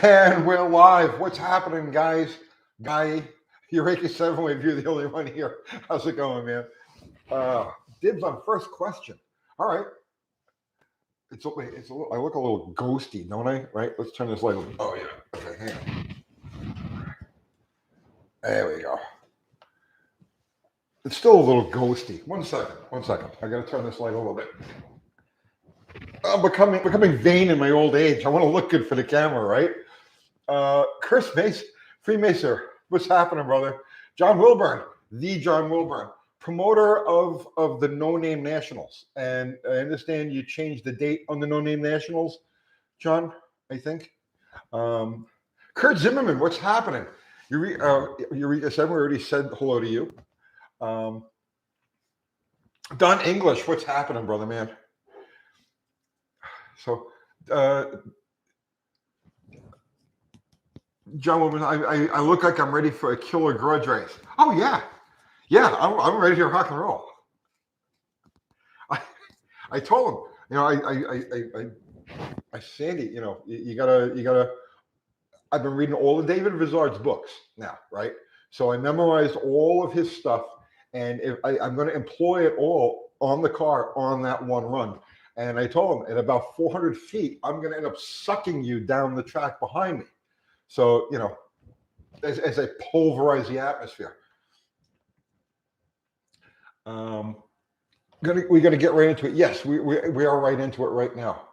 And we're live. What's happening, guys? Guy, Eureka Seven Wave, you're the only one here. How's it going, man? Uh, Dibs on first question. All right. It's a little, I look a little ghosty, don't I? Right? Let's turn this light on. Oh yeah. Okay, hang on. There we go. It's still a little ghosty. One second. One second. I gotta turn this light a little bit. I'm becoming vain in my old age. I want to look good for the camera, right? Chris Mace, Freemason, what's happening, brother? John Wilburn, the John Wilburn, promoter of the No Name Nationals, and I understand you changed the date on the No Name Nationals, John. I think. Kurt Zimmerman, what's happening? Eureka Seven already said hello to you. Don English, what's happening, brother, man? So. John Wilburn, I look like I'm ready for a killer grudge race. Oh yeah, yeah, I'm ready to rock and roll. I told him, I Sandy, you gotta. I've been reading all of David Vizard's books now, right? So I memorized all of his stuff, and if I'm going to employ it all on the car on that one run. And I told him, at about 400 feet, I'm going to end up sucking you down the track behind me. So, as I pulverize the atmosphere. We're going to get right into it. Yes, we are right into it right now.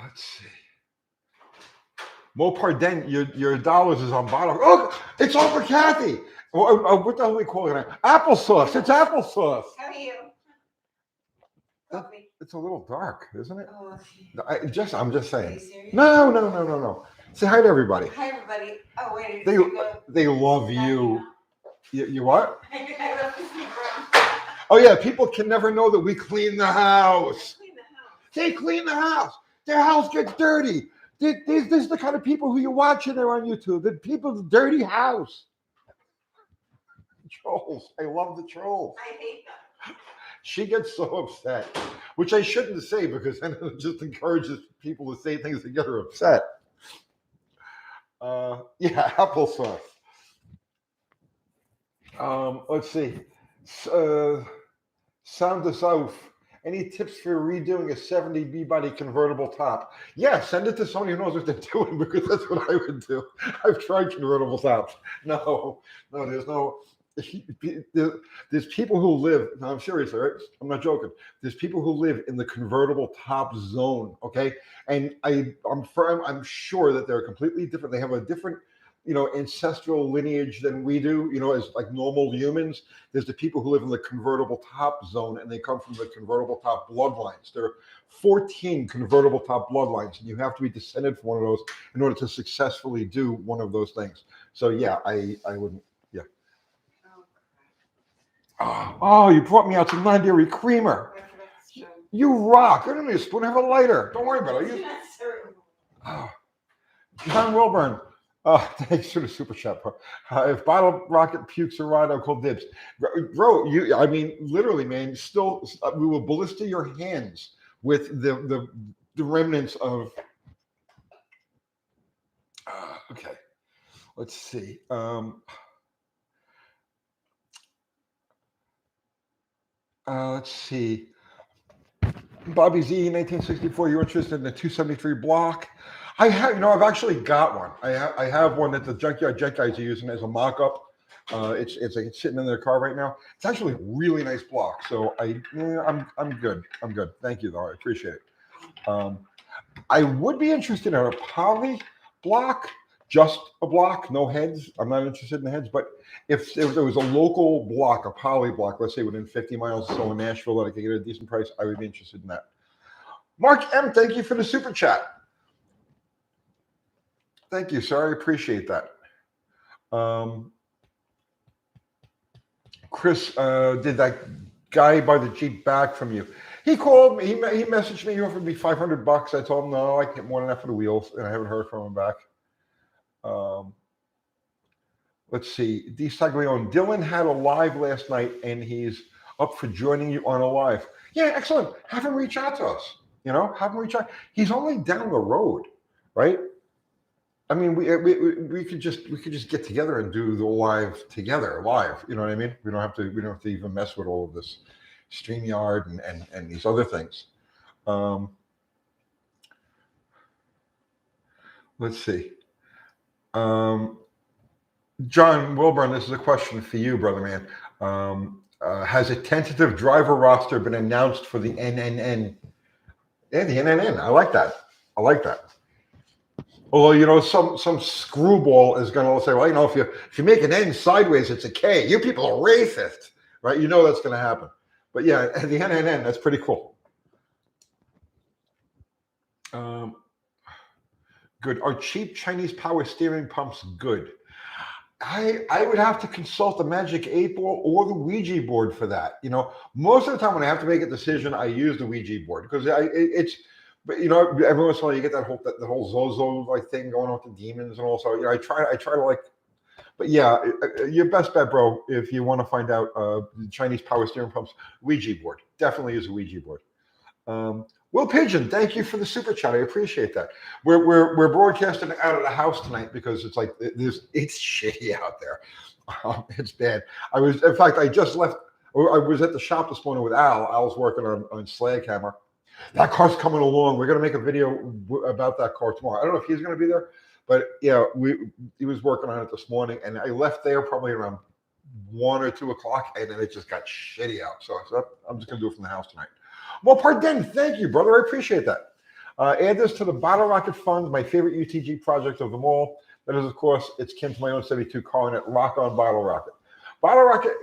Let's see. Mo Pardon, your dollars is on bottom. Oh, it's over, Kathy. What the hell are we calling it? Applesauce. It's applesauce. How are you? It's a little dark, isn't it? Oh, I'm just saying. Are you serious? No. Say hi to everybody. Hi, everybody. Oh, wait. They love you. You what? I love this new room. Oh yeah, people can never know that we clean the house. Clean the house. They clean the house. Their house gets dirty. This is the kind of people who you're watching there on YouTube. The people's dirty house. Trolls. I love the trolls. I hate them. She gets so upset, which I shouldn't say because then it just encourages people to say things that get her upset. Yeah, applesauce. Let's see. Sound the South. Any tips for redoing a 70 B-body convertible top? Yeah, send it to somebody who knows what they're doing because that's what I would do. I've tried convertible tops. No, there's no. There's people who live. No, I'm serious, right? I'm not joking. There's people who live in the convertible top zone. Okay, and I'm sure that they're completely different. They have a different, ancestral lineage than we do. As like normal humans. There's the people who live in the convertible top zone, and they come from the convertible top bloodlines. There are 14 convertible top bloodlines, and you have to be descended from one of those in order to successfully do one of those things. So yeah, I wouldn't. Oh, you brought me out some non-dairy creamer. You rock. I don't need a spoon. Have a lighter. Don't worry about it. Oh. John Wilburn. Thanks for the super chat, bro. If Bottle Rocket pukes a ride, I'll call dibs. Bro, literally, man, still, we will blister your hands with the remnants of. Okay. Let's see. Let's see. Bobby Z, 1964. You're interested in the 273 block? I have, I've actually got one. I have one that the Junkyard Jet guys are using as a mock-up. It's like it's sitting in their car right now. It's actually a really nice block. So I'm good. I'm good. Thank you, though. I appreciate it. I would be interested in a poly block, just a block, no heads. I'm not interested in the heads, but if there was a local block, a poly block, let's say within 50 miles or so in Nashville that I could get a decent price, I would be interested in that. Mark M, thank you for the super chat. Thank you, sir. I appreciate that. Chris, did that guy buy the Jeep back from you? He called me. He messaged me. He offered me $500. I told him no, I can get more than that for the wheels, and I haven't heard from him back. Let's see. D. Staglione. Dylan had a live last night, and he's up for joining you on a live. Yeah, excellent. Have him reach out to us. You know, have him reach out. He's only down the road, right? I mean, we could just get together and do the live together, live. You know what I mean? We don't have to even mess with all of this StreamYard and these other things. Um, let's see. Um, John Wilburn, this is a question for you, brother man. Has a tentative driver roster been announced for the NNN? Yeah, the NNN. I like that. I like that. Although you know, some screwball is going to say, well, you know, if you make an N sideways, it's a K. You people are racist, right? You know that's going to happen. But yeah, the NNN, that's pretty cool. Good. Are cheap Chinese power steering pumps good? I would have to consult the Magic 8 Ball or the Ouija board for that. You know, most of the time when I have to make a decision, I use the Ouija board because it's. But you know, every once in a while you get that whole Zozo like thing going on with the demons and also, you know, I try to like. But yeah, your best bet, bro, if you want to find out Chinese power steering pumps, Ouija board definitely use a Ouija board. Will Pigeon, thank you for the super chat. I appreciate that. We're broadcasting out of the house tonight because it's like it's shitty out there. It's bad. In fact, I just left. I was at the shop this morning with Al. Al's working on Slaghammer. That car's coming along. We're gonna make a video about that car tomorrow. I don't know if he's gonna be there, but yeah, he was working on it this morning, and I left there probably around 1 or 2 o'clock, and then it just got shitty out. So I'm just gonna do it from the house tonight. Well, pardon, thank you, brother. I appreciate that. Add this to the Bottle Rocket Fund, my favorite UTG project of them all. That is, of course, it's kin to my own 72 car, and it Rock On Bottle Rocket. Bottle Rocket,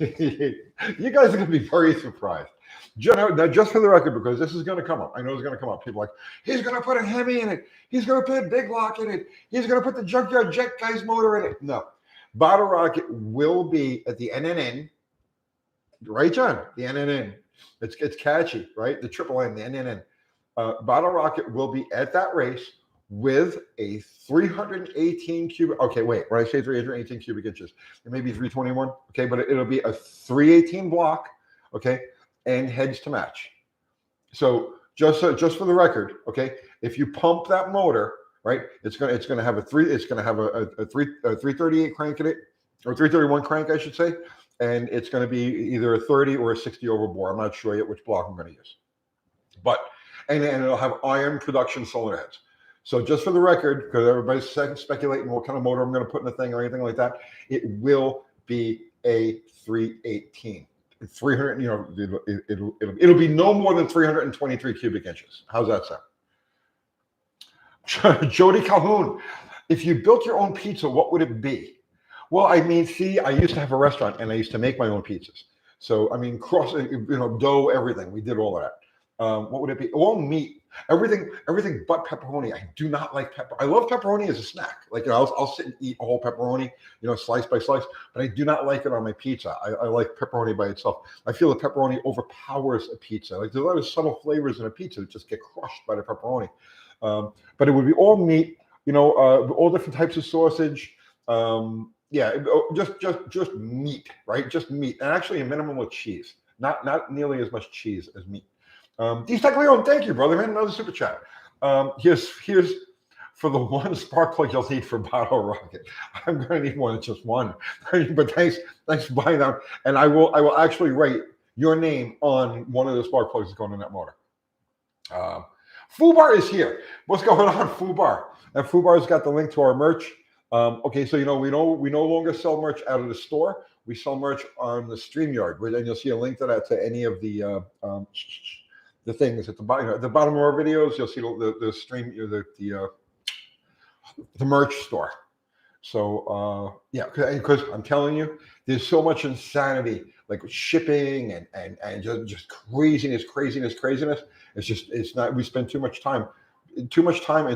you guys are going to be very surprised. Now, just for the record, because this is going to come up. I know it's going to come up. People are like, he's going to put a Hemi in it. He's going to put a Big Lock in it. He's going to put the Junkyard Jet Guy's motor in it. No. Bottle Rocket will be at the NNN. Right, John? The NNN. It's catchy, right? The triple N, the NNN. Bottle Rocket will be at that race with a 318 cubic. Okay, wait. When I say 318 cubic inches, it may be 321. Okay, but it'll be a 318 block. Okay, and heads to match. So just for the record, okay, if you pump that motor, right, it's gonna have a 338 crank in it, or 331 crank, I should say. And it's going to be either a 30 or a 60 overbore. I'm not sure yet which block I'm going to use. But, and it'll have iron production cylinder heads. So just for the record, because everybody's speculating what kind of motor I'm going to put in the thing or anything like that, it will be a 318. 300, you know, it'll be no more than 323 cubic inches. How's that sound? Jody Calhoun, if you built your own pizza, what would it be? Well, I mean, see, I used to have a restaurant and I used to make my own pizzas. So, I mean, dough, everything. We did all of that. What would it be? All meat, everything but pepperoni. I do not like pepper. I love pepperoni as a snack. Like, you know, I'll sit and eat a whole pepperoni, you know, slice by slice, but I do not like it on my pizza. I like pepperoni by itself. I feel the pepperoni overpowers a pizza. Like, there's a lot of subtle flavors in a pizza that just get crushed by the pepperoni. But it would be all meat, you know, all different types of sausage. Yeah, just meat, right? Just meat, and actually a minimum of cheese. Not nearly as much cheese as meat. DeStaglione, thank you, brother, man. Another super chat. Here's for the one spark plug you'll need for Bottle Rocket. I'm going to need more than just one. But thanks for buying that. And I will actually write your name on one of the spark plugs that's going in that motor. Fubar is here. What's going on, Fubar? And Fubar's got the link to our merch. Okay, so you know we no longer sell merch out of the store. We sell merch on the StreamYard, and you'll see a link to that to any of the things at the bottom. At the bottom of our videos, you'll see the merch store. So yeah, because I'm telling you, there's so much insanity, like shipping and just craziness. It's not. We spend too much time and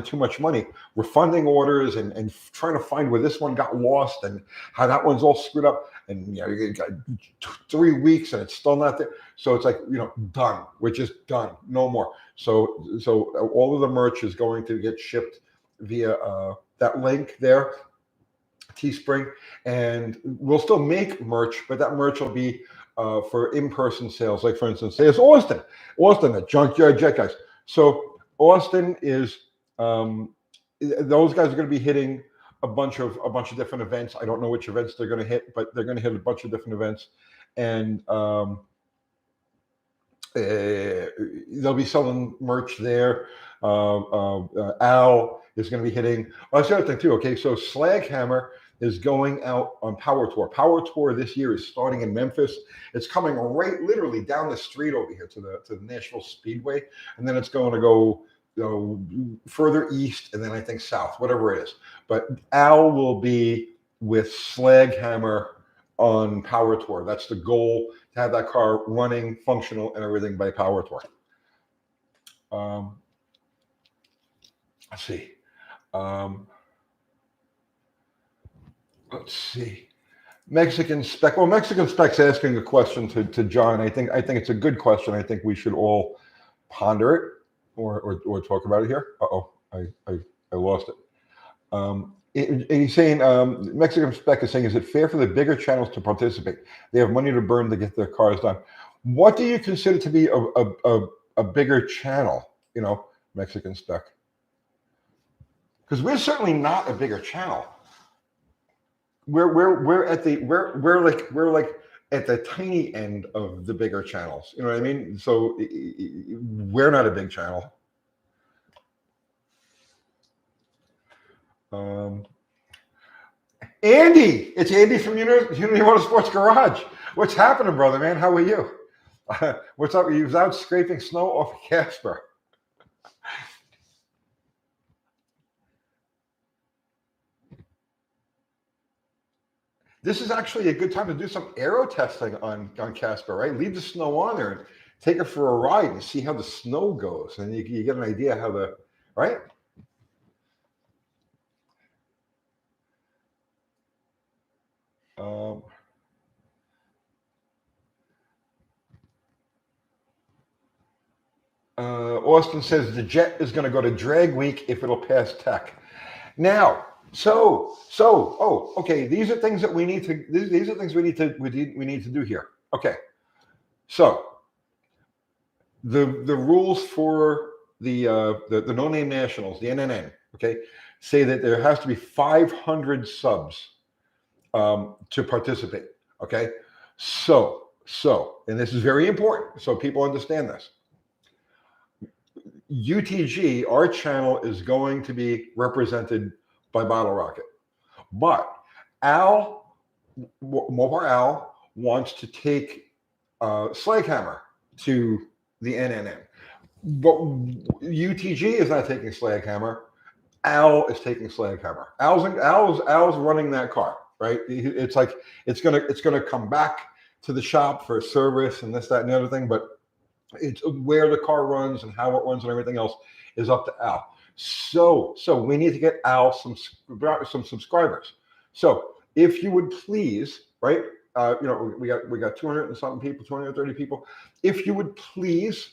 too much money refunding orders and trying to find where this one got lost and how that one's all screwed up. And you know, you got 3 weeks and it's still not there. So it's like, you know, done. We're just done. No more. So all of the merch is going to get shipped via that link there, Teespring, and we'll still make merch, but that merch will be for in-person sales. Like for instance, say it's Austin, the Junkyard Jet guys. So Austin is those guys are going to be hitting a bunch of different events. I don't know which events they're going to hit, but they're going to hit a bunch of different events, and they'll be selling merch there. Al is going to be hitting. Oh, that's the other thing too. Okay, so Slaghammer is going out on Power Tour. Power Tour this year is starting in Memphis. It's coming right, literally down the street over here to the Nashville Speedway, and then it's going to go, further east, and then I think south, whatever it is. But Al will be with Slaghammer on Power Tour. That's the goal, to have that car running, functional, and everything by Power Tour. Let's see. Let's see. Mexican Spec. Well, Mexican Spec's asking a question to John. I think it's a good question. I think we should all ponder it or talk about it here. I lost it. He's saying, Mexican Spec is saying, is it fair for the bigger channels to participate? They have money to burn to get their cars done. What do you consider to be a bigger channel? Mexican Spec. Because we're certainly not a bigger channel. We're like at the tiny end of the bigger channels. You know what I mean? So we're not a big channel. Andy, it's Andy from Unity Motorsports Garage. What's happening, brother, man? How are you? What's up? You was out scraping snow off of Casper. This is actually a good time to do some aero testing on Casper, right? Leave the snow on there and take it for a ride and see how the snow goes, and you get an idea how right? Austin says the Jet is going to go to Drag Week if it'll pass tech. Now, okay. These are things that we need to. These are things we need to do here. Okay, so the rules for the No Name Nationals, the NNN, okay, say that there has to be 500 subs to participate. Okay, so, and this is very important, so people understand this. UTG, our channel, is going to be represented by Bottle Rocket, but Mopar Al wants to take Slaghammer to the NNN, but UTG is not taking Slaghammer. Al is taking Slaghammer. Al's running that car, right? It's like it's gonna come back to the shop for service and this, that, and the other thing, but it's where the car runs and how it runs and everything else is up to Al. So we need to get Al some subscribers. So if you would please, right? We got 200 and something people, 230 people. If you would please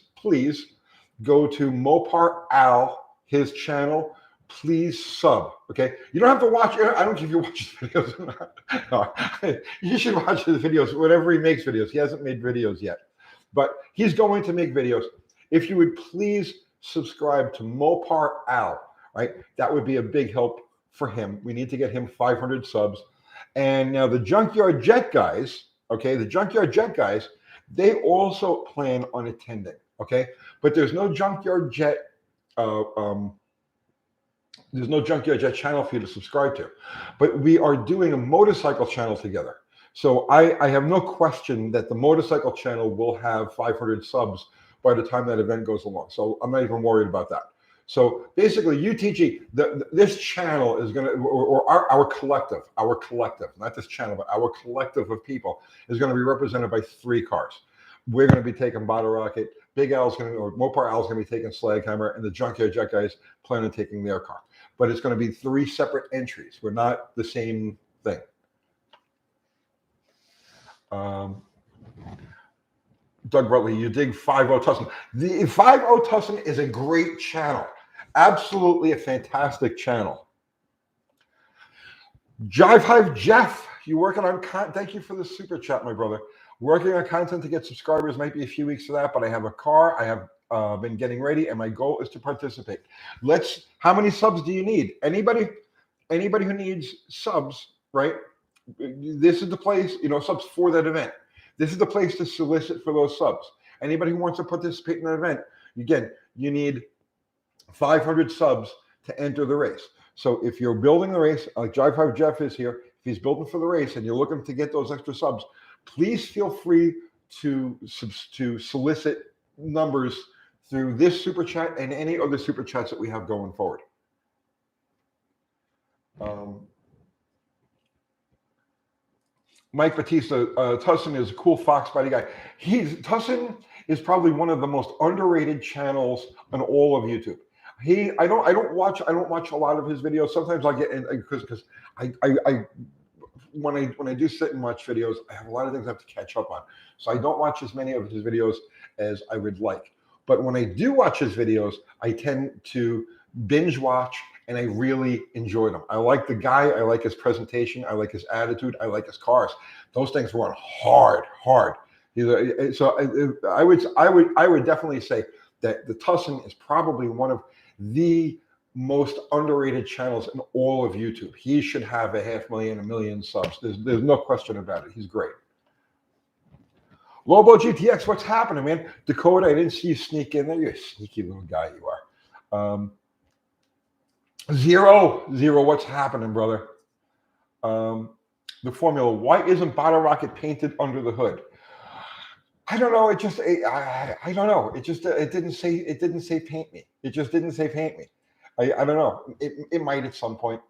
go to Mopar Al, his channel. Please sub. Okay, you don't have to watch. I don't care if you watch his videos or not. No, you should watch his videos whenever he makes videos. He hasn't made videos yet, but he's going to make videos. If you would please subscribe to Mopar Al, right? That would be a big help for him. We need to get him 500 subs. And now the Junkyard Jet guys, okay, they also plan on attending, okay? But there's no Junkyard Jet, there's no Junkyard Jet channel for you to subscribe to. But we are doing a motorcycle channel together. So I have no question that the motorcycle channel will have 500 subs by the time that event goes along. So I'm not even worried about that. So basically, UTG, this channel is going to, or our collective, not this channel, but our collective of people is going to be represented by 3 cars. We're going to be taking Bottle Rocket, Big Al's going to, or Mopar Al's going to be taking Slaghammer, and the Junkyard Jet guys plan on taking their car. But it's going to be 3 separate entries. We're not the same thing. Doug Brutley, you dig 5.0 Tussin. The 5.0 Tussin is a great channel. Absolutely a fantastic channel. Jive Hive Jeff, you working on thank you for the super chat, my brother. Working on content to get subscribers might be a few weeks to that, but I have a car. I have been getting ready, and my goal is to participate. How many subs do you need? Anybody who needs subs, right? This is the place, subs for that event. This is the place to solicit for those subs. Anybody who wants to participate in an event, again, you need 500 subs to enter the race. So if you're building the race, like Drive 5 Jeff is here, if he's building for the race and you're looking to get those extra subs, please feel free to solicit numbers through this super chat and any other super chats that we have going forward. Mike Batista, Tussin is a cool Fox body guy. Tussin is probably one of the most underrated channels on all of YouTube. I don't watch a lot of his videos. Sometimes I get in because when I do sit and watch videos, I have a lot of things I have to catch up on. So I don't watch as many of his videos as I would like. But when I do watch his videos, I tend to binge watch, and I really enjoy them. I like the guy. I like his presentation. I like his attitude. I like his cars. Those things run hard. So I would definitely say that the Tussin is probably one of the most underrated channels in all of YouTube. He should have 500,000, 1 million subs. There's no question about it. He's great. Lobo GTX, what's happening, man? Dakota, I didn't see you sneak in there. You're a sneaky little guy, you are. Zero, what's happening, brother? The formula, why isn't Bottle Rocket painted under the hood? I don't know. I don't know. It didn't say paint me. It just didn't say paint me. I don't know. It might at some point.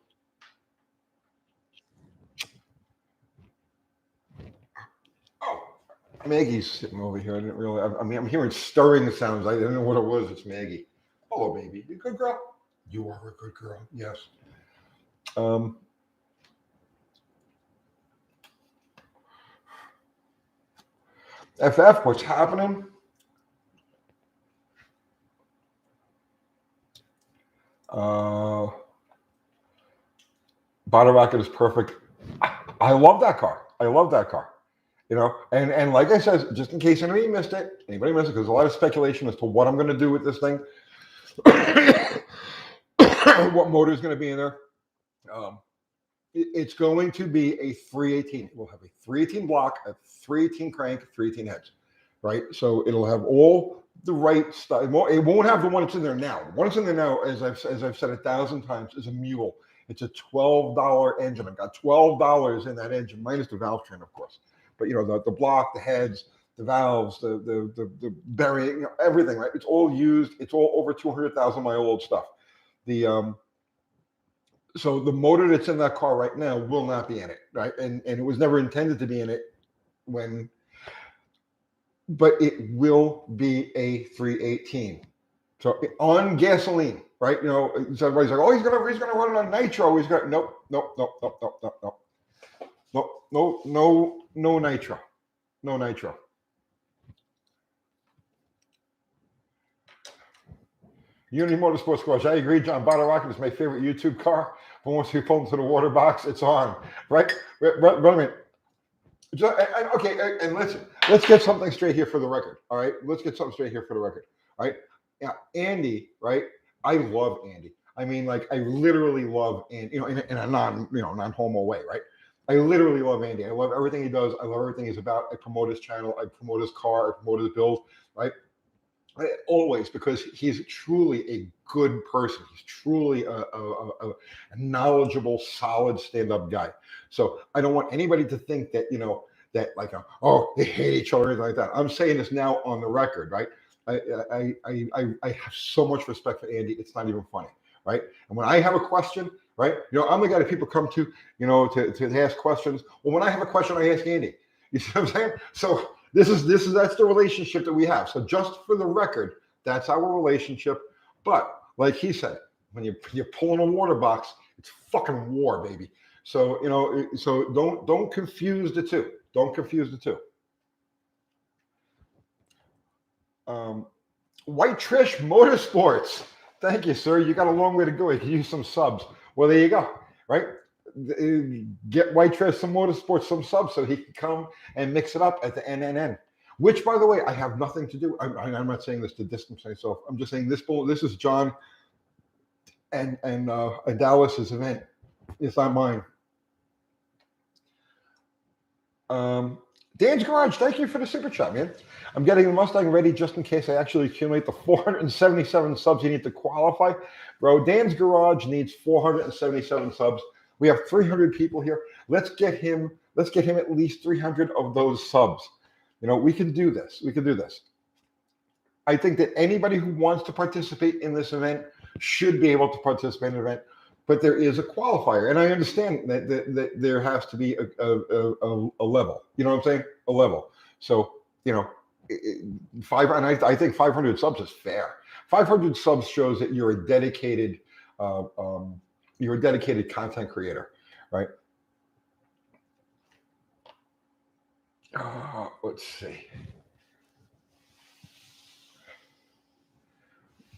Oh, Maggie's sitting over here. I didn't realize. I mean, I'm hearing stirring sounds. I didn't know what it was. It's Maggie. Hello, baby. You a good girl? You are a good girl. Yes. FF, what's happening? Bottle Rocket is perfect. I love that car. And like I said, just in case anybody missed it, because there's a lot of speculation as to what I'm going to do with this thing, what motor is going to be in there. It's going to be a 318. We'll have a 318 block, a 318 crank, 318 heads, right? So it'll have all the right stuff. It won't have the one that's in there now. The one that's in there now, as I've said 1,000 times, is a mule. It's a $12 engine. I've got $12 in that engine, minus the valve train, of course. But the block, the heads, the valves, the bearing, everything, right? It's all used. It's all over 200,000 mile old stuff. So the motor that's in that car right now will not be in it, right? And it was never intended to be in it but it will be a 318. So on gasoline, right? So everybody's like, oh, he's gonna run it on nitro. Nope. No nitro. No nitro. Unity Motorsports Garage. I agree, John. Bottle Rocket is my favorite YouTube car. But once you pull into the water box, it's on. Right? Wait a minute. Okay, and let's get something straight here for the record. All right? Let's get something straight here for the record. All right? Yeah, Andy, right? I love Andy. I mean, like, I literally love Andy, in a non-homo way, right? I literally love Andy. I love everything he does. I love everything he's about. I promote his channel. I promote his car. I promote his build, right? Always, because he's truly a good person. He's truly a knowledgeable, solid stand-up guy. So I don't want anybody to think that, that like, they hate each other or anything like that. I'm saying this now on the record, right? I have so much respect for Andy. It's not even funny, right? And when I have a question, right, I'm the guy that people come to, to ask questions. Well, when I have a question, I ask Andy. You see what I'm saying? So that's the relationship that we have. So just for the record, that's our relationship. But like he said, when you're pulling a water box, it's fucking war, baby. So so don't confuse the two. Don't confuse the two. White Trish Motorsports. Thank you, sir. You got a long way to go. You can use some subs. Well, there you go. Right? get White Trash some motorsports, some subs, so he can come and mix it up at the NNN. Which, by the way, I have nothing to do. I'm not saying this to distance myself. I'm just saying this is John and Dallas's event. It's not mine. Dan's Garage, thank you for the super chat, man. I'm getting the Mustang ready just in case I actually accumulate the 477 subs you need to qualify. Bro, Dan's Garage needs 477 subs. We have 300 people here. Let's get him at least 300 of those subs. You know, we can do this. We can do this. I think that anybody who wants to participate in this event should be able to participate in the event, but there is a qualifier. And I understand that there has to be a level. You know what I'm saying? A level. So, you know, I think 500 subs is fair. 500 subs shows that you're a dedicated content creator, right? Let's see.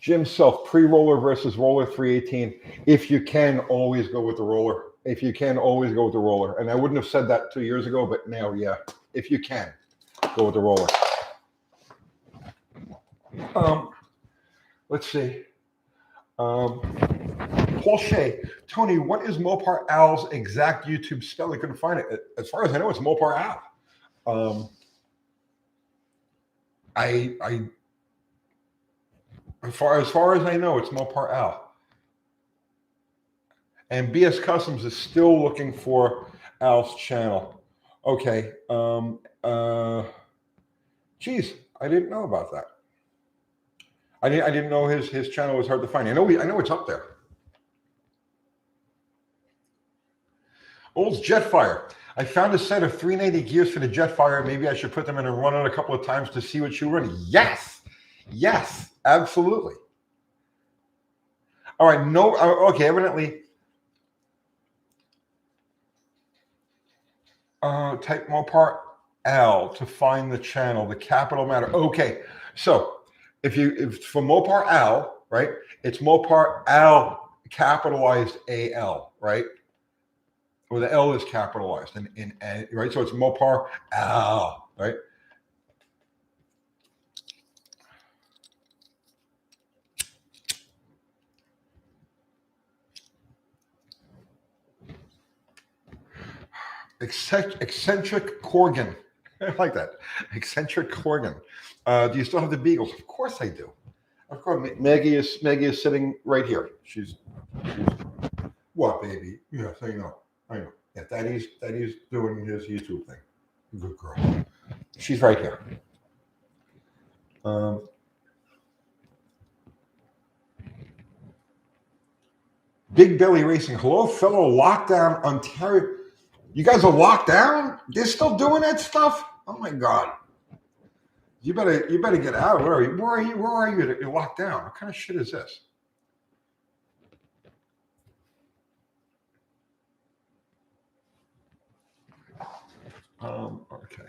Jim Self, pre-roller versus roller 318. If you can, always go with the roller. If you can, always go with the roller. And I wouldn't have said that 2 years ago, but now, yeah. If you can, go with the roller. Let's see. Paul Shea, Tony, what is Mopar Al's exact YouTube spelling? I couldn't find it. As far as I know, it's Mopar Al. As far as I know, it's Mopar Al. And BS Customs is still looking for Al's channel. Okay. Geez, I didn't know about that. I didn't know his channel was hard to find. I know it's up there. Old's Jetfire. I found a set of 390 gears for the Jetfire. Maybe I should put them in and run it a couple of times to see what you run. Yes, absolutely. All right, no, okay, evidently. Type Mopar L to find the channel, the capital matter. Okay, so if for Mopar Al, right, it's Mopar Al capitalized AL, right? Or the L is capitalized in right? So it's Mopar Al, right? Eccentric Corgan. I like that. Eccentric Corgan. Do you still have the Beagles? Of course I do. Of course. Maggie is sitting right here. She's what, baby? Yes, I know. Yeah, Daddy's doing his YouTube thing. Good girl. She's right here. Big Belly Racing. Hello, fellow lockdown Ontario. You guys are locked down? They're still doing that stuff? Oh my God. You better get out. Where are you? Where are you? You're locked down. What kind of shit is this? Okay.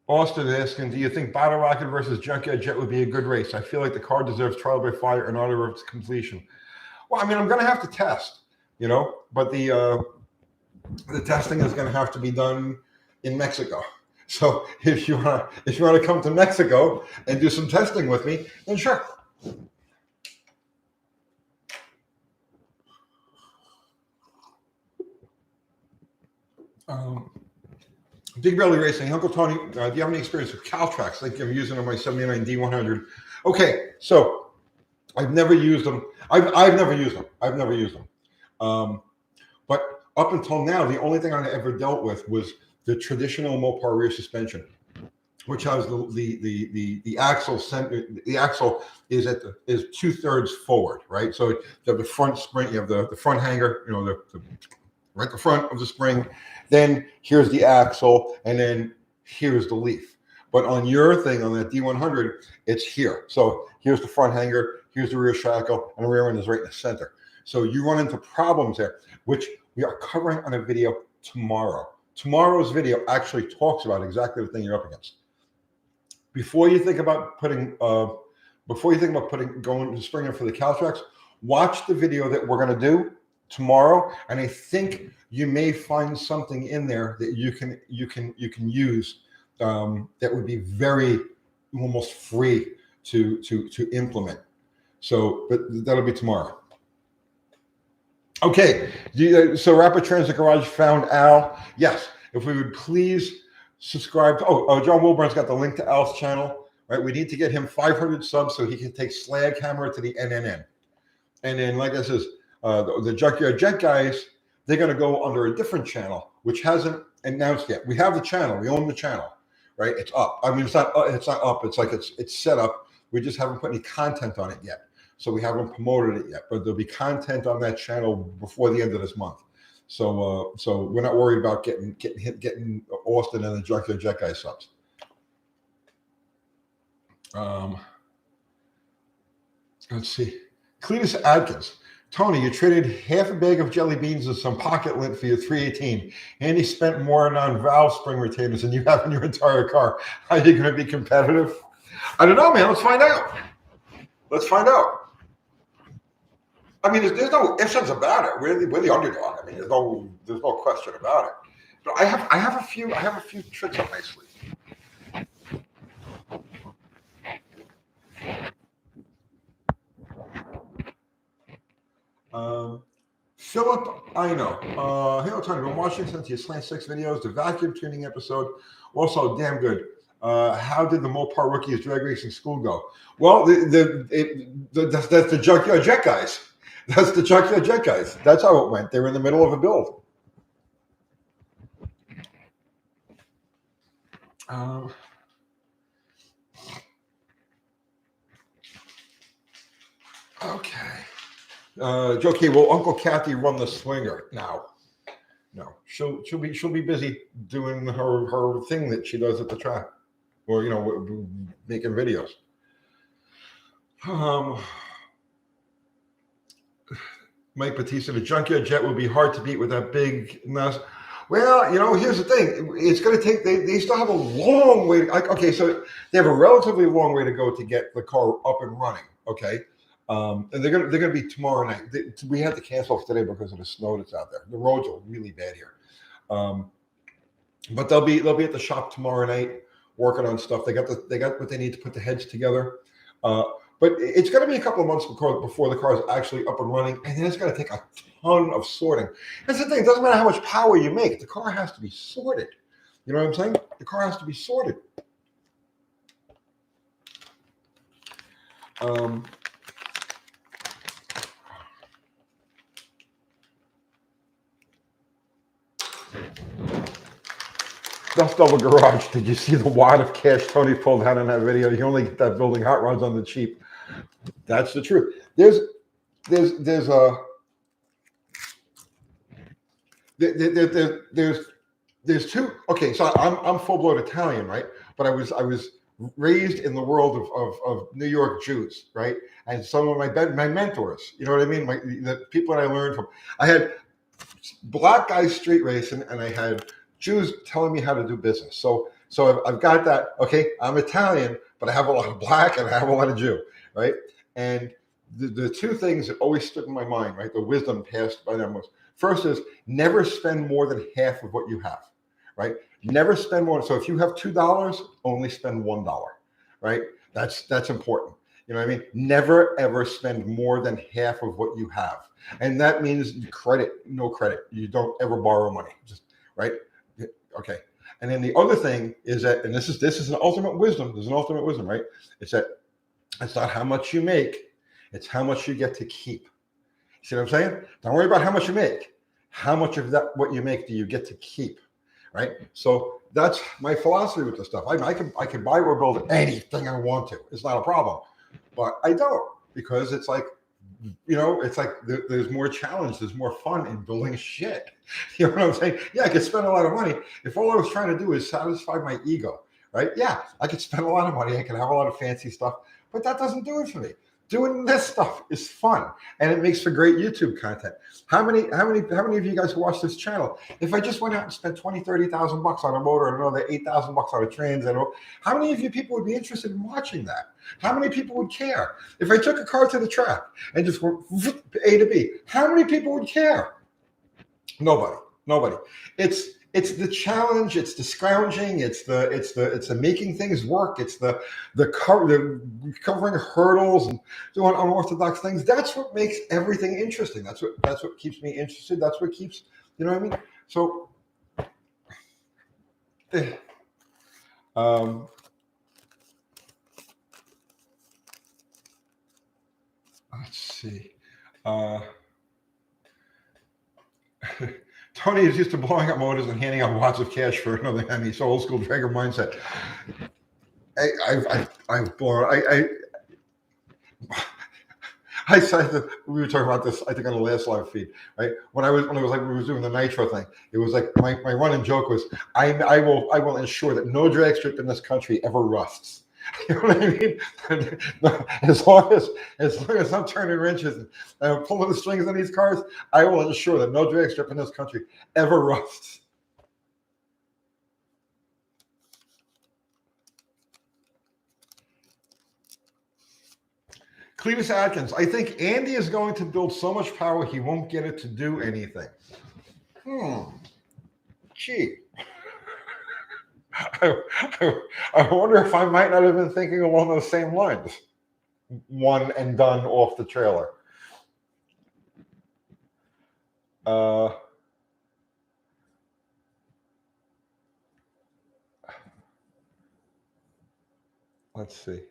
Austin asking, do you think Bottle Rocket versus Junkyard Jet would be a good race? I feel like the car deserves trial by fire in order of its completion. Well, I mean, I'm going to have to test, you know, but the testing is going to have to be done in Mexico. So if you want to come to Mexico and do some testing with me, then sure. Big Belly Racing, Uncle Tony, do you have any experience with Caltrax? I think I'm using on my 79 D100. Okay, so I've never used them. I've never used them. But up until now, the only thing I ever dealt with was the traditional Mopar rear suspension, which has the axle center. The axle is is 2/3 forward, right? So you have the front spring, you have the front hanger, you know, right the front of the spring. Then here's the axle, and then here's the leaf. But on your thing, on that D100, it's here. So here's the front hanger, here's the rear shackle, and the rear end is right in the center. So you run into problems there, which we are covering on a video tomorrow. Tomorrow's video actually talks about exactly the thing you're up against. Before you think about going to spring in for the Caltrax, watch the video that we're going to do tomorrow, and I think you may find something in there that you can use that would be very almost free to implement. So, but that'll be tomorrow. Okay, so Rapid Transit Garage found Al. Yes, if we would please subscribe. John Wilburn's got the link to Al's channel. Right, we need to get him 500 subs so he can take Slag Hammer to the NNN. And then, like I says, the Junkyard Jet guys, they're going to go under a different channel, which hasn't announced yet. We have the channel. We own the channel, right? It's up. I mean, it's not up. It's like it's set up. We just haven't put any content on it yet. So we haven't promoted it yet. But there'll be content on that channel before the end of this month. So we're not worried about getting Austin and the Junkyard Jet guys subs. Let's see. Cletus Adkins. Tony, you traded half a bag of jelly beans and some pocket lint for your 318. And he spent more on valve spring retainers than you have in your entire car. Are you going to be competitive? I don't know, man. Let's find out. Let's find out. I mean, there's no ifs, ands about it. We're the underdog. I mean, there's no question about it. But I have a few tricks up my sleeve. Philip, I know. Hey, Tony, been watching since your Slant 6 videos, the vacuum tuning episode, also damn good. How did the Mopar Rookies drag racing school go? Well, that's the Junkyard Jet guys. That's the Junkyard Jet guys. That's how it went. They were in the middle of a build. Okay. Okay, will Uncle Kathy run the swinger now? No, she'll be busy doing her thing that she does at the track, or making videos. Mike Batista, the Junkyard Jet will be hard to beat with that big nose. Well, here's the thing. It's going to take. They still have a long way. Okay, so they have a relatively long way to go to get the car up and running. Okay. And they're gonna be tomorrow night. We had to cancel today because of the snow that's out there. The roads are really bad here, but they'll be at the shop tomorrow night working on stuff. They got what they need to put the heads together. But it's going to be a couple of months before the car is actually up and running, and then it's going to take a ton of sorting. That's the thing. It doesn't matter how much power you make. The car has to be sorted. You know what I'm saying? The car has to be sorted. Dust Double Garage. Did you see the wad of cash Tony pulled out in that video? You only get that building hot rods on the cheap. That's the truth. There's two. Okay, so I'm full blood Italian, right? But I was raised in the world of New York Jews, right? And some of my mentors, you know what I mean? The people that I learned from. I had black guys street racing, and I had Jews telling me how to do business. So I've got that. Okay, I'm Italian, but I have a lot of black and I have a lot of Jew, right? And the two things that always stood in my mind, right? The wisdom passed by them was, first is never spend more than half of what you have, right? Never spend more. So if you have $2, only spend $1, right? That's important. You know what I mean? Never ever spend more than half of what you have, and that means no credit. You don't ever borrow money, just right. Okay. And then the other thing is that, and this is an ultimate wisdom. There's an ultimate wisdom, right? It's that it's not how much you make, it's how much you get to keep. See what I'm saying? Don't worry about how much you make. How much of that what you make do you get to keep? Right? So that's my philosophy with this stuff. I can buy or build anything I want to. It's not a problem. But I don't, because it's like, it's like there's more challenge, there's more fun in building shit. You know what I'm saying? Yeah, I could spend a lot of money. If all I was trying to do is satisfy my ego, right? Yeah, I could spend a lot of money. I could have a lot of fancy stuff, but that doesn't do it for me. Doing this stuff is fun, and it makes for great YouTube content. How many of you guys who watch this channel? If I just went out and spent 20, 30,000 bucks on a motor and another 8,000 bucks on a transit, how many of you people would be interested in watching that? How many people would care? If I took a car to the track and just went A to B, how many people would care? Nobody. It's the challenge, it's the scrounging, it's the making things work, it's the covering hurdles and doing unorthodox things. That's what makes everything interesting. That's what keeps me interested. That's what keeps, you know what I mean? So let's see. Tony is used to blowing up motors and handing out wads of cash for another Hemi. So old school Drager mindset. I've blown. I said that we were talking about this, I think, on the last live feed, right? When I was like we were doing the nitro thing, it was like my running joke was, I will ensure that no drag strip in this country ever rusts. You know what I mean? As long as I'm turning wrenches and pulling the strings on these cars, I will ensure that no drag strip in this country ever rusts. Cletus Atkins, I think Andy is going to build so much power he won't get it to do anything. Gee. I wonder if I might not have been thinking along those same lines. One and done off the trailer. Let's see.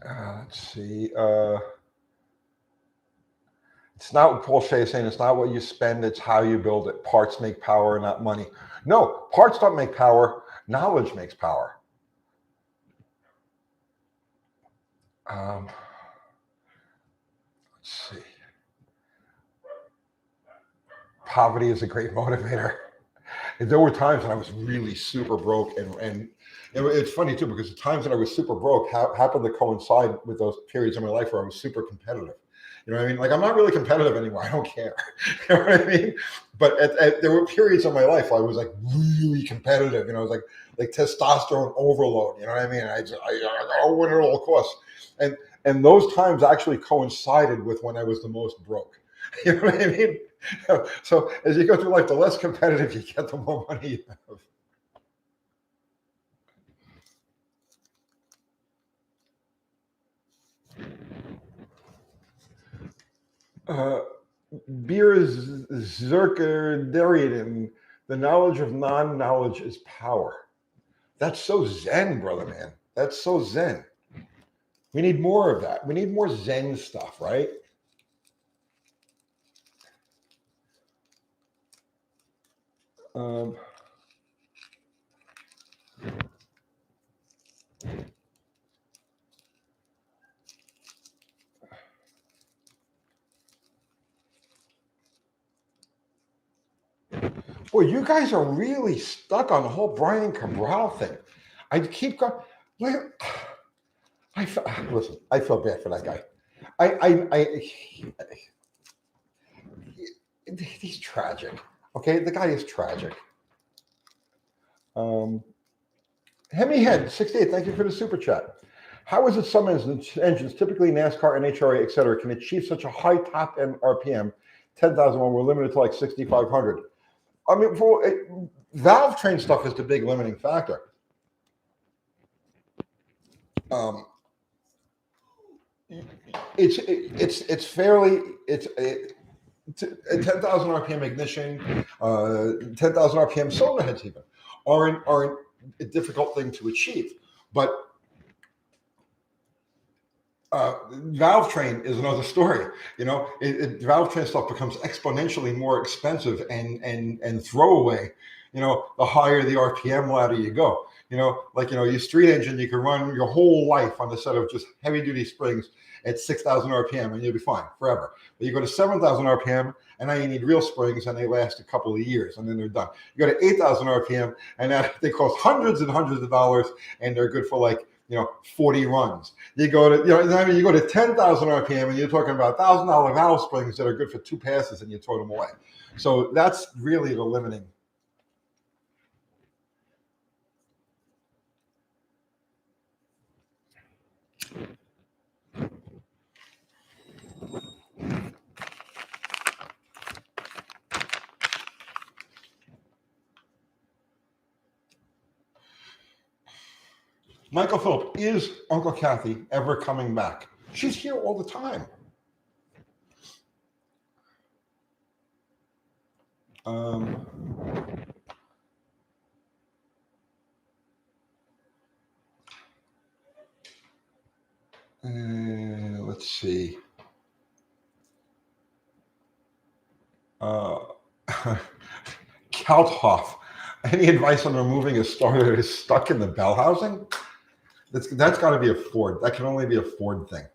Let's see. It's not what Paul Shea is saying. It's not what you spend. It's how you build it. Parts make power, not money. No, parts don't make power. Knowledge makes power. Let's see. Poverty is a great motivator. There were times when I was really super broke, and it's funny too, because the times that I was super broke happened to coincide with those periods in my life where I was super competitive. You know what I mean? Like, I'm not really competitive anymore. I don't care. You know what I mean? But there were periods in my life where I was like really competitive. You know, I was like testosterone overload. You know what I mean? I gotta win at all costs. And those times actually coincided with when I was the most broke. You know what I mean? So as you go through life, the less competitive you get, the more money you have. Beer is Zerkerdarian. The knowledge of non-knowledge is power. That's so Zen, brother, man. That's so Zen. We need more of that. We need more Zen stuff, right? Boy, you guys are really stuck on the whole Brian Cabral thing. I keep going. Listen, I feel bad for that guy. He's tragic. Okay, the guy is tragic. Hemi Head 68, thank you for the super chat. How is it some engines, typically NASCAR, NHRA, etc., can achieve such a high top end RPM, 10,000 when we're limited to like 6,500? I mean, valve train stuff is the big limiting factor. It's fairly a 10,000 RPM ignition, 10,000 RPM cylinder heads even aren't a difficult thing to achieve, but valve train is another story. You know, valve train stuff becomes exponentially more expensive and throwaway the higher the RPM ladder you go. Your street engine, you can run your whole life on a set of just heavy duty springs at 6,000 RPM and you'll be fine forever. But you go to 7,000 RPM and now you need real springs and they last a couple of years and then they're done. You go to 8,000 RPM and now they cost hundreds and hundreds of dollars and they're good for 40 runs. You go to 10,000 RPM and you're talking about $1,000 valve springs that are good for 2 passes and you throw them away. So that's really the limiting. Michael Phillip, is Uncle Kathy ever coming back? She's here all the time. Let's see. Kalthoff, any advice on removing a starter that is stuck in the bell housing? That's got to be a Ford. That can only be a Ford thing.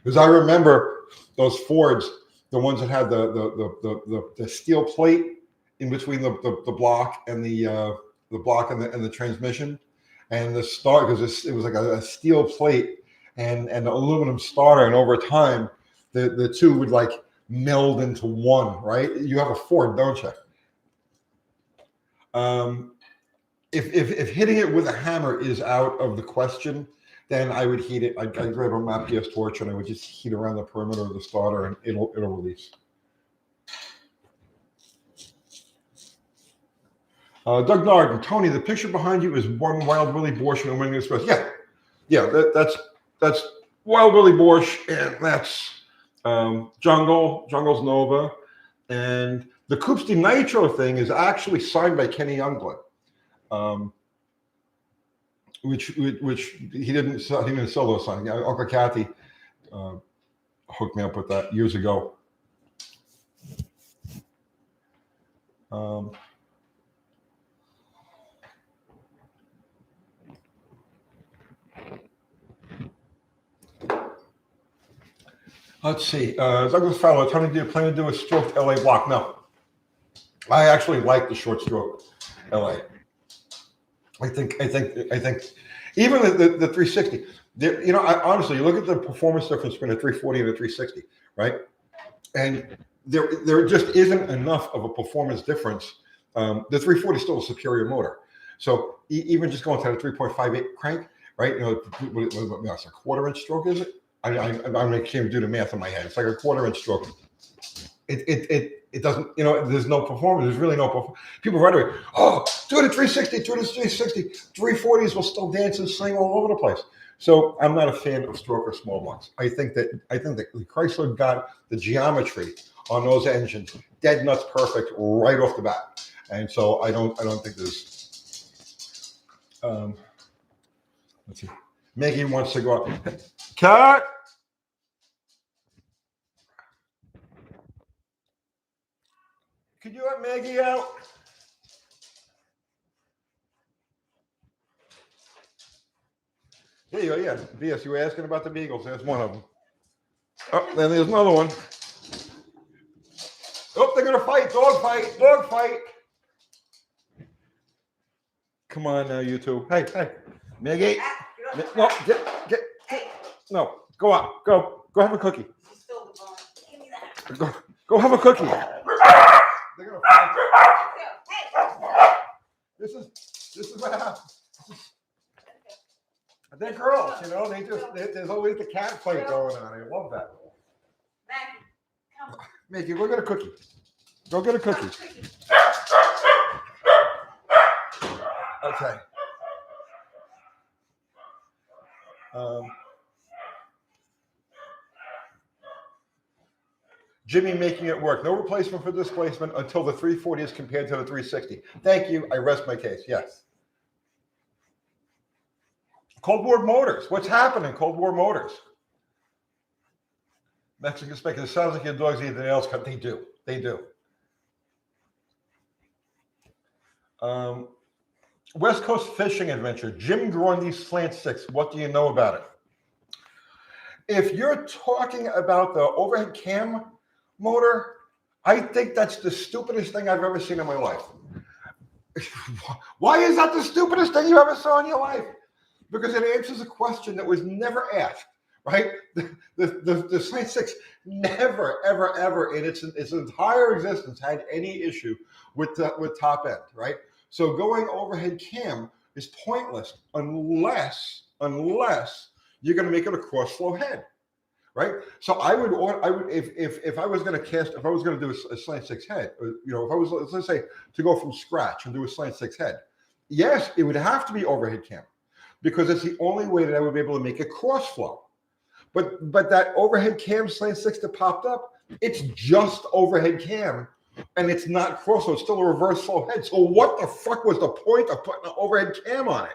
Because I remember those Fords, the ones that had the steel plate in between the block and the block and the transmission, and the start, because it was like a steel plate and the aluminum starter, and over time the two would meld into one. Right? You have a Ford, don't you? If hitting it with a hammer is out of the question, then I would heat it. I'd grab a MAP gas torch and I would just heat around the perimeter of the starter and it'll release. Doug Narden, Tony, the picture behind you is one Wild Willie Borscht and Winning Express. Yeah, that's Wild Willie Borscht, and that's Jungle's Nova, and the Coupe de Nitro thing is actually signed by Kenny Youngblood. Which he didn't sell those signs. Uncle Kathy hooked me up with that years ago. Let's see. Douglas Fowler, Tony, do you plan to do a stroked LA block? No. I actually like the short stroke LA. I think even the 360. Honestly, you look at the performance difference between a 340 and a 360, right? And there just isn't enough of a performance difference. The 340 is still a superior motor. So even just going to the 3.58 crank, right? It's a quarter-inch stroke, is it? I can't do the math in my head. It's like a quarter-inch stroke. It doesn't, there's no performance. There's really no performance. People right away, do it at 360, do it at 360. 340s will still dance and sing all over the place. So I'm not a fan of stroke or small blocks. I think that Chrysler got the geometry on those engines dead nuts perfect right off the bat. And so I don't think there's let's see. Maggie wants to go out. Cat. Could you let Maggie out? There you go. Yeah, BS, you were asking about the Beagles. There's one of them. Oh, then there's another one. Oh, they're gonna fight. Dog fight. Come on now, you two. Hey, Maggie. No, get. No, go out. Go have a cookie. Give me that. Go have a cookie. They're gonna fight. This is what happens. They're girls, there's always the cat fight going on. I love that. Maggie, come. Maggie, go get a cookie. Go get a cookie. Okay. Jimmy making it work. No replacement for displacement until the 340 is compared to the 360. Thank you. I rest my case. Yes. Cold War Motors. What's happening? Cold War Motors. Mexican speaking. It sounds like your dogs eat the nails cut. They do. West Coast Fishing Adventure, Jim Grundy's Slant 6. What do you know about it? If you're talking about the overhead cam motor, I think that's the stupidest thing I've ever seen in my life. Why is that the stupidest thing you ever saw in your life? Because it answers a question that was never asked, right? The Slant 6 never, ever, ever in its entire existence had any issue with top end, right? So going overhead cam is pointless unless you're going to make it a cross flow head, right? So I would if I was going to do a Slant 6 head, if I was, let's say, to go from scratch and do a Slant 6 head, yes, it would have to be overhead cam because it's the only way that I would be able to make it cross flow. But that overhead cam Slant 6 that popped up, it's just overhead cam. And it's not cross, so it's still a reverse flow head. So what the fuck was the point of putting an overhead cam on it?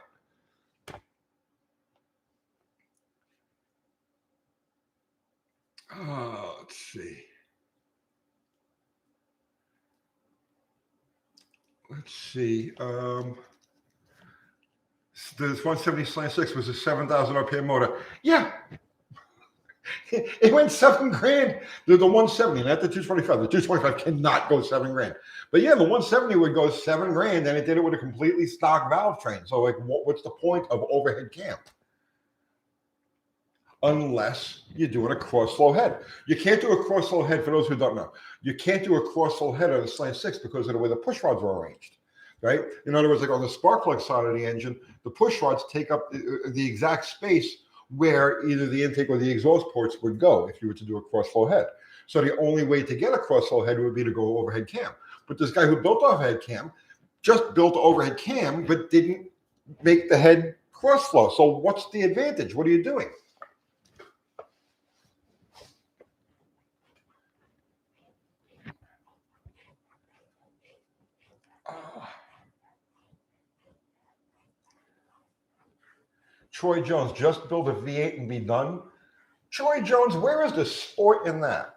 Let's see. This 170 Slant 6 was a 7,000 RPM motor. Yeah. It went $7,000. The 170, not the 225. The 225 cannot go $7,000. But yeah, the 170 would go $7,000, and it did it with a completely stock valve train. So like, what's the point of overhead cam? Unless you're doing a cross flow head. You can't do a cross flow head, for those who don't know. You can't do a cross flow head on the Slant 6 because of the way the push rods were arranged, right? In other words, like on the spark plug side of the engine, the push rods take up the exact space where either the intake or the exhaust ports would go if you were to do a cross flow head. So the only way to get a cross flow head would be to go overhead cam. But this guy who built overhead cam just built overhead cam, but didn't make the head cross flow. So what's the advantage? What are you doing? Troy Jones, just build a V8 and be done. Troy Jones, where is the sport in that?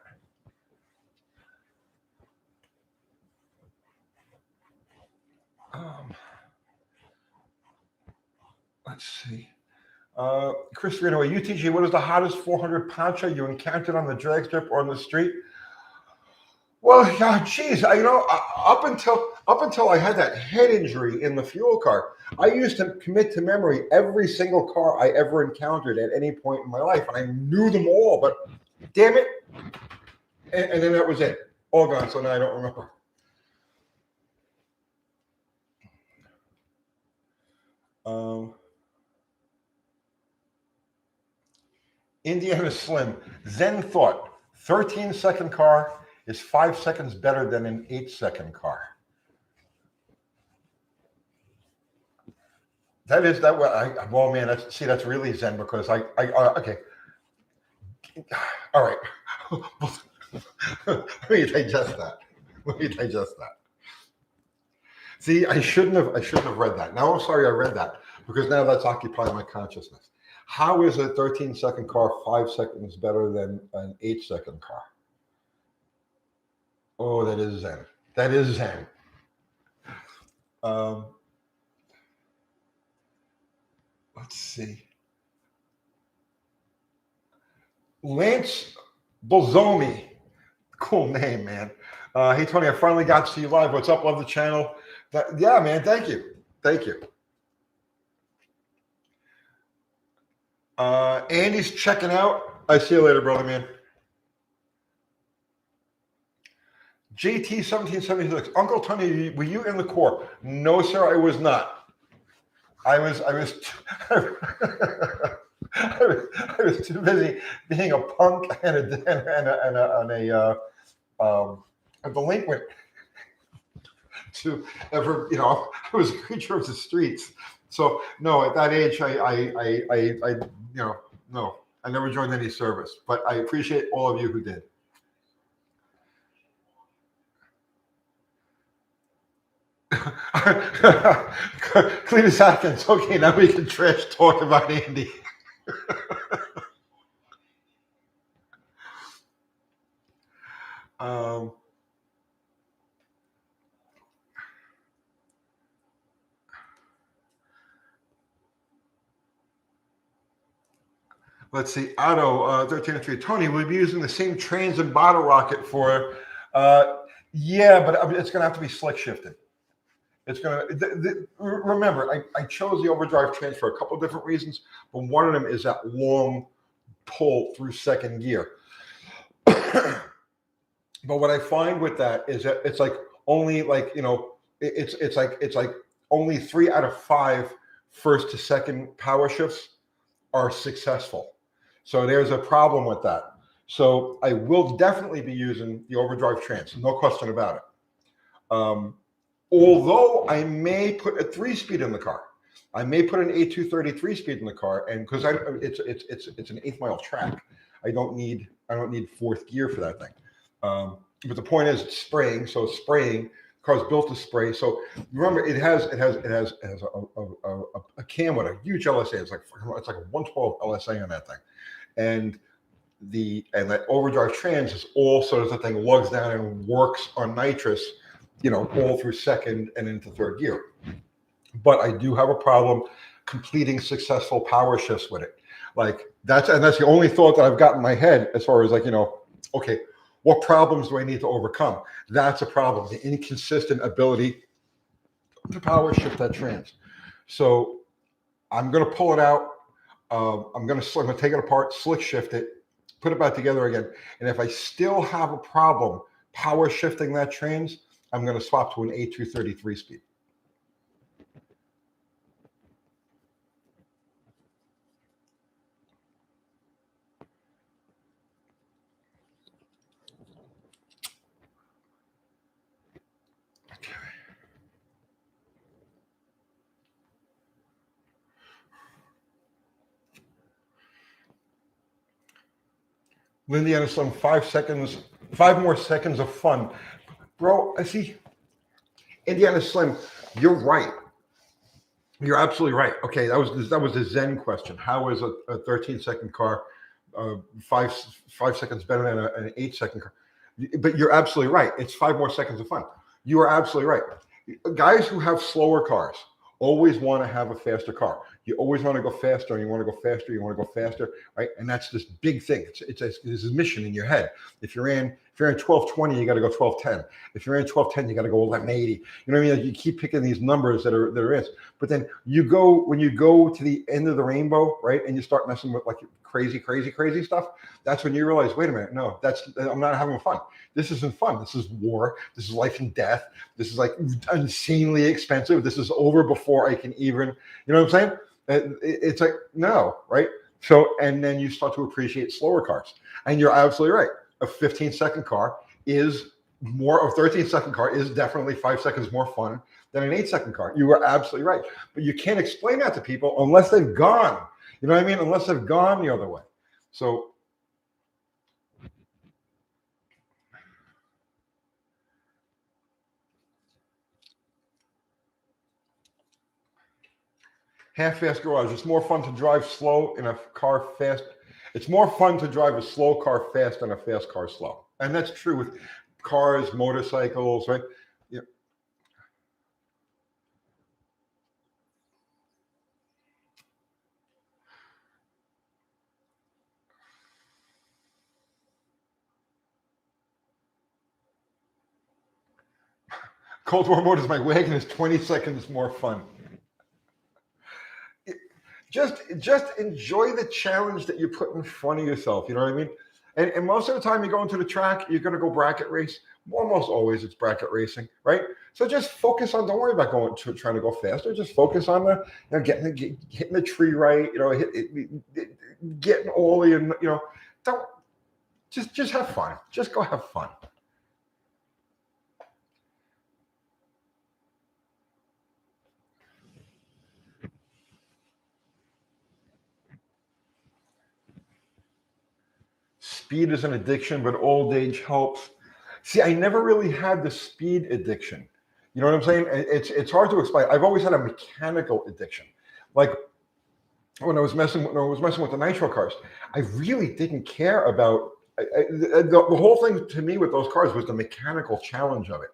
Let's see. Chris Reno, UTG, what is the hottest 400 poncho you encountered on the drag strip or on the street? Well, geez, up until I had that head injury in the fuel car, I used to commit to memory every single car I ever encountered at any point in my life, and I knew them all. But damn it, and then that was it, all gone. So now I don't remember. Indiana Slim, Zen thought 13-second car is 5 seconds better than an 8-second car. That is that. Well, man, that's really Zen because okay. All right. Let me digest that. See, I shouldn't have read that. Now I'm sorry I read that because now that's occupying my consciousness. How is a 13-second car 5 seconds better than an 8-second car? Oh, that is Zen. That is Zen. Let's see. Lance Bolzomi. Cool name, man. Hey, Tony, I finally got to see you live. What's up? Love the channel. Yeah, man. Thank you. Thank you. Andy's checking out. I see you later, brother, man. JT 1776. Uncle Tony, were you in the Corps? No, sir, I was not. I was I was too busy being a punk and a delinquent to ever, I was a creature of the streets. So no, at that age, no, I never joined any service. But I appreciate all of you who did. Cletus Atkins. Okay, now we can trash talk about Andy. Let's see, Otto, 1303. Tony, we'll be using the same trans and bottle rocket for, yeah, but it's going to have to be slick shifted. It's going to, remember, I chose the overdrive trans for a couple of different reasons, but one of them is that long pull through second gear. But what I find with that is that it's like only like, you know, it's like only 3 out of 5 first to second power shifts are successful. So there's a problem with that. So I will definitely be using the overdrive trans, no question about it. Although I may put a 3-speed in the car, I may put an A230 3-speed in the car, and because it's an 8th mile track, I don't need 4th gear for that thing. But the point is, it's spraying. So spraying, the car's built to spray. So remember, it has a cam with a huge LSA. It's like a 112 LSA on that thing, and that overdrive trans is all sort of the thing lugs down and works on nitrous, you know, all through second and into third gear. But I do have a problem completing successful power shifts with it. Like that's the only thought that I've got in my head as far as like, you know, okay, what problems do I need to overcome? That's a problem, the inconsistent ability to power shift that trans. So I'm going to pull it out. I'm going to take it apart, slick shift it, put it back together again. And if I still have a problem power shifting that trans, I'm going to swap to an A230 3-speed. Lindiana Slim, 5 more seconds of fun. Bro, I see. Indiana Slim, you're right. You're absolutely right. Okay, that was the Zen question. How is a 13-second car 5 seconds better than an 8-second car? But you're absolutely right. It's 5 more seconds of fun. You are absolutely right. Guys who have slower cars always want to have a faster car. You always want to go faster, and you want to go faster, you want to go faster, right? And that's this big thing. It's a mission in your head. If you're in 1220, you got to go 1210. If you're in 1210, you got to go 1180. You know what I mean? Like you keep picking these numbers that are in. But then when you go to the end of the rainbow, right, and you start messing with like crazy stuff, that's when you realize, wait a minute, no, I'm not having fun. This isn't fun. This is war. This is life and death. This is like insanely expensive. This is over before I can even, you know what I'm saying? It's like, no, right? So, and then you start to appreciate slower cars. And you're absolutely right. A 15-second car is more, a 13-second car is definitely 5 seconds more fun than an 8-second car. You are absolutely right. But you can't explain that to people unless they've gone, you know what I mean? Unless they've gone the other way. So, half-fast garage. It's more fun to drive slow in a car fast. It's more fun to drive a slow car fast than a fast car slow. And that's true with cars, motorcycles, right? Yeah. Cold War Motors, my wagon is 20 seconds more fun. Just enjoy the challenge that you put in front of yourself. You know what I mean? And most of the time you go into the track, you're going to go bracket race. Almost always it's bracket racing, right? So just focus on, don't worry about trying to go faster. Just focus on hitting the tree right, you know, getting all the, you know, don't, just have fun. Just go have fun. Speed is an addiction, but old age helps. See, I never really had the speed addiction. You know what I'm saying? It's hard to explain. I've always had a mechanical addiction. Like when I was messing with the nitro cars, I really didn't care about the whole thing. To me, with those cars was the mechanical challenge of it.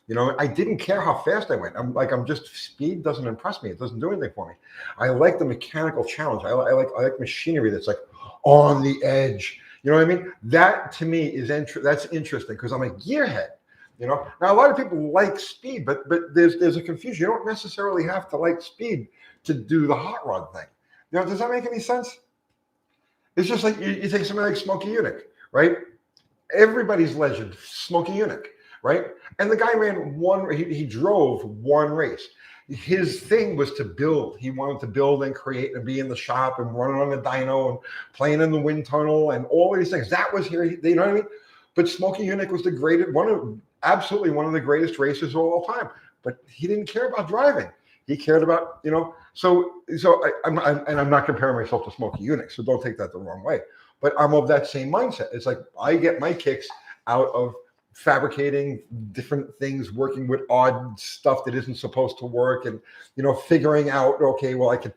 You know, I didn't care how fast I went. I'm just, speed doesn't impress me. It doesn't do anything for me. I like the mechanical challenge. I like machinery that's like, on the edge. You know what I mean? That to me is that's interesting because I'm a gearhead. Now a lot of people like speed, but there's a confusion. You don't necessarily have to like speed to do the hot rod thing. Does that make any sense? It's just like you take somebody like Smokey Yunick, right? Everybody's legend, Smokey Yunick, right? And the guy ran he drove one race. His thing was to build. He wanted to build and create and be in the shop and running on the dyno and playing in the wind tunnel and all these things. That was here, you know what I mean? But Smokey Yunick was absolutely one of the greatest racers of all time. But he didn't care about driving. He cared about, I'm not comparing myself to Smokey Yunick, so don't take that the wrong way. But I'm of that same mindset. It's like I get my kicks out of fabricating different things, working with odd stuff that isn't supposed to work, and figuring out, okay, well, I can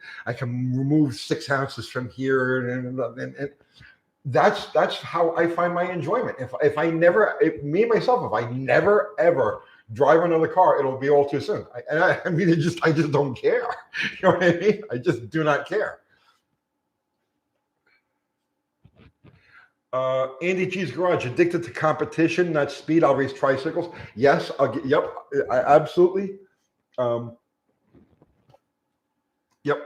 remove 6 ounces from here, and that's how I find my enjoyment. If I never ever drive another car, it'll be all too soon. I just don't care. You know what I mean? I just do not care. Andy G's Garage, addicted to competition, not speed. I'll race tricycles. Yes, yep, absolutely. Yep.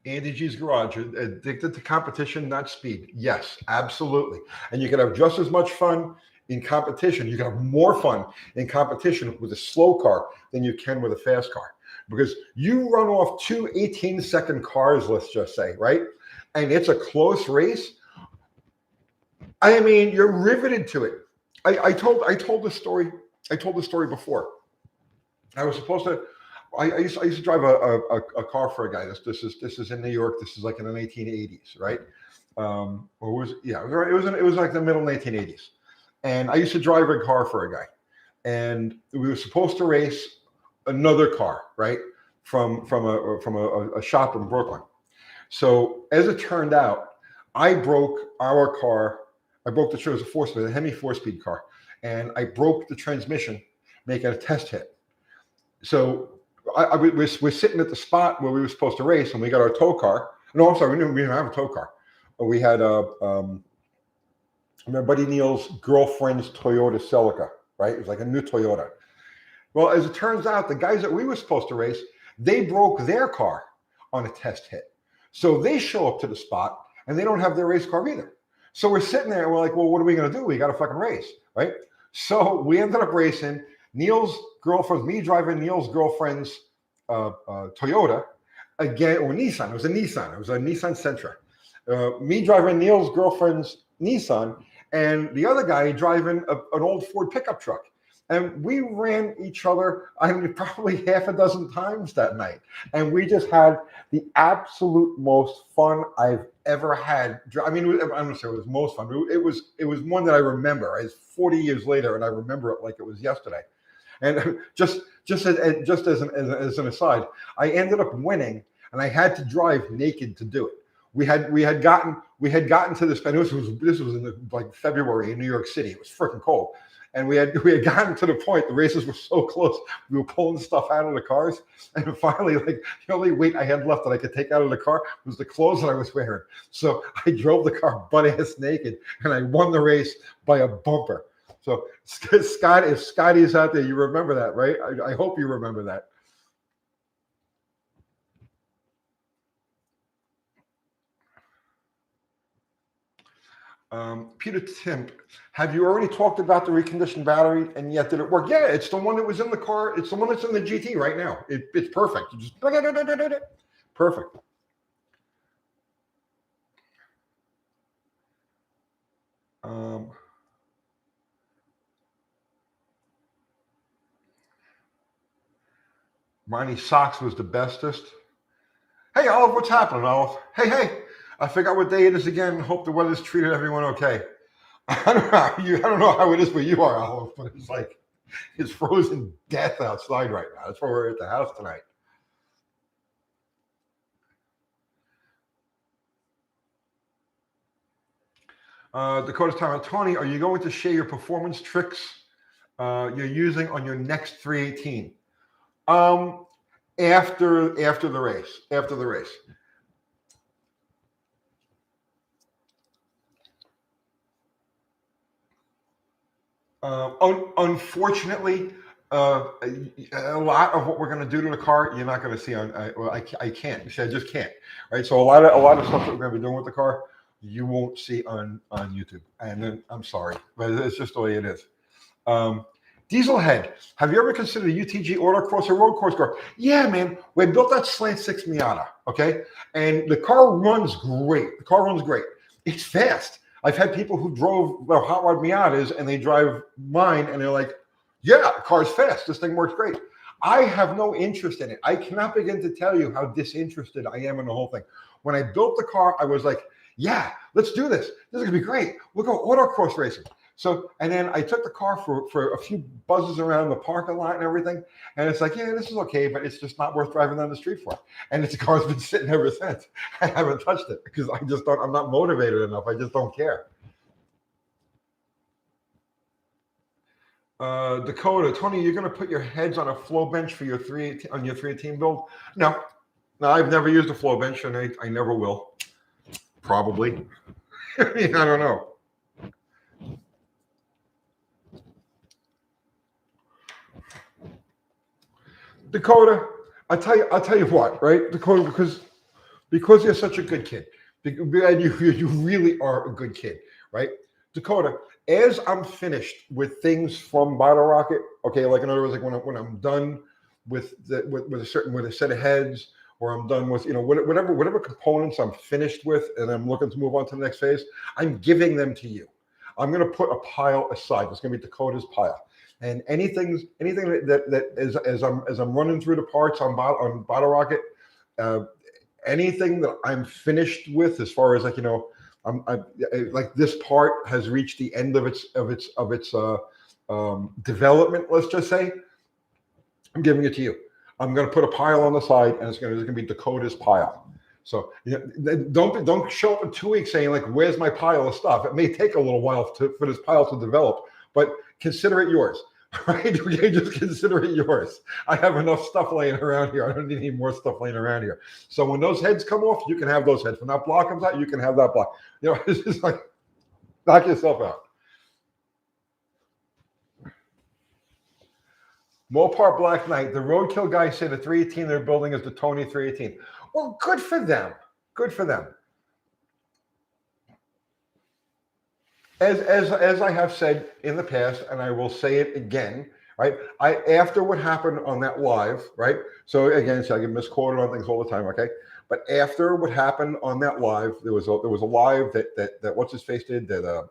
Andy G's Garage, addicted to competition, not speed. Yes, absolutely. And you can have just as much fun in competition. You can have more fun in competition with a slow car than you can with a fast car. Because you run off 2 18-second cars, let's just say, right? And it's a close race. I mean, you're riveted to it. I told the story. I told the story before. I was supposed to. I used to drive a car for a guy. This is in New York. This is like in the 1980s, right? Or was it? Yeah, it was like the middle 1980s. And I used to drive a car for a guy, and we were supposed to race another car, right, from a shop in Brooklyn. So as it turned out, I broke our car. I broke it was a Hemi 4-speed car, and I broke the transmission making a test hit. So we're sitting at the spot where we were supposed to race, and we got our tow car. No, I'm sorry, we didn't have a tow car. We had my buddy Neil's girlfriend's Toyota Celica, right? It was like a new Toyota. Well, as it turns out, the guys that we were supposed to race, they broke their car on a test hit. So they show up to the spot, and they don't have their race car either. So we're sitting there, and we're like, well, what are we going to do? We got to fucking race, right? So we ended up racing. Neil's girlfriend, me driving Neil's girlfriend's Toyota again, or Nissan. It was a Nissan. It was a Nissan Sentra. Me driving Neil's girlfriend's Nissan, and the other guy driving an old Ford pickup truck. And we ran each other, probably half a dozen times that night. And we just had the absolute most fun I've ever had. I mean, I'm not sure it was most fun, but it was one that I remember. It's 40 years later, and I remember it like it was yesterday. And just as an aside, I ended up winning, and I had to drive naked to do it. We had gotten to this, and this was in like February in New York City. It was freaking cold. And we had gotten to the point, the races were so close, we were pulling stuff out of the cars. And finally, like the only weight I had left that I could take out of the car was the clothes that I was wearing. So I drove the car butt-ass naked, and I won the race by a bumper. So Scott, if Scotty's out there, you remember that, right? I hope you remember that. Peter Timp, have you already talked about the reconditioned battery, and yet did it work? Yeah, it's the one that was in the car. It's the one that's in the GT right now. It's perfect. You just perfect. Ronnie Socks was the bestest. Hey, Olive, what's happening, Olive? Hey, I forgot what day it is again. Hope the weather's treated everyone okay. I don't know how it is where you are, Olive, but it's like it's frozen death outside right now. That's why we're at the house tonight. Dakota's Town. Tony, are you going to share your performance tricks you're using on your next 318? After the race. Unfortunately, a lot of what we're going to do to the car, you're not going to see on. I can't. You see, I just can't. Right. So a lot of stuff that we're going to be doing with the car, you won't see on YouTube. And then I'm sorry, but it's just the way it is. Um, Dieselhead, have you ever considered a UTG autocross or road course car? Yeah, man. We built that Slant 6 Miata, okay? And the car runs great. The car runs great. It's fast. I've had people who drove hot rod Miatas and they drive mine and they're like, yeah, the car's fast. This thing works great. I have no interest in it. I cannot begin to tell you how disinterested I am in the whole thing. When I built the car, I was like, yeah, let's do this. This is going to be great. We'll go autocross racing. So, and then I took the car for a few buzzes around the parking lot and everything. And it's like, yeah, this is okay, but it's just not worth driving down the street for. And the car's been sitting ever since. I haven't touched it because I'm not motivated enough. I just don't care. Dakota, Tony, you're going to put your heads on a flow bench for your 318 build? No, I've never used a flow bench and I never will. Probably. I mean, I don't know. Dakota, I'll tell you what, right? Dakota, because you're such a good kid, and you really are a good kid, right? Dakota, as I'm finished with things from Bottle Rocket, okay, like in other words, like when I'm done with a set of heads, or I'm done with whatever components I'm finished with, and I'm looking to move on to the next phase, I'm giving them to you. I'm going to put a pile aside. It's going to be Dakota's pile. And anything that as I'm running through the parts on Bottle Rocket, anything that I'm finished with, as far as like like this part has reached the end of its development. Let's just say, I'm giving it to you. I'm going to put a pile on the side, and it's going to be Dakota's pile. So don't show up in 2 weeks saying like, "Where's my pile of stuff?" It may take a little while for this pile to develop, but consider it yours, right? Just consider it yours. I have enough stuff laying around here. I don't need any more stuff laying around here. So when those heads come off, you can have those heads. When that block comes out, you can have that block. It's just like, knock yourself out. Mopar Black Knight, the Roadkill guys say the 318 they're building is the Tony 318. Well, good for them. Good for them. As I have said in the past, and I will say it again, right? After what happened on that live, right? So again, I get misquoted on things all the time, okay? But after what happened on that live, there was a live that what's his face did, that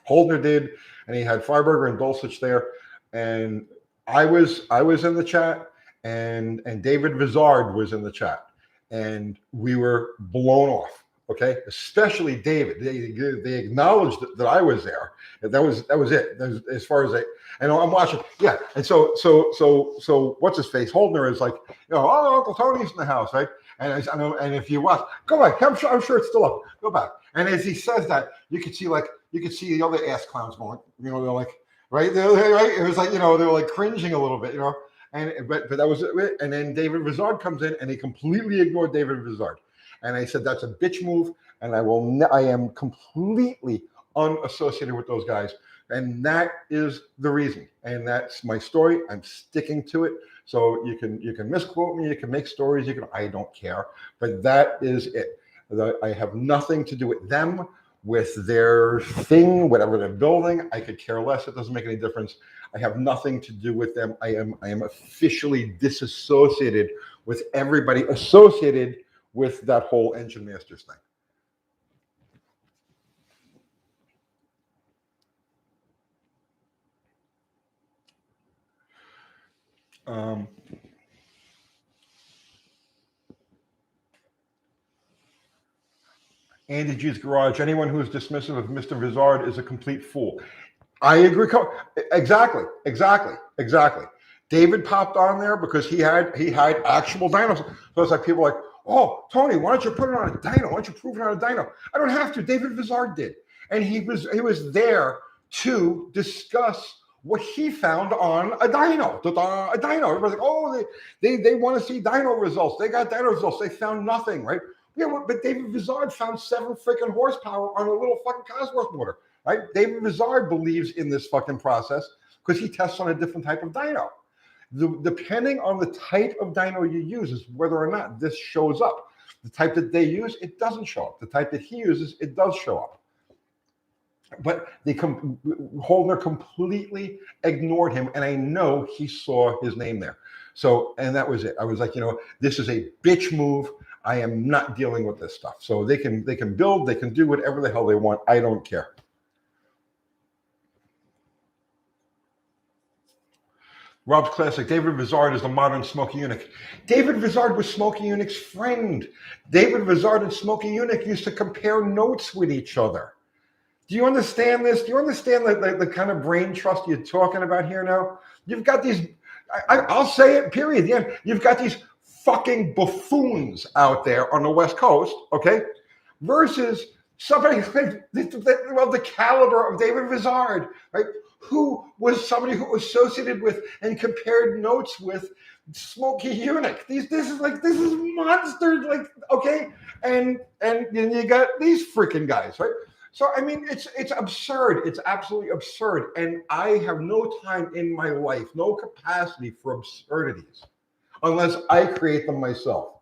Holdner did, and he had Freiberger and Dulcich there, and I was in the chat, and David Vizard was in the chat, and we were blown off. Okay, especially David. They acknowledged that I was there. That was it. As far as and I'm watching. Yeah, and so what's his face? Holdner is like, oh, Uncle Tony's in the house, right? And if you watch, go back. I'm sure it's still up. Go back. And as he says that, you could see the other ass clowns going. They're like, right? Right? It was like they were like cringing a little bit, And but that was it. And then David Vizard comes in, and he completely ignored David Vizard. And I said, that's a bitch move. And I am completely unassociated with those guys. And that is the reason. And that's my story. I'm sticking to it. So you can misquote me. You can make stories. I don't care. But that is it. I have nothing to do with them, with their thing, whatever they're building. I could care less. It doesn't make any difference. I have nothing to do with them. I am officially disassociated with everybody associated with that whole Engine Masters thing. Andy G's Garage, anyone who is dismissive of Mr. Vizard is a complete fool. I agree. Exactly. David popped on there because he had actual dynos. So it's like people like, oh, Tony, why don't you put it on a dyno? Why don't you prove it on a dyno? I don't have to. David Vizard did. And he was there to discuss what he found on a dyno. A dyno. Everybody's like, oh, they want to see dyno results. They got dyno results. They found nothing, right? Yeah, but David Vizard found 7 freaking horsepower on a little fucking Cosworth motor. right? David Vizard believes in this fucking process because he tests on a different type of dyno. Depending on the type of dyno you use is whether or not this shows up. The type that they use, it doesn't show up. The type that he uses, it does show up. But Holdner completely ignored him, and I know he saw his name there. So, and that was it. I was like, this is a bitch move. I am not dealing with this stuff. So they can build, they can do whatever the hell they want. I don't care. Rob's Classic. David Vizard is the modern Smokey Yunick. David Vizard was Smokey Yunick's friend. David Vizard and Smokey Yunick used to compare notes with each other. Do you understand this? Do you understand the kind of brain trust you're talking about here now? You've got these, I'll say it, period. Yeah, you've got these fucking buffoons out there on the West Coast, okay? Versus somebody like the caliber of David Vizard, right? Who was somebody who was associated with and compared notes with Smokey Yunick. This is monsters, like, okay? And then you got these freaking guys, right? So, I mean, it's absurd. It's absolutely absurd. And I have no time in my life, no capacity for absurdities unless I create them myself.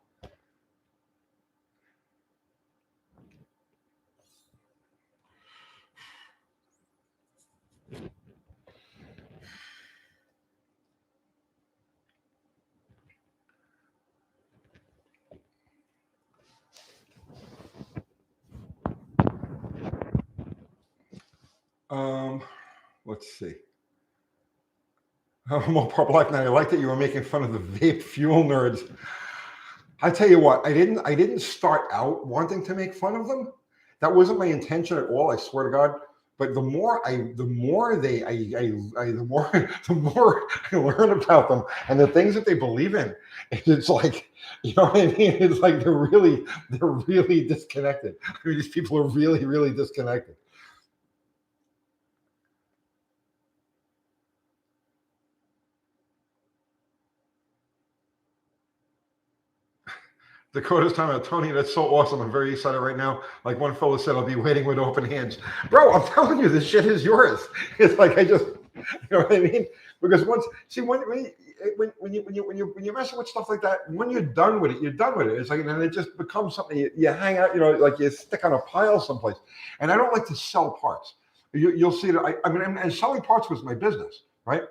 Let's see. More Black Knight. I like that you were making fun of the vape fuel nerds. I tell you what, I didn't start out wanting to make fun of them. That wasn't my intention at all. I swear to God. But the more I learn about them and the things that they believe in, it's like, you know what I mean? It's like they're really disconnected. I mean, these people are really, really disconnected. Dakota's talking about Tony. That's so awesome. I'm very excited right now. Like one fellow said, I'll be waiting with open hands. Bro, I'm telling you, this shit is yours. It's like you know what I mean? Because when you're messing with stuff like that, when you're done with it, you're done with it. It's like, and then it just becomes something you hang out, like you stick on a pile someplace. And I don't like to sell parts. You'll see that. I mean, and selling parts was my business, right?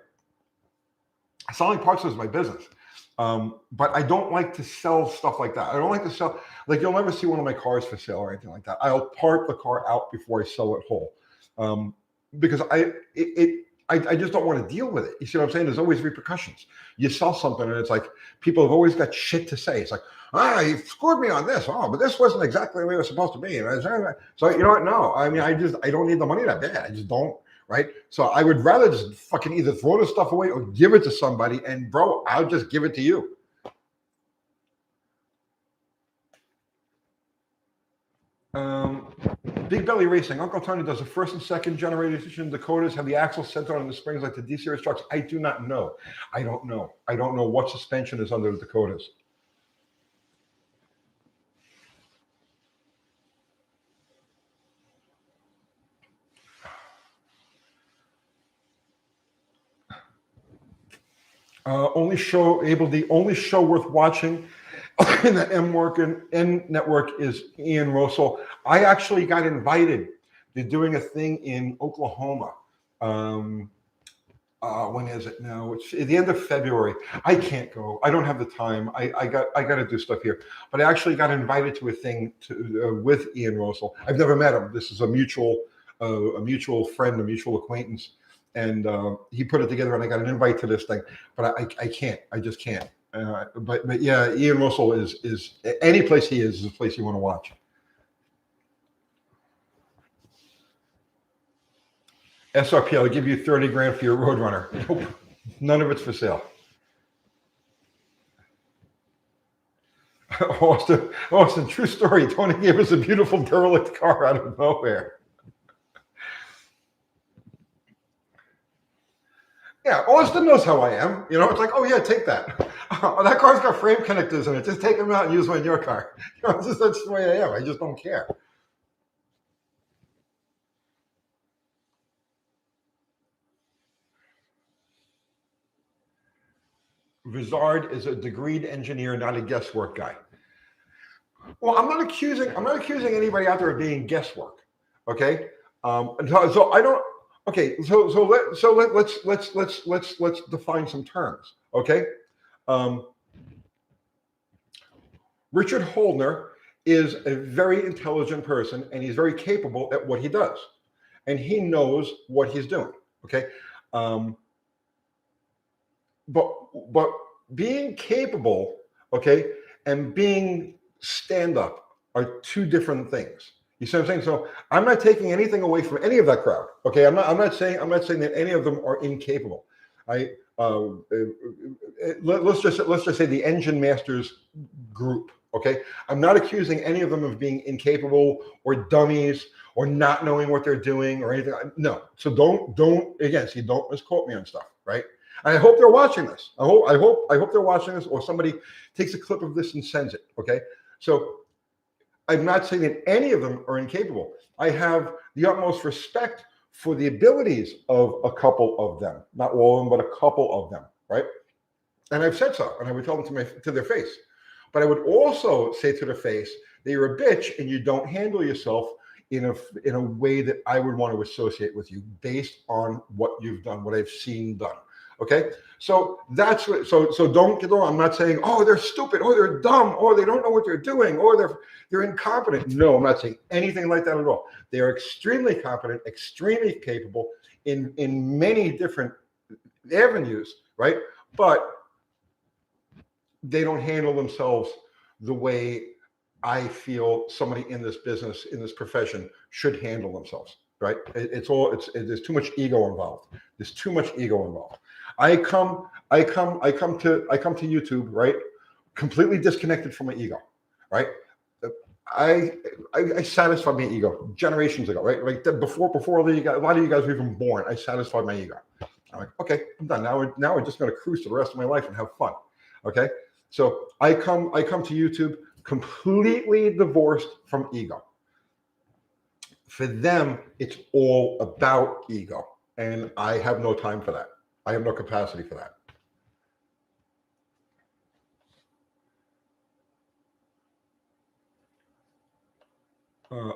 Selling parts was my business. But I don't like to sell stuff like that. I don't like to sell, like, you'll never see one of my cars for sale or anything like that. I'll park the car out before I sell it whole. Because I just don't want to deal with it. You see what I'm saying? There's always repercussions. You sell something and it's like, people have always got shit to say. It's like, you scored me on this. Oh, but this wasn't exactly the way it was supposed to be. So you know what? No, I mean, I don't need the money that bad. I just don't. Right. So I would rather just fucking either throw the stuff away or give it to somebody. And bro, I'll just give it to you. Big Belly Racing. Uncle Tony, does the first and second generation Dakotas have the axle centered on the springs like the D-Series trucks? I do not know. I don't know. I don't know what suspension is under the Dakotas. The only show worth watching in the N network is Ian Russell. I actually got invited. They're doing a thing in Oklahoma. When is it now? It's at the end of February. I can't go. I don't have the time. I got to do stuff here. But I actually got invited to a thing with Ian Russell. I've never met him. This is a mutual friend, a mutual acquaintance. And he put it together, and I got an invite to this thing, but I can't. I just can't. But yeah, Ian Russell is any place he is a place you want to watch. SRP, I'll give you 30 grand for your Roadrunner. Nope, none of it's for sale. Austin, true story. Tony gave us a beautiful derelict car out of nowhere. Yeah, Austin knows how I am. It's like, oh yeah, take that. Oh, that car's got frame connectors in it. Just take them out and use one in your car. That's the way I am. I just don't care. Vizard is a degreed engineer, not a guesswork guy. Well, I'm not accusing anybody out there of being guesswork. Okay. So I don't. Okay. Let's define some terms. Okay. Richard Holdner is a very intelligent person, and he's very capable at what he does, and he knows what he's doing. Okay. But being capable, okay, and being stand up are two different things. You see what I'm saying? So I'm not taking anything away from any of that crowd. Okay, I'm not saying that any of them are incapable. Let's just say the Engine Masters group. Okay, I'm not accusing any of them of being incapable or dummies or not knowing what they're doing or anything. No. So don't again. See, don't misquote me on stuff, right? I hope they're watching this. I hope they're watching this, or somebody takes a clip of this and sends it. Okay, so I'm not saying that any of them are incapable. I have the utmost respect for the abilities of a couple of them, not all of them, but a couple of them, right? And I've said so, and I would tell them to their face. But I would also say to their face that you're a bitch and you don't handle yourself in a way that I would want to associate with you based on what you've done, what I've seen done. Okay, so that's what. So don't get wrong. I'm not saying, oh, they're stupid, or they're dumb, or they don't know what they're doing, or they're incompetent. No, I'm not saying anything like that at all. They are extremely competent, extremely capable in many different avenues, right? But they don't handle themselves the way I feel somebody in this business, in this profession, should handle themselves. Right? There's too much ego involved. There's too much ego involved. I come to YouTube, right? Completely disconnected from my ego, right? I satisfied my ego generations ago, right? Like before a lot of you guys were even born. I satisfied my ego. I'm like, okay, I'm done. Now we're just going to cruise for the rest of my life and have fun. Okay, so I come to YouTube completely divorced from ego. For them, it's all about ego, and I have no time for that. I have no capacity for that.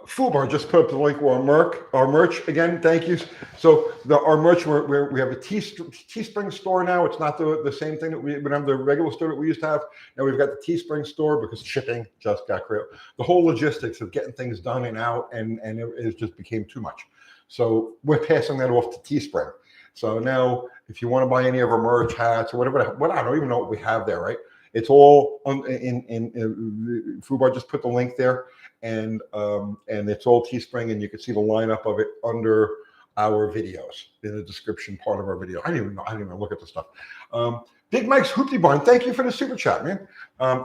Fubar just put up the link for our merch again. Thank you. So our merch, we have a Teespring store now. It's not the same thing that we have the regular store that we used to have. Now we've got the Teespring store because shipping just got crazy. The whole logistics of getting things done and out, and it just became too much. So we're passing that off to Teespring. So now, if you want to buy any of our merch, hats, or whatever, I don't even know what we have there, right? It's all in Fubar just put the link there. And it's all Teespring, and you can see the lineup of it under our videos in the description part of our video. I didn't even look at the stuff. Big Mike's Hoopty Barn, thank you for the super chat, man.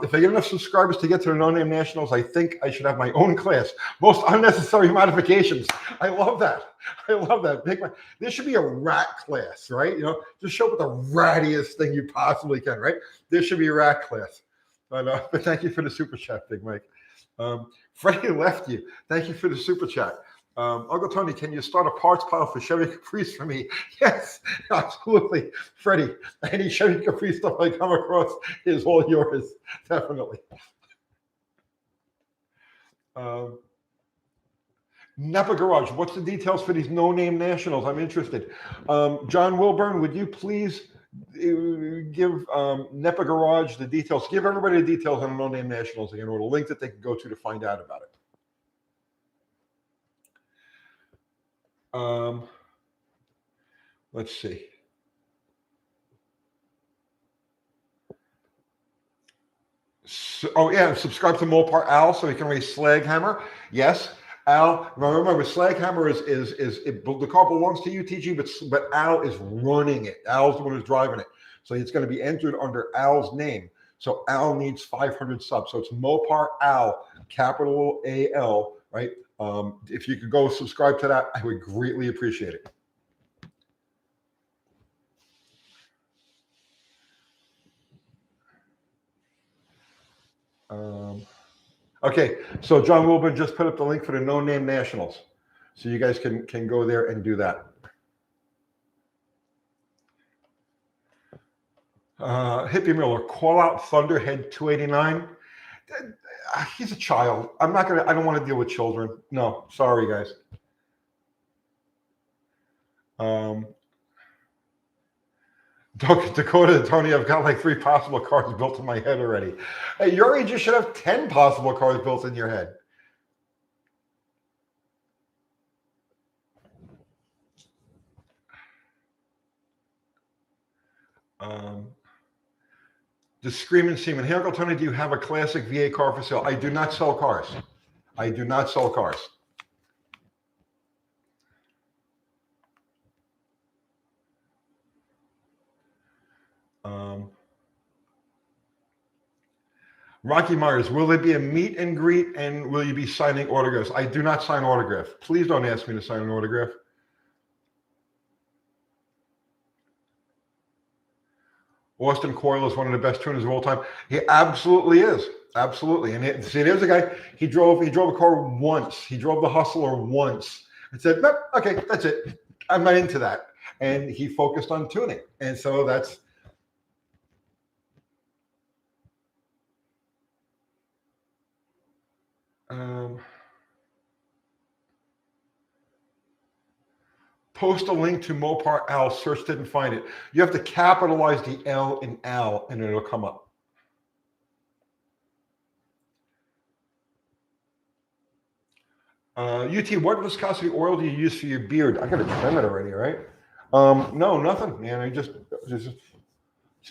If I get enough subscribers to get to the No Name Nationals, I think I should have my own class. Most unnecessary modifications. I love that. Big Mike. There should be a rat class, right? You know, just show up with the rattiest thing you possibly can, right? There should be a rat class. But thank you for the super chat, Big Mike. Freddie left you. Thank you for the super chat. Uncle Tony, can you start a parts pile for Chevy Caprice for me? Yes, absolutely. Freddie, any Chevy Caprice stuff I come across is all yours. Definitely. Napa Garage, what's the details for these no-name nationals? I'm interested. John Wilburn, would you please give Napa Garage the details? Give everybody the details on the no-name nationals again, or the link that they can go to find out about it. Let's see. So, oh yeah, subscribe to Mopar Al so he can race Slaghammer. Yes, Al. Remember, Slaghammer is the car belongs to UTG, but Al is running it. Al's the one who's driving it, so it's going to be entered under Al's name. So Al needs 500 subs. So it's Mopar Al, capital AL, right? If you could go subscribe to that, I would greatly appreciate it. Okay, so John Wilburn just put up the link for the No Name Nationals, so you guys can go there and do that. Hippie Miller, call out Thunderhead 289. He's a child. I don't want to deal with children. No, sorry, guys. Dakota, Tony, I've got like 3 possible cars built in my head already. At your age, you should have 10 possible cars built in your head. The Screaming Seaman. Hey, Uncle Tony, do you have a classic VA car for sale? I do not sell cars. I do not sell cars. Rocky Myers, will there be a meet and greet and will you be signing autographs? I do not sign autographs. Please don't ask me to sign an autograph. Austin Coyle is one of the best tuners of all time. He absolutely is. Absolutely. And see, there's a guy, he drove a car once. He drove the Hustler once and said, nope, okay, that's it. I'm not into that. And he focused on tuning. And so that's, post a link to Mopar Al, search didn't find it. You have to capitalize the L in Al and it'll come up. UT, what viscosity oil do you use for your beard? I got to trim it already, right? No, nothing, man. I just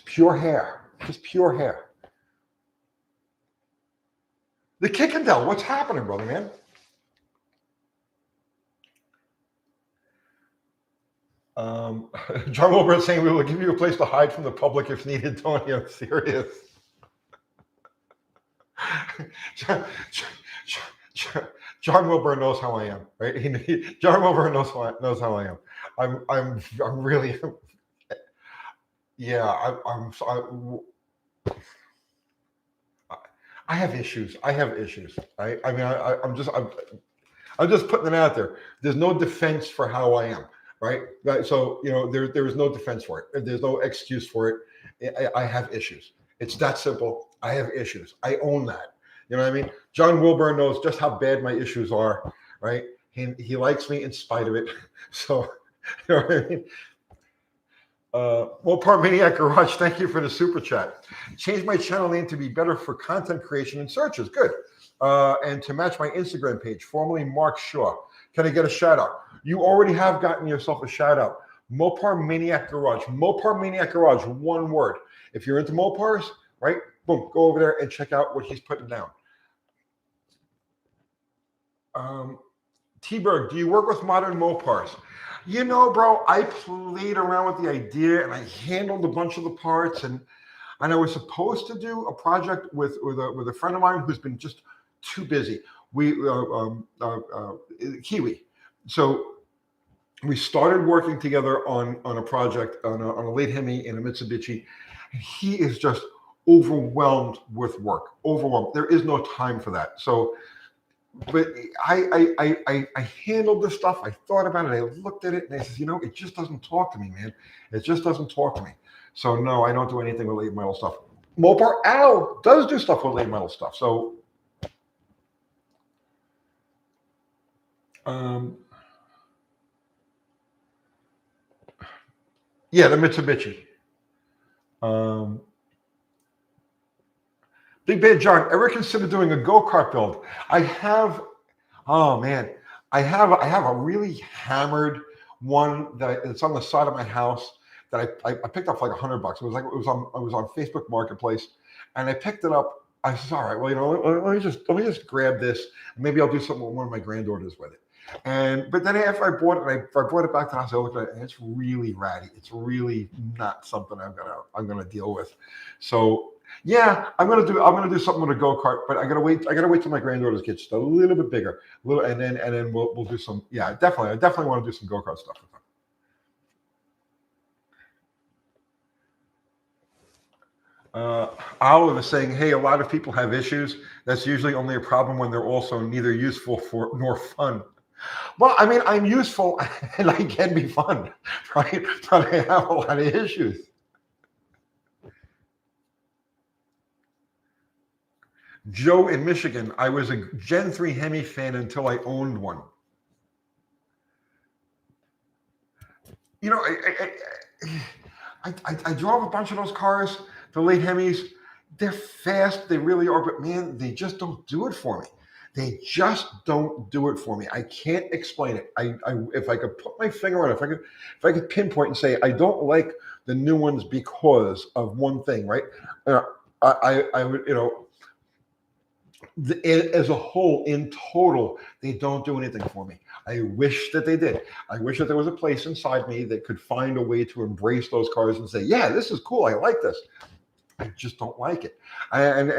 pure hair, just pure hair. The Kickendell, what's happening, brother, man? John Wilbur is saying we will give you a place to hide from the public if needed, Tony. I'm serious. John Wilbur knows how I am, right? John Wilbur knows how I am. I'm really, yeah. I have issues. I'm just putting it out there. There's no defense for how I am, right? So there is no defense for it. There's no excuse for it. I have issues. It's that simple. I have issues. I own that. You know what I mean? John Wilbur knows just how bad my issues are, right? He likes me in spite of it. So, you know what I mean? Mopar Maniac Garage, thank you for the super chat. Change my channel name to be better for content creation and searches. Good. And to match my Instagram page, formerly Mark Shaw. Can I get a shout out? You already have gotten yourself a shout out. Mopar Maniac Garage. Mopar Maniac Garage, one word. If you're into Mopars, right? Boom, go over there and check out what he's putting down. T-Berg, do you work with modern Mopars? You know, bro, I played around with the idea and I handled a bunch of the parts, and I was supposed to do a project with a friend of mine who's been just too busy. Kiwi. So we started working together on a project on a late Hemi in a Mitsubishi. He is just overwhelmed with work. Overwhelmed. There is no time for that. So. But I handled this stuff. I thought about it. I looked at it and I said, it just doesn't talk to me, man. It just doesn't talk to me. So no, I don't do anything with late metal stuff. Mopar Al does do stuff with late metal stuff. So yeah, the Mitsubishi. Big Bad John, ever consider doing a go-kart build? I have, oh man, I have a really hammered one it's on the side of my house that I picked up for like $100. It was on Facebook Marketplace, and I picked it up. I said, all right, well, let me just grab this. Maybe I'll do something with one of my granddaughters with it. But then after I bought it back to the house, I looked at it, and it's really ratty. It's really not something I'm gonna deal with. So. Yeah, I'm gonna do something with a go-kart, but I gotta wait till my granddaughters get just a little bit bigger, and then we'll do some. Yeah, I definitely want to do some go-kart stuff with them. Olive is saying, hey, a lot of people have issues. That's usually only a problem when they're also neither useful nor fun. Well, I mean, I'm useful and I can be fun, right? But I have a lot of issues. Joe in Michigan, I was a Gen 3 Hemi fan until I owned one. You know, I drove a bunch of those cars, the late Hemis. They're fast, they really are, but man, they just don't do it for me. They just don't do it for me. I can't explain it. If I could put my finger on it, if I could pinpoint and say I don't like the new ones because of one thing, right? Uh, I would, you know, as a whole, in total, they don't do anything for me. I wish that they did. I wish that there was a place inside me that could find a way to embrace those cars and say, yeah, this is cool. I like this. I just don't like it. And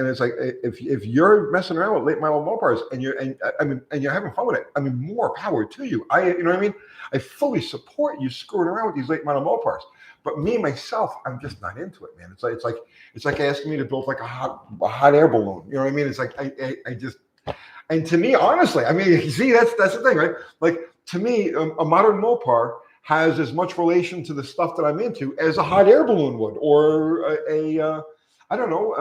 it's like if you're messing around with late model Mopars and you're having fun with it, I mean, more power to you. You know what I mean? I fully support you screwing around with these late model Mopars. But me myself, I'm just not into it, man. It's like asking me to build like a hot air balloon. You know what I mean? It's like I just, and to me, honestly, I mean, you see, that's the thing, right? Like to me, a modern Mopar has as much relation to the stuff that I'm into as a hot air balloon would, or I don't know,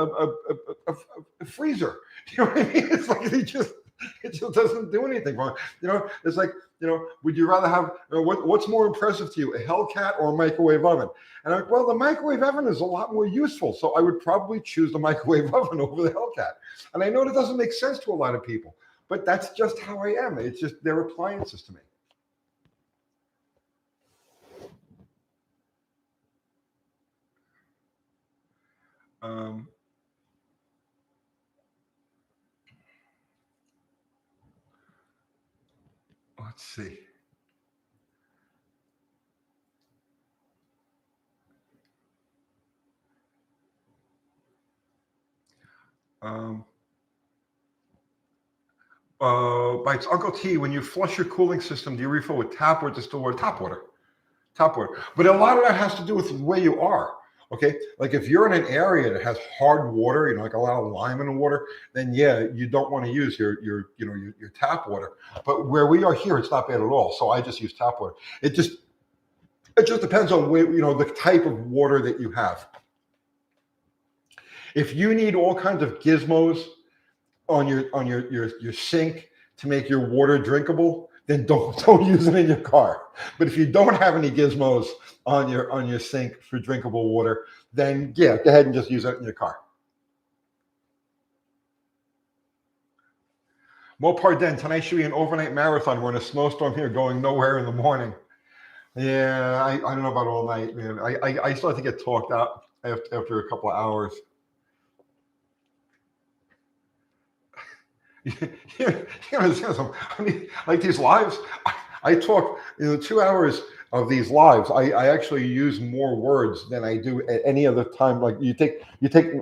a freezer. You know what I mean? It's like it just doesn't do anything for me. You know, it's like, you know, would you rather have, what's more impressive to you, a Hellcat or a microwave oven? And I'm like, well, the microwave oven is a lot more useful, so I would probably choose the microwave oven over the Hellcat. And I know that doesn't make sense to a lot of people, but that's just how I am. It's just they're appliances to me. Um, let's see. Um, by Uncle T, when you flush your cooling system, do you refill with tap or distilled water? Tap water. Tap water. But a lot of that has to do with where you are. Okay, like if you're in an area that has hard water, you know, like a lot of lime in the water, then yeah, you don't want to use your tap water. But where we are here, it's not bad at all. So I just use tap water. It just depends on where, you know, the type of water that you have. If you need all kinds of gizmos on your sink to make your water drinkable, then don't use it in your car. But if you don't have any gizmos on your sink for drinkable water, then yeah, go ahead and just use it in your car. Mopar Den, tonight should be an overnight marathon. We're in a snowstorm here, going nowhere in the morning. Yeah, I don't know about all night, man. I start to get talked out after a couple of hours. I mean, like these lives, I talk, 2 hours of these lives. I actually use more words than I do at any other time. Like you take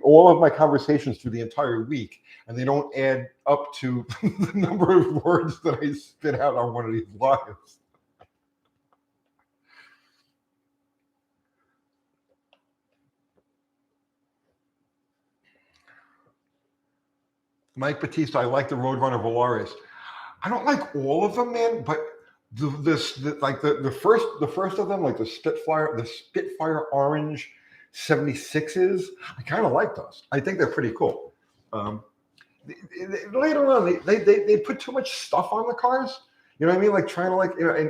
all of my conversations through the entire week, and they don't add up to the number of words that I spit out on one of these lives. Mike Batista, I like the Roadrunner Volaris. I don't like all of them, man, but the first of them, like the Spitfire Orange 76s, I kind of like those. I think they're pretty cool. Um, Later on, they put too much stuff on the cars. You know what I mean? Like trying to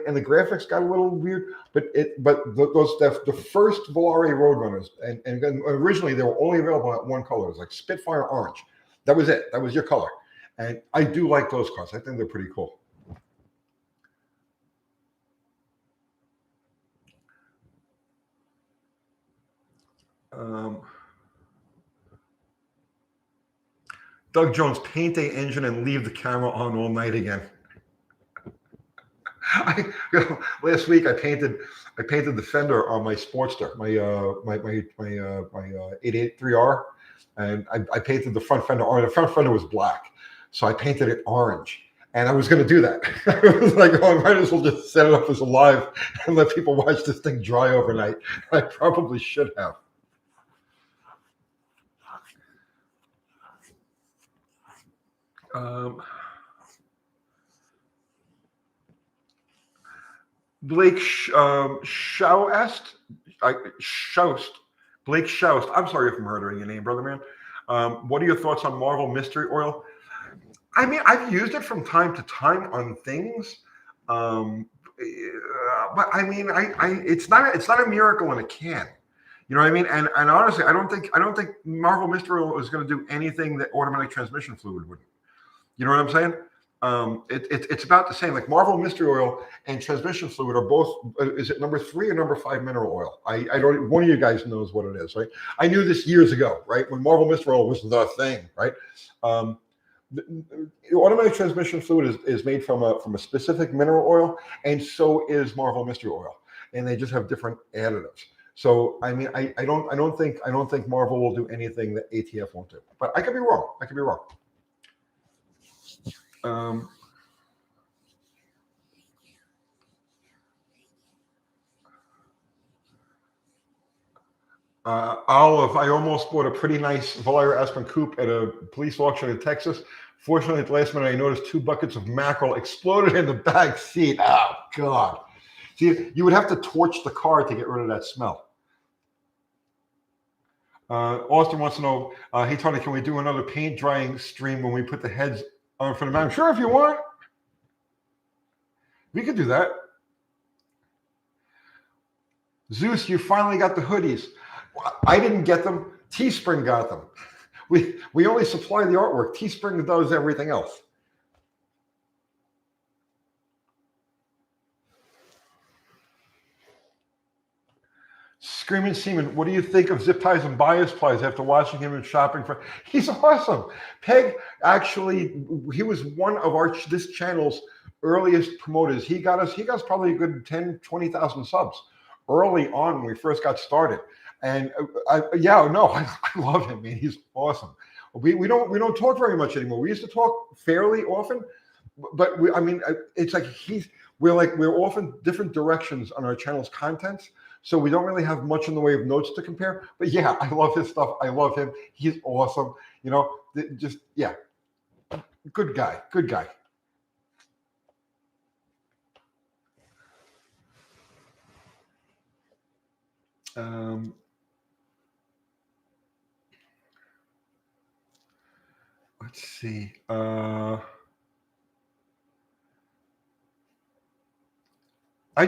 and the graphics got a little weird. The first Volare Roadrunners, and originally they were only available at one color. It was like Spitfire Orange. That was it. That was your color. And I do like those cars. I think they're pretty cool. Um, Doug Jones, paint a engine and leave the camera on all night again. Last week I painted the fender on my Sportster, my 883R, and I painted the front fender orange. The front fender was black, so I painted it orange. And I was going to do that. I was like, oh, I might as well just set it up as a live and let people watch this thing dry overnight. I probably should have. Um, Blake Shoust, Blake Shoust. I'm sorry if I'm murdering your name, brother man. What are your thoughts on Marvel Mystery Oil? I mean, I've used it from time to time on things, but I mean, it's not a miracle in a can. You know what I mean? And honestly, I don't think Marvel Mystery Oil is going to do anything that automatic transmission fluid wouldn't. You know what I'm saying? It's about the same. Like Marvel Mystery Oil and transmission fluid are both. Is it number 3 or number 5 mineral oil? I don't. One of you guys knows what it is, right? I knew this years ago, right? When Marvel Mystery Oil was the thing, right? Um, Automatic transmission fluid is made from a specific mineral oil, and so is Marvel Mystery Oil, and they just have different additives. So I mean, I don't think Marvel will do anything that ATF won't do. But I could be wrong. I could be wrong. Um, Olive, I almost bought a pretty nice Valera Aspen Coupe at a police auction in Texas. Fortunately, at the last minute, I noticed 2 buckets of mackerel exploded in the back seat. Oh, God. See, you would have to torch the car to get rid of that smell. Austin wants to know, hey, Tony, can we do another paint drying stream when we put the heads on for the mount? Sure, if you want. We could do that. Zeus, you finally got the hoodies. I didn't get them. Teespring got them. We only supply the artwork. Teespring does everything else. Screaming Seaman, what do you think of Zip Ties and Bias Plies after watching him and shopping for? He's awesome. Peg, actually, he was one of this channel's earliest promoters. He got us probably a good 10, 20,000 subs early on when we first got started. And I love him, man. He's awesome. We don't talk very much anymore. We used to talk fairly often, but it's like we're off in different directions on our channel's contents. So we don't really have much in the way of notes to compare. But yeah, I love his stuff. I love him. He's awesome. You know, just, yeah, good guy. Good guy. Let's see. I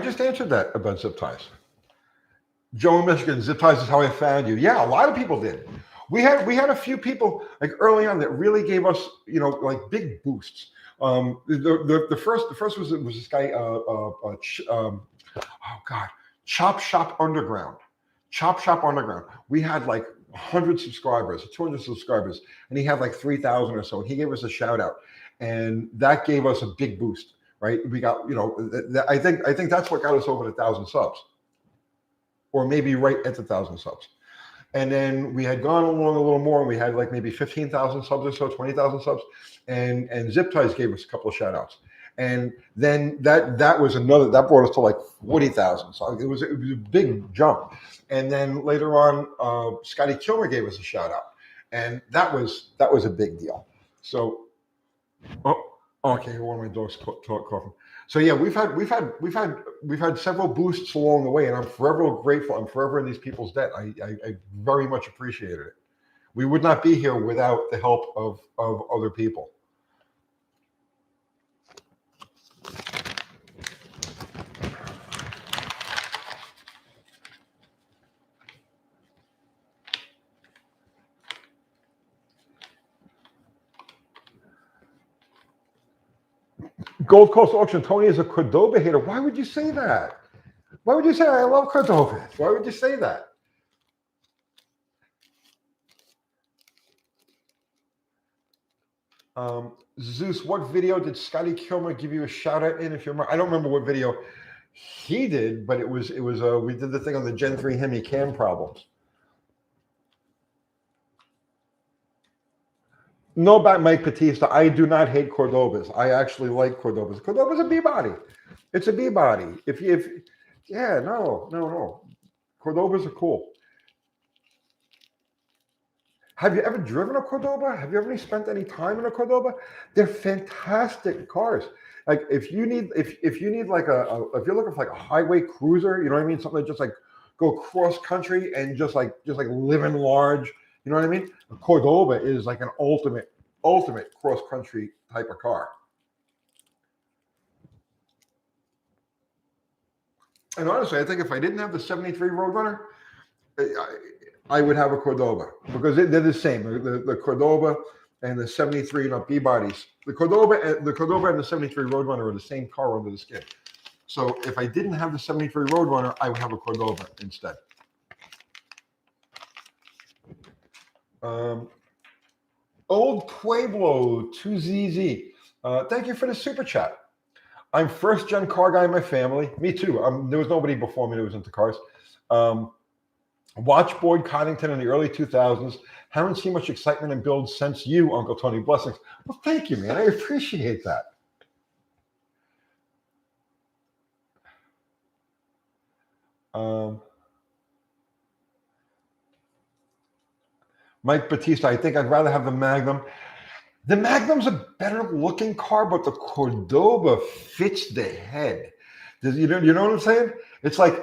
just answered that about zip ties. Joe in Michigan, zip ties is how I found you. Yeah, a lot of people did. We had a few people like early on that really gave us, like big boosts. The first was this guy, Chop Shop Underground. Chop Shop Underground. We had like 100 subscribers, 200 subscribers, and he had like 3,000 or so. And he gave us a shout out, and that gave us a big boost, right? We got, I think that's what got us over 1,000 subs, or maybe right at 1,000 subs. And then we had gone along a little more, and we had like maybe 15,000 subs or so, 20,000 subs, and Zip Ties gave us a couple of shout outs. And then that brought us to like 40,000. So it was a big jump. And then later on, Scotty Kilmer gave us a shout out, and that was a big deal. So, okay, one of my dogs coughing. So yeah, we've had several boosts along the way, and I'm forever grateful. I'm forever in these people's debt. I very much appreciated it. We would not be here without the help of other people. Gold Coast Auction, Tony is a Cordoba hater. Why would you say that? Why would you say I love Cordoba? Why would you say that? Zeus, what video did Scotty Kilmer give you a shout out in? If you remember, I don't remember what video he did, but it was we did the thing on the Gen 3 Hemi cam problems. No, about Mike Batista. I do not hate Cordobas. I actually like Cordobas. Cordoba's a B body. It's a B body. No. Cordobas are cool. Have you ever driven a Cordoba? Have you ever spent any time in a Cordoba? They're fantastic cars. Like if you need like if you're looking for like a highway cruiser, you know what I mean? Something that just like go cross country and just like living large, You know what I mean? A Cordoba is like an ultimate cross-country type of car. And honestly, I think if I didn't have the 73 Roadrunner, I would have a Cordoba because they're the same. The Cordoba and the 73 B bodies. The Cordoba and the 73 Roadrunner are the same car under the skin. So if I didn't have the 73 Roadrunner, I would have a Cordoba instead. Old Pueblo 2ZZ. Thank you for the super chat. I'm first gen car guy in my family. Me too. There was nobody before me that was into cars. Watched Boyd Coddington in the early 2000s. Haven't seen much excitement and build since you, Uncle Tony. Blessings. Well, thank you, man. I appreciate that. Mike Batista, I think I'd rather have the Magnum. The Magnum's a better looking car, but the Cordoba fits the head. You know what I'm saying? It's like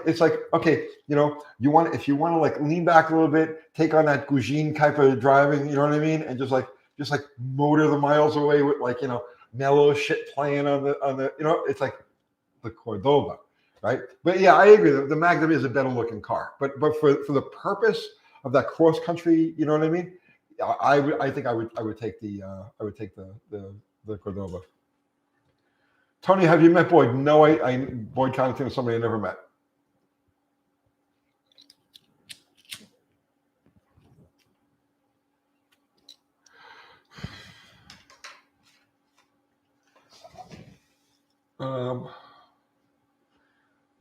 okay, you know, if you want to like lean back a little bit, take on that Gugine type of driving, you know what I mean, and just like motor the miles away with like, you know, mellow shit playing on the you know, it's like the Cordoba, right? But yeah, I agree. The Magnum is a better looking car, but for the purpose of that cross country, you know what I mean? I think I would take the Cordoba. Tony, have you met Boyd? No, Boyd Coddington is somebody I never met.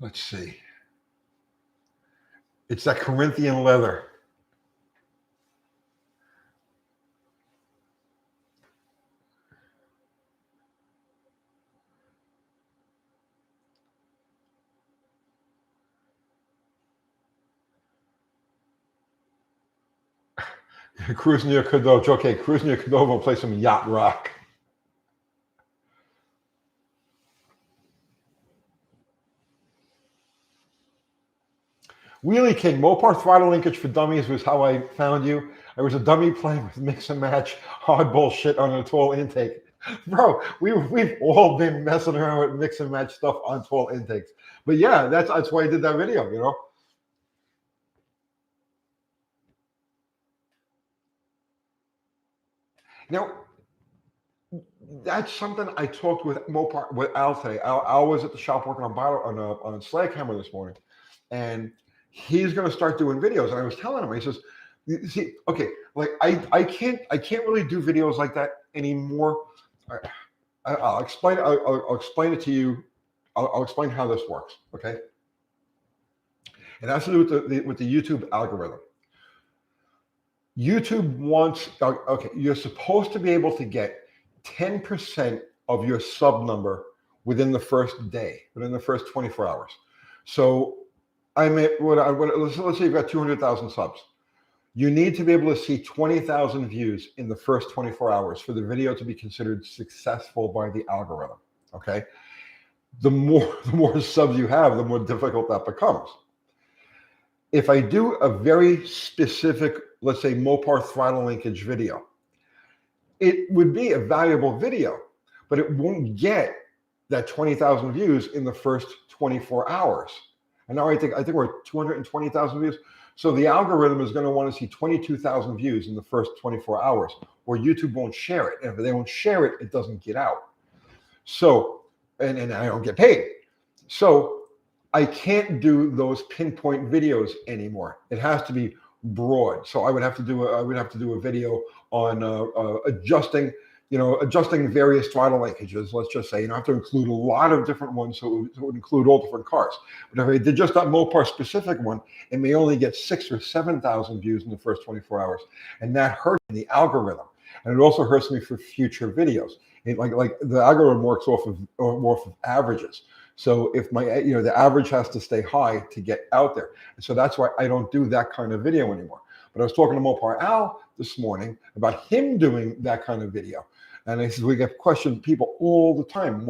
Let's see. It's that Corinthian leather. Cruise near Cordoba. Okay, cruise near Cordoba and play some yacht rock. Wheelie King, Mopar throttle linkage for dummies was how I found you. I was a dummy playing with mix and match hardball shit on a tall intake. Bro, we've all been messing around with mix and match stuff on tall intakes. But yeah, that's why I did that video, you know. Now, that's something I talked with Mopar with Al today. Al was at the shop working on a slag hammer this morning, and he's going to start doing videos. And I was telling him, he says, "See, okay, like I can't really do videos like that anymore. I'll explain. I'll explain it to you. I'll explain how this works. Okay, it has to do with the YouTube algorithm. YouTube wants, okay, you're supposed to be able to get 10% of your sub number within the first day, within the first 24 hours. So let's say you've got 200,000 subs. You need to be able to see 20,000 views in the first 24 hours for the video to be considered successful by the algorithm, okay? The more subs you have, the more difficult that becomes. If I do a very specific, let's say Mopar throttle linkage video, it would be a valuable video, but it won't get that 20,000 views in the first 24 hours. And now I think we're 220,000 views. So the algorithm is going to want to see 22,000 views in the first 24 hours, or YouTube won't share it. And if they don't share it, it doesn't get out. So, and I don't get paid. So I can't do those pinpoint videos anymore. It has to be broad. So I would have to do a video on adjusting various throttle linkages. Let's just say, I have to include a lot of different ones, so it would include all different cars. But if I did just that Mopar specific one, it may only get 6,000 or 7,000 views in the first 24 hours, and that hurts the algorithm, and it also hurts me for future videos. Like the algorithm works off of averages. So if the average has to stay high to get out there. And so that's why I don't do that kind of video anymore. But I was talking to Mopar Al this morning about him doing that kind of video. And I said, we get questioned people all the time.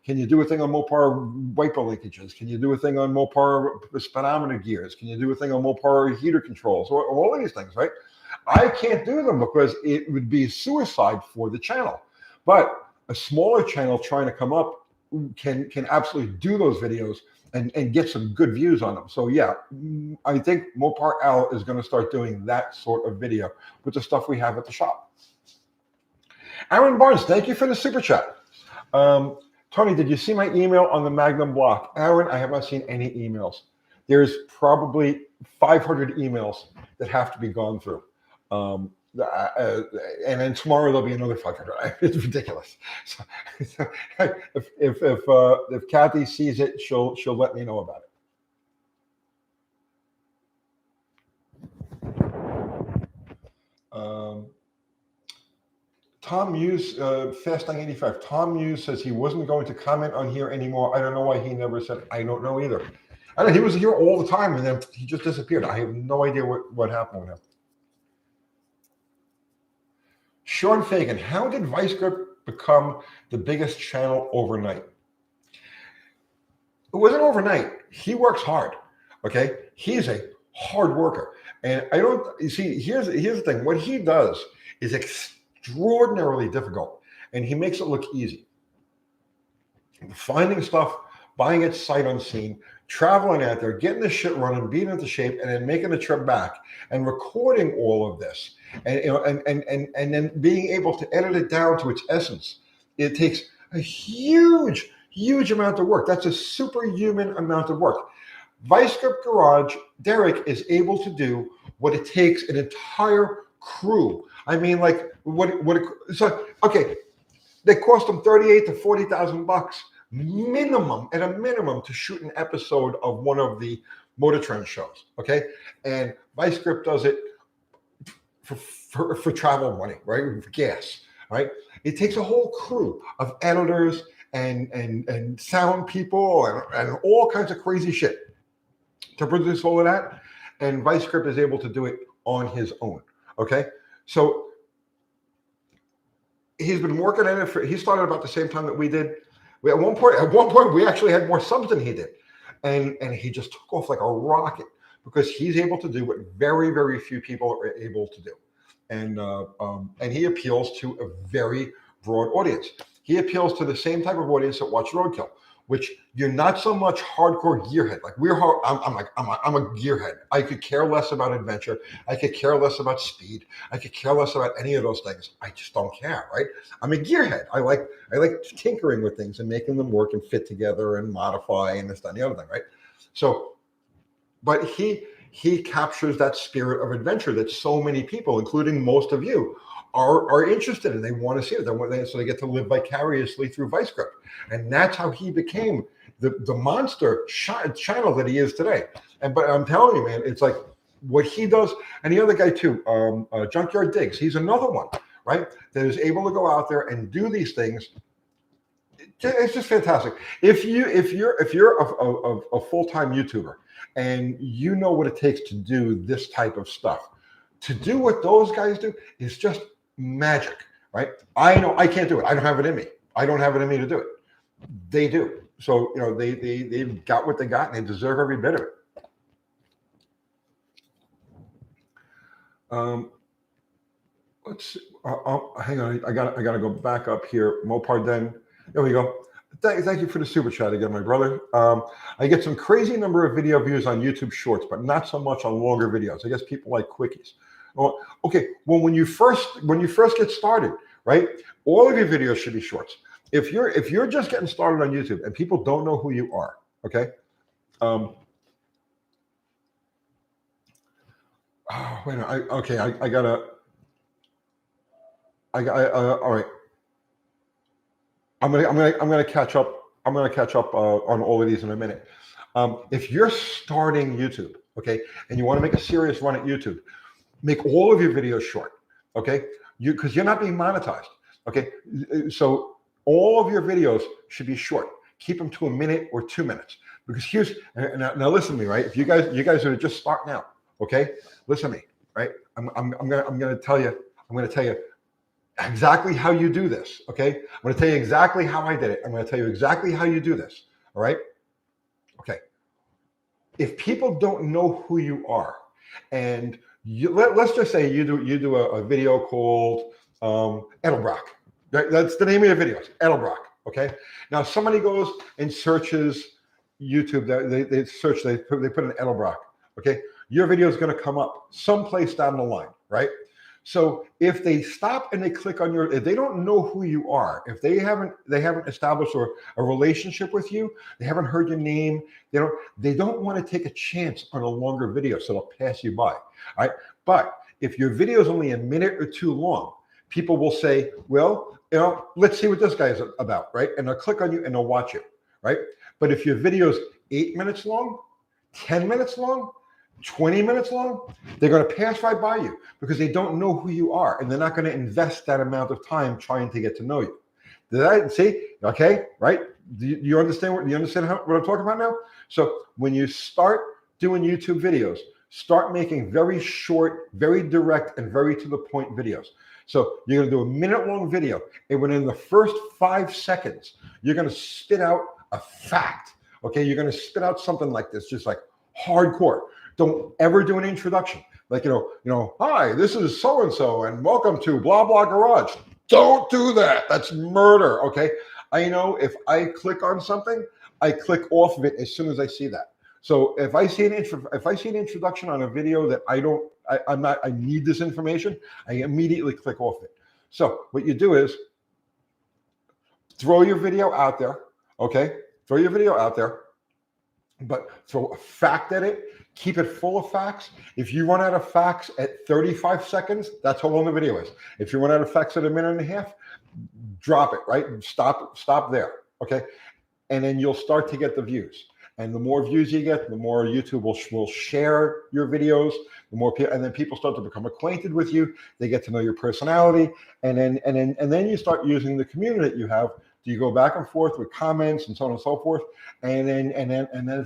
Can you do a thing on Mopar wiper linkages? Can you do a thing on Mopar speedometer gears? Can you do a thing on Mopar heater controls? Or all of these things, right? I can't do them because it would be suicide for the channel. But a smaller channel trying to come up can absolutely do those videos and get some good views on them. So yeah, I think Mopar Al is going to start doing that sort of video with the stuff we have at the shop. Aaron Barnes, thank you for the super chat. Tony, did you see my email on the Magnum block? Aaron, I have not seen any emails. There's probably 500 emails that have to be gone through. And then tomorrow there'll be another 500. It's ridiculous. So if Kathy sees it, she'll let me know about it. Tom Muse, Fasting 85. Tom Muse says he wasn't going to comment on here anymore. I don't know why he never said. I don't know either. I know he was here all the time, and then he just disappeared. I have no idea what happened with him. Sean Fagan, how did Vice Grip become the biggest channel overnight? It wasn't overnight. He works hard. Okay, he's a hard worker, and I don't. You see, here's the thing. What he does is extraordinarily difficult, and he makes it look easy. Finding stuff, buying it sight unseen, traveling out there, getting the shit running, beating into shape, and then making the trip back and recording all of this, and and then being able to edit it down to its essence. It takes a huge amount of work. That's a superhuman amount of work. Vice Grip Garage, Derek is able to do what it takes an entire crew. I mean, like so okay, they cost them $38,000 to $40,000 minimum, at a minimum, to shoot an episode of one of the Motor Trend shows. Okay, and Vice Grip does it for travel money, right? For gas, right? It takes a whole crew of editors and sound people and all kinds of crazy shit to produce all of that. And Vice Grip is able to do it on his own. Okay, so he's been working at it he started about the same time that we did. At one point, we actually had more subs than he did. And he just took off like a rocket because he's able to do what very, very few people are able to do. And he appeals to a very broad audience. He appeals to the same type of audience that watch Roadkill, which you're not so much hardcore gearhead. Like I'm a gearhead. I could care less about adventure. I could care less about speed. I could care less about any of those things. I just don't care, right? I'm a gearhead. I like tinkering with things and making them work and fit together and modify and this, that, and the other thing, right? So, but he captures that spirit of adventure that so many people, including most of you, are interested in. They want to see it. So they get to live vicariously through Vice Grip. And that's how he became the monster channel that he is today. But I'm telling you, man, it's like what he does. And the other guy too, Junkyard Diggs, he's another one, right? That is able to go out there and do these things. It's just fantastic. If you're a full-time YouTuber and you know what it takes to do this type of stuff, to do what those guys do is just magic, right? I know I can't do it. I don't have it in me. I don't have it in me to do it. They do. So, you know, they've got what they got and they deserve every bit of it. Let's see. Hang on. I gotta go back up here. Mopar Den. There we go. Thank you for the super chat again, my brother. I get some crazy number of video views on YouTube Shorts, but not so much on longer videos. I guess people like quickies. Well, okay. Well, when you first get started, right? All of your videos should be shorts. If you're just getting started on YouTube and people don't know who you are, okay? Oh, wait a minute. All right. I'm gonna catch up. I'm gonna catch up on all of these in a minute. If you're starting YouTube, okay, and you want to make a serious run at YouTube, make all of your videos short, okay? Because you're not being monetized, okay? So all of your videos should be short. Keep them to a minute or 2 minutes. Because now listen to me, right? If you guys are just starting out, okay? Listen to me, right? I'm gonna tell you exactly how you do this, okay? I'm going to tell you exactly how I did it. I'm going to tell you exactly how you do this, all right? Okay. If people don't know who you are and let's just say you do a video called Edelbrock. That's the name of your videos, Edelbrock. Okay. Now somebody goes and searches YouTube. They search. They put in Edelbrock. Okay. Your video is going to come up someplace down the line, right? So if they stop and they click on if they don't know who you are, if they haven't established a relationship with you, they haven't heard your name, they don't want to take a chance on a longer video, so they'll pass you by. All right. But if your video is only a minute or two long, people will say, well, let's see what this guy is about, right? And they'll click on you and they'll watch you, right? But if your video is 8 minutes long, 10 minutes long, 20 minutes long, they're going to pass right by you because they don't know who you are and they're not going to invest that amount of time trying to get to know you. Did I see? Okay, right? Do you understand what I'm talking about now? So when you start doing YouTube videos, start making very short, very direct, and very to the point videos. So you're going to do a minute-long video, and within the first 5 seconds, you're going to spit out a fact. Okay, you're going to spit out something like this, just like hardcore. Don't ever do an introduction. Like, hi, this is so-and-so, and welcome to blah, blah garage. Don't do that. That's murder, okay? I know if I click on something, I click off of it as soon as I see that. So if I see an introduction on a video that I need this information, I immediately click off it. So what you do is throw your video out there, okay? Throw your video out there, but throw a fact at it. Keep it full of facts. If you run out of facts at 35 seconds, that's how long the video is. If you run out of facts at a minute and a half, drop it, right? Stop there, okay? And then you'll start to get the views. And the more views you get, the more YouTube will share your videos. The more people, and then people start to become acquainted with you. They get to know your personality, and then you start using the community that you have. Do you go back and forth with comments and so on and so forth, and then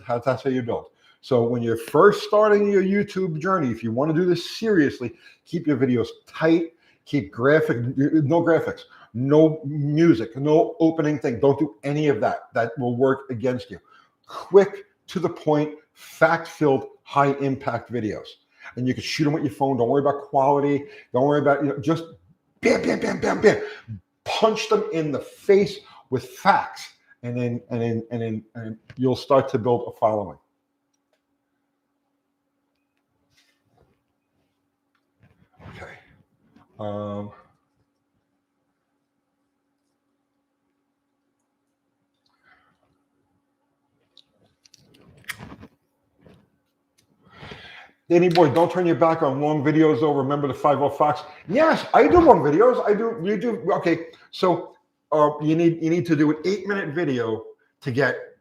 that's how you build. So when you're first starting your YouTube journey, if you want to do this seriously, keep your videos tight. Keep no graphics, no music, no opening thing. Don't do any of that. That will work against you. Quick, to the point, fact-filled, high-impact videos. And you can shoot them with your phone. Don't worry about quality. Don't worry about, just bam, bam, bam, bam, bam. Punch them in the face with facts. And then you'll start to build a following. Okay. Danny boy, don't turn your back on long videos though. Remember the 5 Fox. Yes, I do long videos. I do. You do. Okay. So you need to do an 8-minute video to get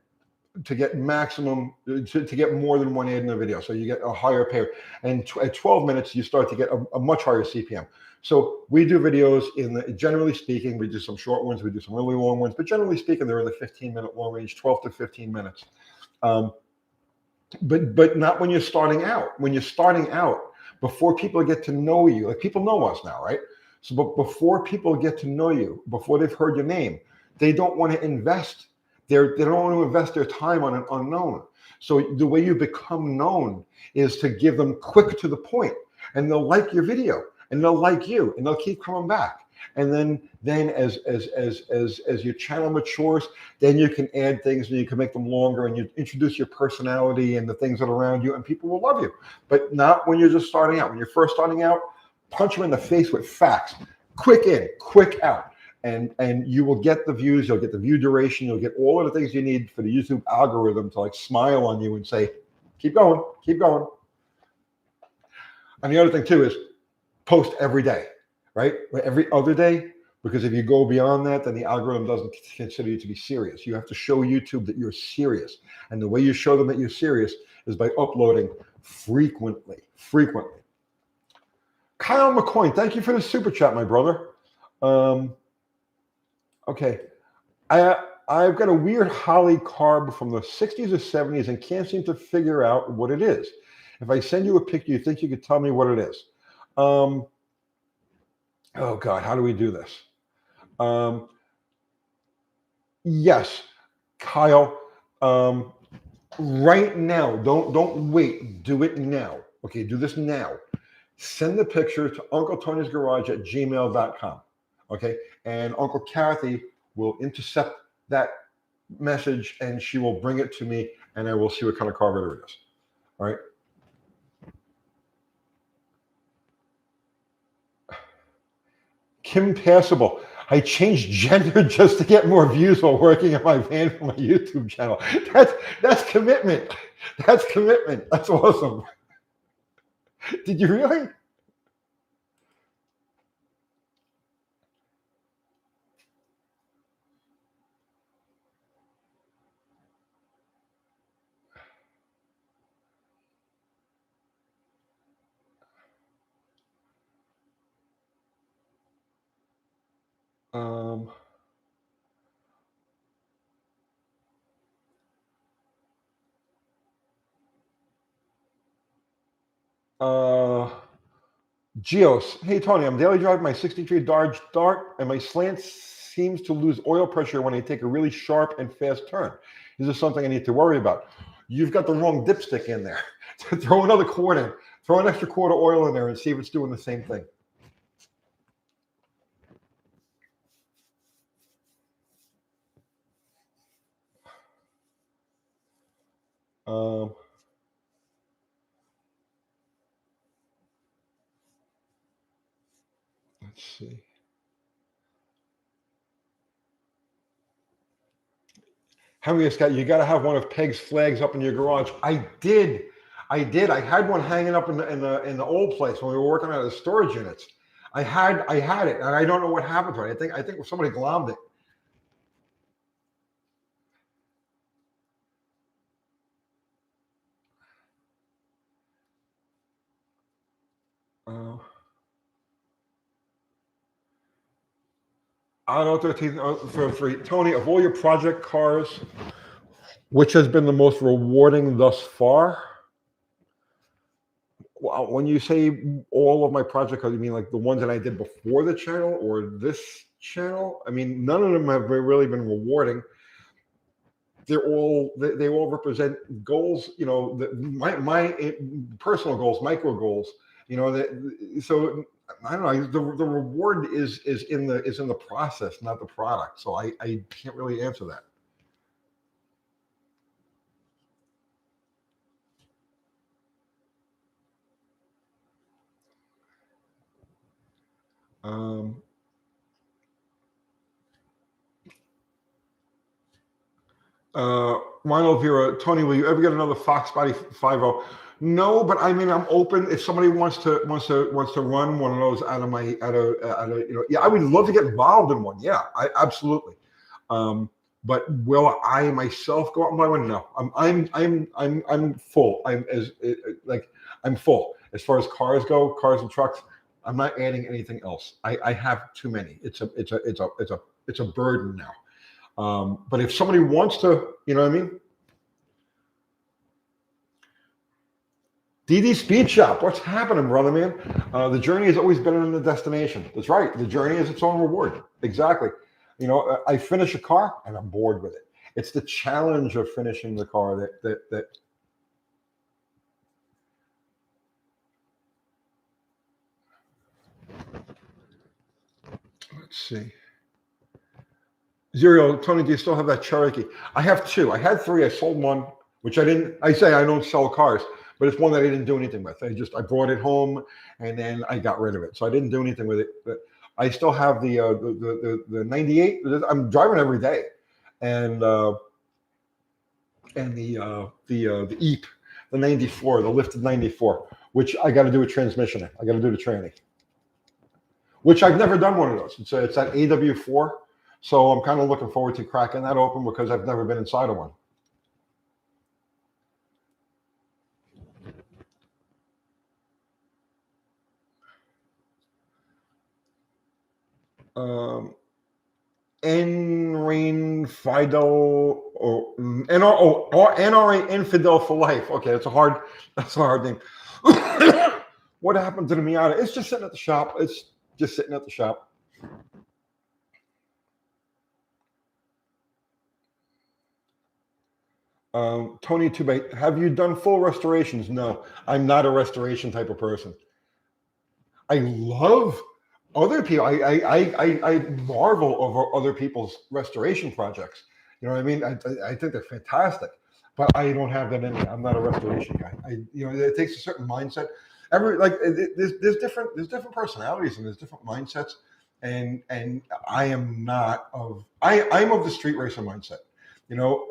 maximum, to get more than one ad in the video. So you get a higher pay. And at 12 minutes, you start to get a much higher CPM. So we do videos generally speaking, we do some short ones, we do some really long ones, but generally speaking, they're in the 15-minute long range, 12 to 15 minutes. But not when you're starting out. When you're starting out, before people get to know you, like people know us now, right? So but before people get to know you, before they've heard your name, they don't want to invest. They don't want to invest their time on an unknown. So the way you become known is to give them quick to the point, and they'll like your video, and they'll like you, and they'll keep coming back. And then as your channel matures, then you can add things and you can make them longer, and you introduce your personality and the things that are around you, and people will love you. But not when you're just starting out. When you're first starting out, punch them in the face with facts. Quick in, quick out. And you will get the views, you'll get the view duration, you'll get all of the things you need for the YouTube algorithm to like smile on you and say, keep going, keep going. And the other thing too is post every day, right? Every other day, because if you go beyond that, then the algorithm doesn't consider you to be serious. You have to show YouTube that you're serious. And the way you show them that you're serious is by uploading frequently. Kyle McCoy, thank you for the super chat, my brother. Okay, I've got a weird Holly carb from the 60s or 70s and can't seem to figure out what it is. If I send you a picture, you think you could tell me what it is? Oh God, how do we do this? Yes, Kyle. Right now, don't wait. Do it now. Okay, do this now. send the picture to uncletonysgarage@gmail.com. Okay. And Uncle Kathy will intercept that message and she will bring it to me and I will see what kind of carburetor it is. All right. Kim Passable. I changed gender just to get more views while working on my van for my YouTube channel. That's commitment. That's commitment. That's awesome. Did you really? Um, Geos. Hey, Tony, I'm daily driving my 63 Dodge Dart and my slant seems to lose oil pressure when I take a really sharp and fast turn. Is this something I need to worry about? You've got the wrong dipstick in there. Throw another quart in. Throw an extra quart of oil in there and see if it's doing the same thing. Um, let's see. Henry Scott, you got to have one of Peg's flags up in your garage. I did. I had one hanging up in the old place when we were working on the storage units. I had it, and I don't know what happened to it. I think somebody glommed it. Uh, Auto 13 for free. Tony, of all your project cars, which has been the most rewarding thus far? Well, when you say all of my project cars, you mean like the ones that I did before the channel or this channel? I mean, none of them have really been rewarding. They all represent goals, you know, my personal goals, micro goals, you know, that so I don't know, the reward is in the process, not the product. So I can't really answer that. Um, Ronald Vera, Tony, will you ever get another Fox Body 50? No, but I mean, I'm open. If somebody wants to run one of those out of you know, yeah, I would love to get involved in one. Yeah, I absolutely. But will I myself go out and buy one? No, I'm full. I'm full as far as cars go, cars and trucks. I'm not adding anything else. I have too many. It's a burden now. But if somebody wants to, you know what I mean? DD Speed Shop, what's happening, brother man? The journey is always better than the destination. That's right. The journey is its own reward. Exactly. You know, I finish a car and I'm bored with it. It's the challenge of finishing the car that. Let's see. Zero, Tony, do you still have that Cherokee? I have two. I had three. I sold one, which I didn't. I say I don't sell cars, but it's one that I didn't do anything with. I brought it home and then I got rid of it. So I didn't do anything with it. But I still have the 98. I'm driving every day, and the EAP, the 94, the lifted 94, which I got to do a transmission in. I got to do the tranny, which I've never done one of those. It's that AW4. So I'm kind of looking forward to cracking that open because I've never been inside of one. NRAIN Fidel or NRA Infidel for Life. Okay, that's a hard name. What happened to the Miata? It's just sitting at the shop. It's just sitting at the shop. Tony Tubate, have you done full restorations? No, I'm not a restoration type of person. I love other people. I marvel over other people's restoration projects. You know what I mean? I think they're fantastic, but I don't have that in me. I'm not a restoration guy. It takes a certain mindset. There's different personalities and there's different mindsets, and I am not of I'm of the street racer mindset. You know,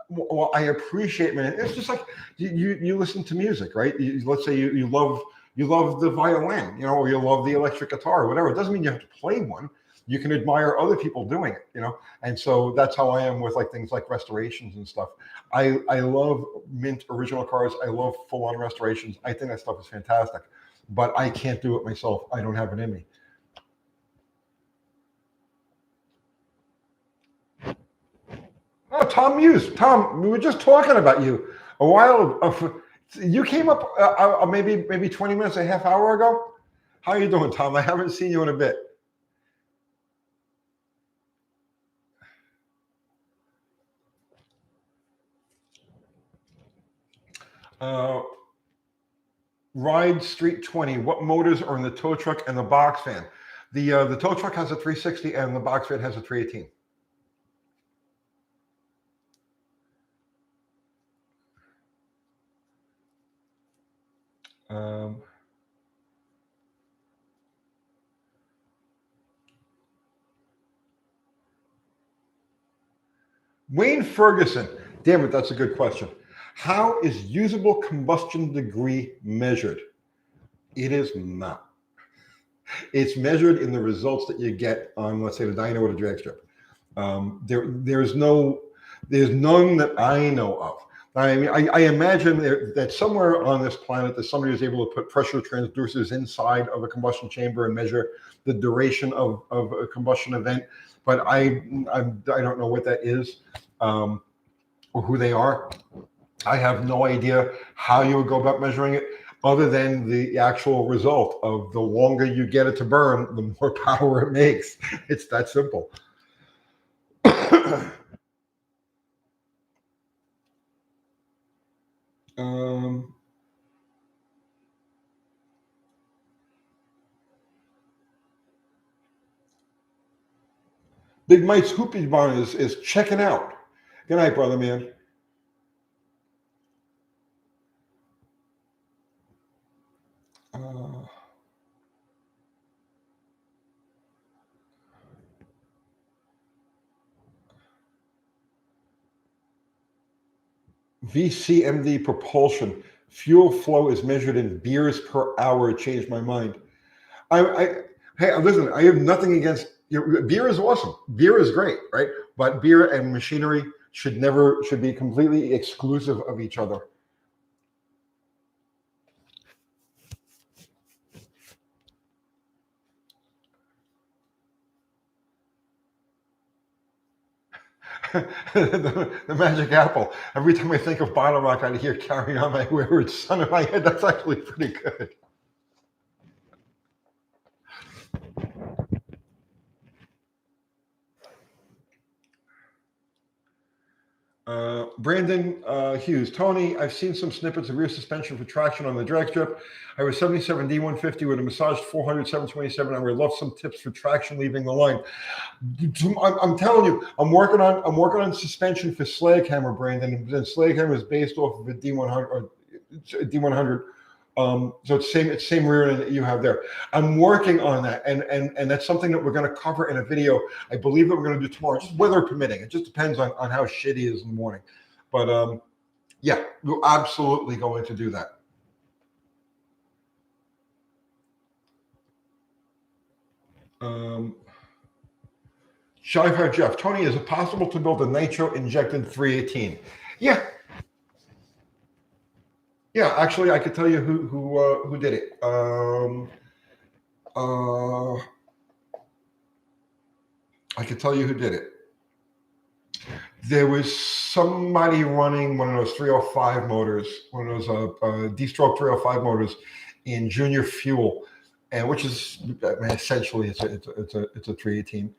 well, I appreciate, man. It's just like you listen to music, right? Let's say you love the violin, or you love the electric guitar, or whatever. It doesn't mean you have to play one. You can admire other people doing it, And so that's how I am with like things like restorations and stuff. I love mint original cars. I love full on restorations. I think that stuff is fantastic, but I can't do it myself. I don't have it in me. Oh, Tom Muse. Tom, we were just talking about you a while. You came up maybe 20 minutes, a half hour ago. How are you doing, Tom? I haven't seen you in a bit. Ride Street 20. What motors are in the tow truck and the box fan? The tow truck has a 360 and the box fan has a 318. Wayne Ferguson. Damn it, that's a good question. How is usable combustion degree measured? It is not. It's measured in the results that you get on, let's say, the dyno or the drag strip. There's none that I know of. I mean, I imagine that somewhere on this planet that somebody is able to put pressure transducers inside of a combustion chamber and measure the duration of a combustion event. But I don't know what that is, or who they are. I have no idea how you would go about measuring it, other than the actual result of the longer you get it to burn, the more power it makes. It's that simple. Big Mike's Hoopy Barn is checking out. Good night, brother, man. VCMD propulsion. Fuel flow is measured in beers per hour. It changed my mind. Hey, listen, I have nothing against beer is awesome. Beer is great, right? But beer and machinery should be completely exclusive of each other. the magic apple. Every time I think of Bottle Rock, I hear "Carry On My Wayward Son" in my head. That's actually pretty good. Brandon Hughes. Tony, I've seen some snippets of rear suspension for traction on the drag strip. I was 77 D150 with a massaged 400 727. I would love some tips for traction leaving the line. I'm telling you, I'm working on suspension for Slaghammer, Brandon. And Slaghammer is based off of a D100 or D100. So it's same rear end that you have there. I'm working on that, and that's something that we're going to cover in a video. I believe that we're going to do tomorrow, just weather permitting. It just depends on how shitty it is in the morning. But yeah, we're absolutely going to do that. Shyfire Jeff, Tony, is it possible to build a nitro injected 318? Yeah. Yeah, actually, I could tell you who did it. I could tell you who did it. There was somebody running one of those 305 motors, one of those D-stroke 305 motors in junior fuel, and which is essentially it's a 318.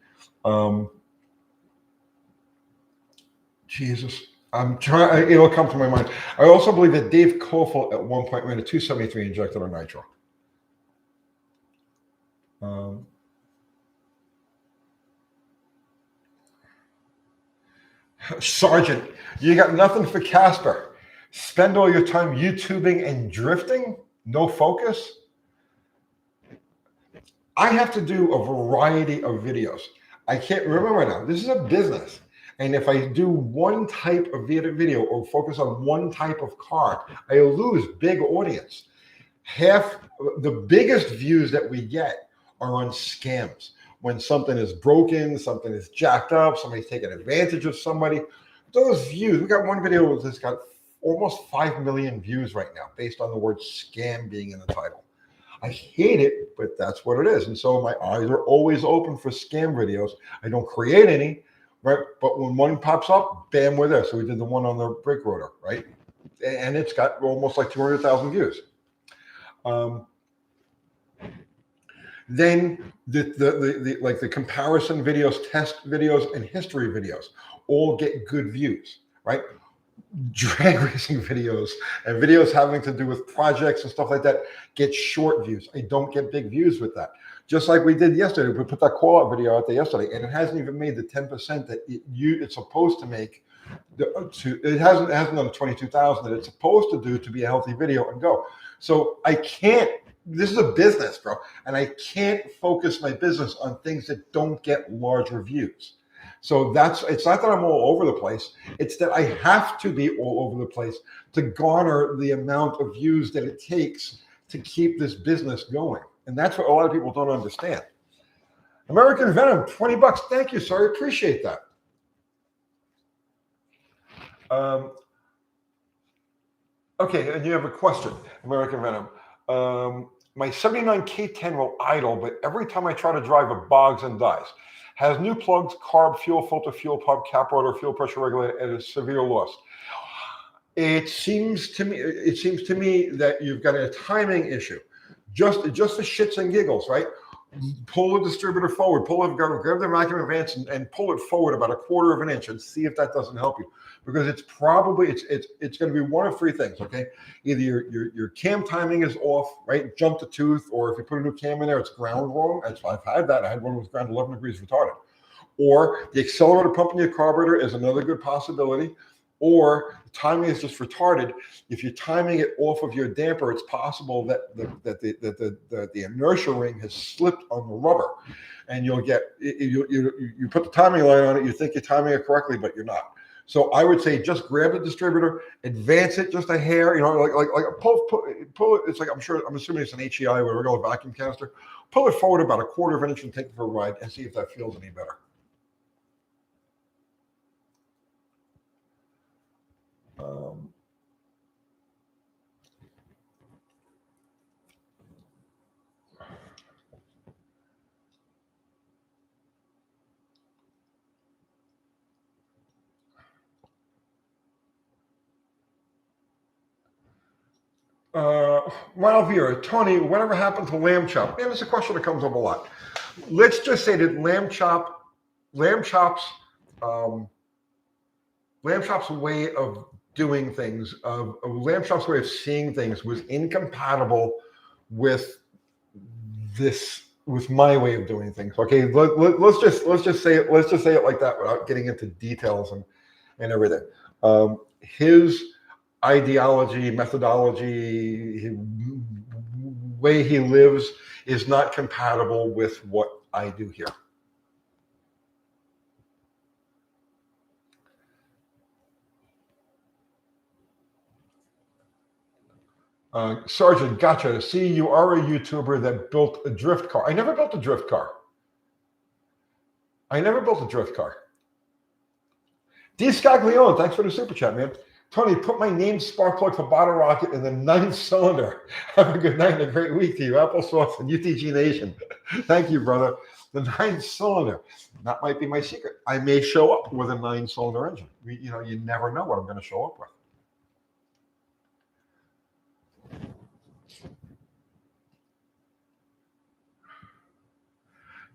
Jesus. I'm it'll come to my mind. I also believe that Dave Kofel at one point ran a 273 injected on nitro. Sergeant, you got nothing for Casper. Spend all your time YouTubing and drifting? No focus? I have to do a variety of videos. I can't remember now. This is a business. And if I do one type of video or focus on one type of car, I lose big audience. Half the biggest views that we get are on scams. When something is broken, something is jacked up, somebody's taking advantage of somebody. Those views, we got one video that's got almost 5 million views right now based on the word scam being in the title. I hate it, but that's what it is. And so my eyes are always open for scam videos. I don't create any, right? But when one pops up, bam, we're there. So we did the one on the brake rotor, right? And it's got almost like 200,000 views. Then the comparison videos, test videos, and history videos all get good views, right? Drag racing videos and videos having to do with projects and stuff like that get short views. I don't get big views with that. Just like we did yesterday, we put that call out video out there yesterday, and it hasn't even made the 10% that it's supposed to make. It hasn't done 22,000 that it's supposed to do to be a healthy video and go. So I can't. This is a business, bro, and I can't focus my business on things that don't get large reviews. So it's not that I'm all over the place. It's that I have to be all over the place to garner the amount of views that it takes to keep this business going. And that's what a lot of people don't understand. American Venom, $20. Thank you, sir. I appreciate that. Okay, and you have a question, American Venom. My 79 K10 will idle, but every time I try to drive, it bogs and dies. Has new plugs, carb, fuel filter, fuel pump, cap rotor, fuel pressure regulator, and a severe loss. It seems to me that you've got a timing issue. Just for shits and giggles, right? Pull the distributor forward, grab the vacuum advance and pull it forward about 1/4 of an inch and see if that doesn't help you. Because it's probably it's going to be one of three things. Okay, either your cam timing is off, right? Jump the tooth, or if you put a new cam in there, it's ground wrong. I've had that. I had one with ground 11 degrees retarded. Or the accelerator pump in your carburetor is another good possibility. Or the timing is just retarded. If you're timing it off of your damper, it's possible that the inertia ring has slipped on the rubber, and you'll get you put the timing line on it. You think you're timing it correctly, but you're not. So I would say just grab the distributor, advance it just a hair, like pull it. It's like I'm assuming it's an HEI or a regular vacuum canister. Pull it forward about 1/4 of an inch and take it for a ride and see if that feels any better. Malvira, Tony, whatever happened to lamb chop? Man, it's a question that comes up a lot. Let's just say that lamb chop's way of doing things, lamb chop's way of seeing things was incompatible with my way of doing things. Okay, let's just say it like that without getting into details and everything. His ideology, methodology, way he lives is not compatible with what I do here. Sergeant, gotcha. See, you are a YouTuber that built a drift car. I never built a drift car. D. Scaglione, thanks for the super chat, man. Tony, put my named spark plug for Bottle Rocket in the 9th cylinder. Have a good night and a great week to you. Applesauce and UTG Nation. Thank you, brother. The 9th cylinder. That might be my secret. I may show up with a 9-cylinder engine. You never know what I'm going to show up with.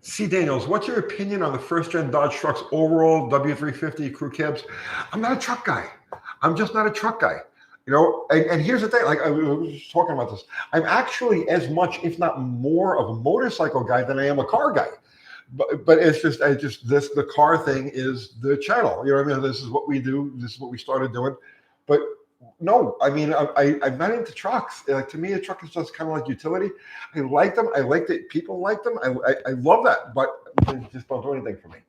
C. Daniels, what's your opinion on the first-gen Dodge trucks overall, W350, crew cabs? I'm not a truck guy. I'm just not a truck guy. And here's the thing, like I was just talking about this. I'm actually as much, if not more, of a motorcycle guy than I am a car guy. But it's just, the car thing is the channel. You know what I mean? This is what we do. This is what we started doing. But no, I mean, I'm not into trucks. Like, to me, a truck is just kind of like utility. I like them. I like that people like them. I love that, but they just don't do anything for me.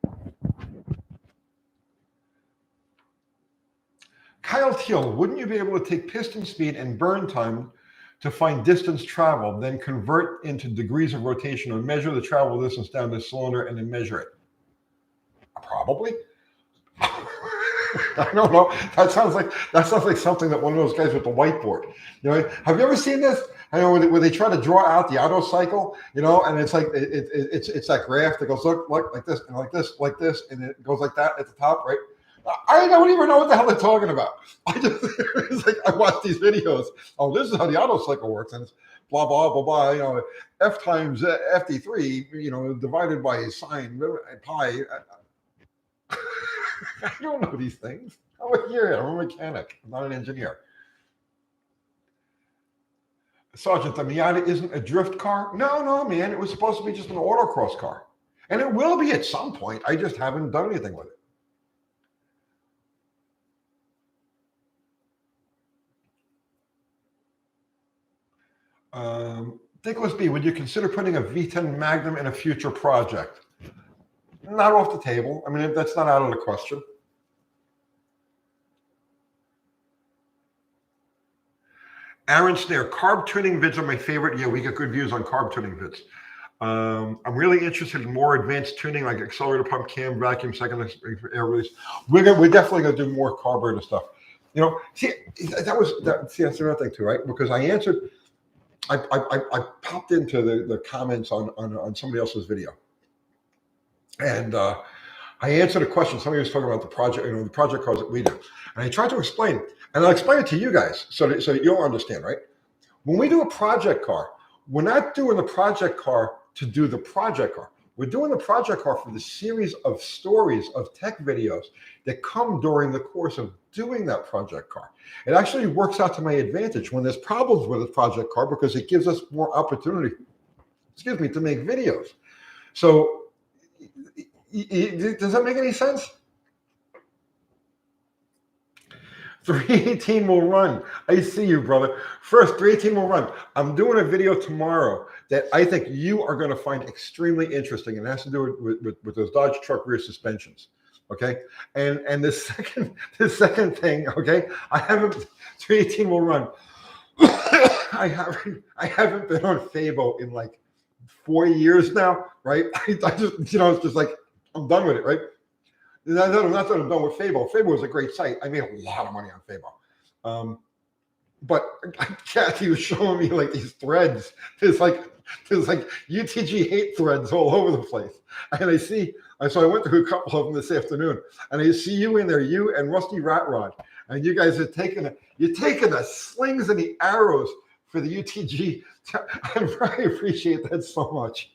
Kyle Teal, wouldn't you be able to take piston speed and burn time to find distance traveled, then convert into degrees of rotation or measure the travel distance down the cylinder and then measure it? Probably. I don't know. That sounds like something that one of those guys with the whiteboard. Have you ever seen this? I know where they try to draw out the auto cycle, and it's like it's that graph that goes look like this and like this, and it goes like that at the top, right? I don't even know what the hell they're talking about. It's like I watch these videos. Oh, this is how the auto cycle works, and it's blah blah blah blah. F times FD3, divided by sine pi. I don't know these things. I'm a mechanic. I'm not an engineer. Sergeant, the Miata isn't a drift car? No, man. It was supposed to be just an autocross car, and it will be at some point. I just haven't done anything with it. Nicholas B., would you consider putting a V10 Magnum in a future project? Not off the table. I mean, that's not out of the question. Aaron Snare, carb tuning vids are my favorite. Yeah, we get good views on carb tuning vids. I'm really interested in more advanced tuning, like accelerator pump, cam, vacuum, second air release. We're definitely going to do more carburetor stuff. See, that's another thing too, right? Because I popped into the comments on somebody else's video, and I answered a question. Somebody was talking about the project, the project cars that we do, and I tried to explain, and I'll explain it to you guys so that you'll understand, right? When we do a project car, we're not doing the project car to do the project car. We're doing the project car for the series of stories of tech videos that come during the course of doing that project car. It actually works out to my advantage when there's problems with a project car because it gives us more opportunity, to make videos. So does that make any sense? 318 will run. I see you, brother. First, 318 will run. I'm doing a video tomorrow that I think you are going to find extremely interesting, and it has to do with those Dodge truck rear suspensions. Okay, and the second thing. Okay, 318 will run. I haven't been on Fabo in like 4 years now, right? I just it's just like I'm done with it, right? Not that I'm done with Fabo. Fabo was a great site. I made a lot of money on Fabo. But Kathy was showing me like these threads. There's like UTG hate threads all over the place. And so I went through a couple of them this afternoon, and I see you in there, you and Rusty Rat Rod, and you guys are taking the slings and the arrows for the UTG. I appreciate that so much.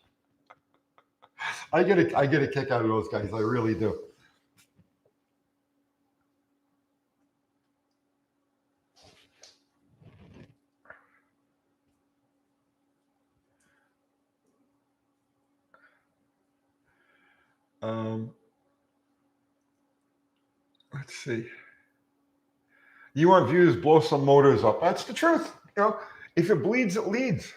I get a kick out of those guys. I really do. Let's see. You want views, blow some motors up. That's the truth. If it bleeds, it leads.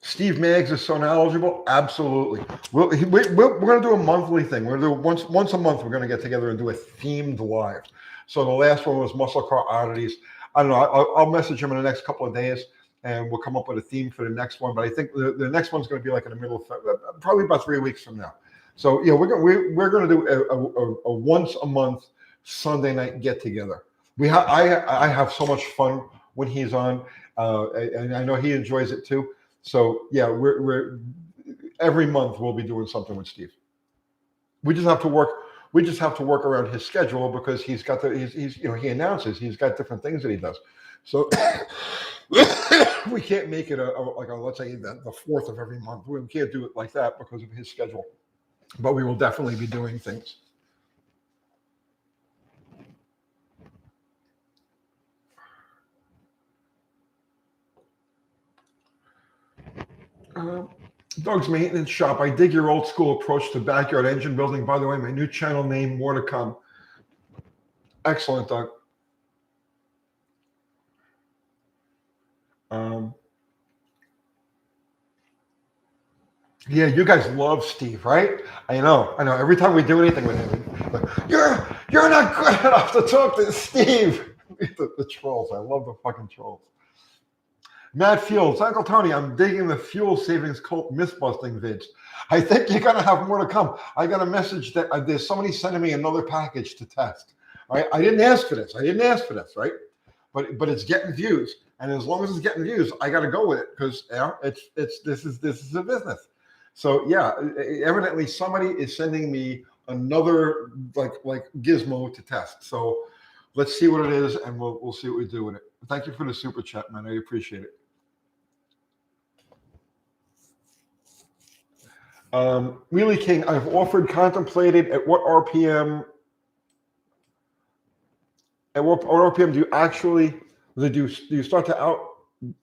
Steve Maggs is so knowledgeable. Absolutely. We're going to do a monthly thing. We're going to do once a month. We're going to get together and do a themed live. So the last one was muscle car oddities. I don't know. I'll message him in the next couple of days, and we'll come up with a theme for the next one. But I think the next one's going to be like in the middle of probably about 3 weeks from now. So yeah, we're going to do a once a month Sunday night get together. I have so much fun when he's on, and I know he enjoys it too. So yeah, we're every month we'll be doing something with Steve. We just have to work around his schedule because he's got he announces he's got different things that he does. So we can't make it let's say the 4th of every month. We can't do it like that because of his schedule. But we will definitely be doing things. Doug's Maintenance Shop. I dig your old school approach to backyard engine building. By the way, my new channel name, more to come. Excellent, Doug. Yeah, you guys love Steve, right? I know. Every time we do anything with him, like, you're not good enough to talk to Steve. The trolls. I love the fucking trolls. Matt Fields, Uncle Tony, I'm digging the fuel savings cult myth-busting vids. I think you're gonna have more to come. I got a message that there's somebody sending me another package to test. Right? I didn't ask for this. Right? But it's getting views, and as long as it's getting views, I got to go with it because this is a business. So yeah, evidently somebody is sending me another like gizmo to test. So let's see what it is, and we'll see what we do with it. Thank you for the super chat, man. I appreciate it. Wheelie King, I've offered, contemplated at what RPM. At what RPM do you start to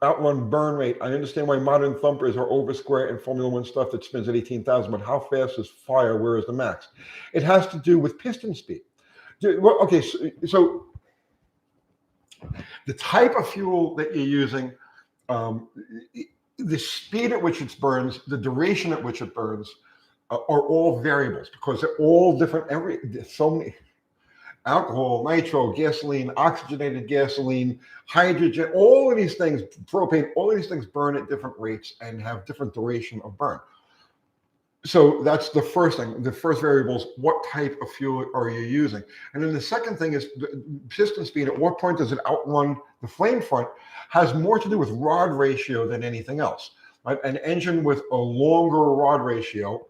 outrun burn rate? I understand why modern thumpers are over square and Formula One stuff that spins at 18,000, but how fast is fire? Where is the max? It has to do with piston speed. Okay, so the type of fuel that you're using, the speed at which it burns, the duration at which it burns, are all variables because they're all different. So many. Alcohol, nitro, gasoline, oxygenated gasoline, hydrogen, all of these things, propane, all of these things burn at different rates and have different duration of burn. So that's the first thing. The first variable is what type of fuel are you using? And then the second thing is the piston speed. At what point does it outrun the flame front? Has more to do with rod ratio than anything else. Right? An engine with a longer rod ratio,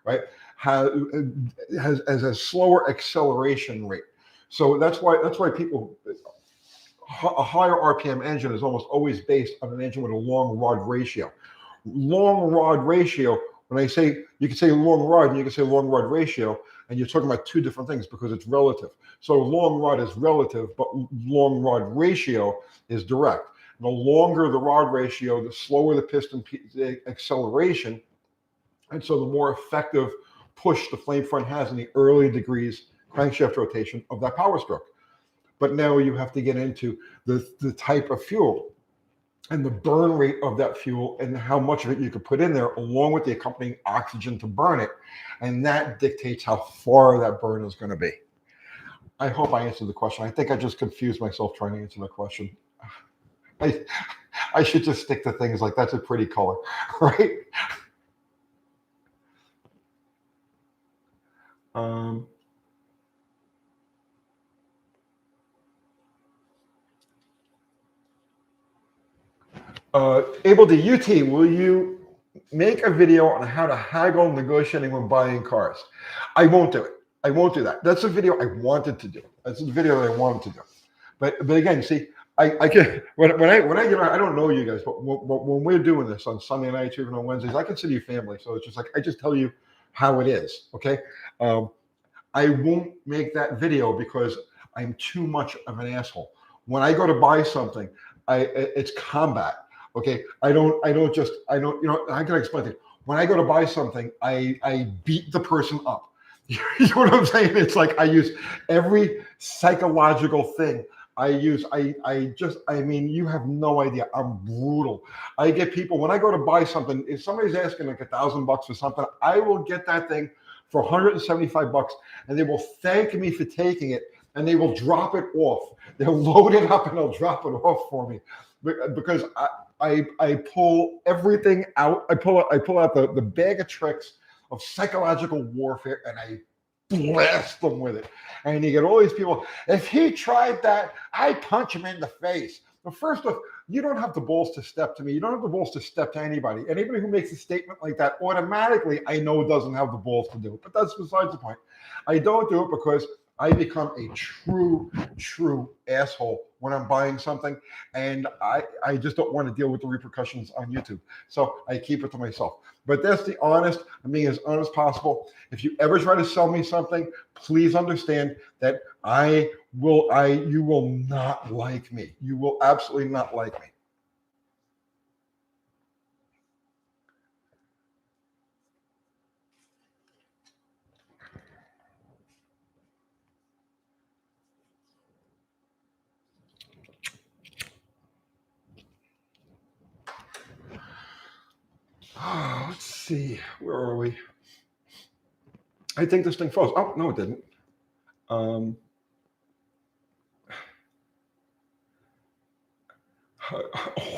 right, has a slower acceleration rate. So that's why people, a higher RPM engine is almost always based on an engine with a long rod ratio. Long rod ratio, when I say, you can say long rod and you can say long rod ratio, and you're talking about two different things because it's relative. So long rod is relative, but long rod ratio is direct. The longer the rod ratio, the slower the piston acceleration, and so the more effective push the flame front has in the early degrees crankshaft rotation of that power stroke. But now you have to get into the type of fuel and the burn rate of that fuel and how much of it you could put in there along with the accompanying oxygen to burn it. And that dictates how far that burn is going to be. I hope I answered the question. I think I just confused myself trying to answer the question. I should just stick to things like that's a pretty color, right? Able to UT, will you make a video on how to haggle negotiating when buying cars? I won't do it. I won't do that. That's a video I wanted to do. That's the video that I wanted to do. But again, see, I can when I I don't know you guys, but when we're doing this on Sunday nights, even on Wednesdays, I consider you family. So it's just like I just tell you how it is. Okay, I won't make that video because I'm too much of an asshole. When I go to buy something, it's combat. Okay, I don't, you know, I can explain it. When I go to buy something, I beat the person up. You know what I'm saying? It's like I use every psychological thing. I mean, you have no idea. I'm brutal. I get people, when I go to buy something, if somebody's asking like $1,000 for something, I will get that thing for $175 and they will thank me for taking it and they will drop it off. They'll load it up and they'll drop it off for me because I pull everything out. I pull out the bag of tricks of psychological warfare and I blast them with it. And you get all these people, if he tried that, I punch him in the face. But first off, you don't have the balls to step to me. You don't have the balls to step to anybody. Anybody who makes a statement like that, automatically, I know doesn't have the balls to do it. But that's besides the point. I don't do it because I become a true asshole when I'm buying something. And I just don't want to deal with the repercussions on YouTube. So I keep it to myself. But that's the honest, I'm being as honest as possible. If you ever try to sell me something, please understand that you will not like me. You will absolutely not like me. see, where are we? I think this thing froze. Oh, no, it didn't.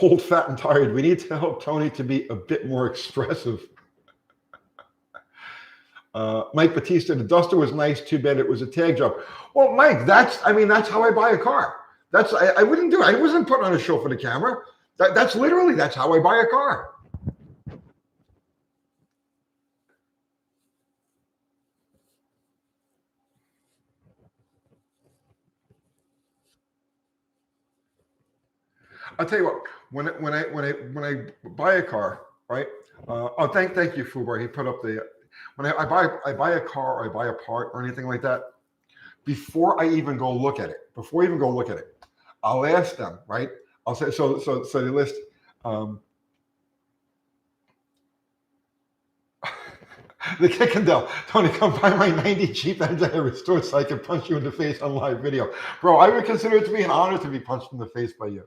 Old, fat, and tired. We need to help Tony to be a bit more expressive. Mike Batista, the Duster was nice. Too bad it was a tag job. Well, Mike, that's how I buy a car. I wouldn't do it. I wasn't putting on a show for the camera. That's how I buy a car. I'll tell you what. When I buy a car, right? Thank you, Fubar. He put up the when I buy a car or I buy a part or anything like that. Before I even go look at it, I'll ask them, right? I'll say so they list. The kick and Dell. Tony, come buy my 90 Jeep engine I restored so I can punch you in the face on live video. Bro, I would consider it to be an honor to be punched in the face by you.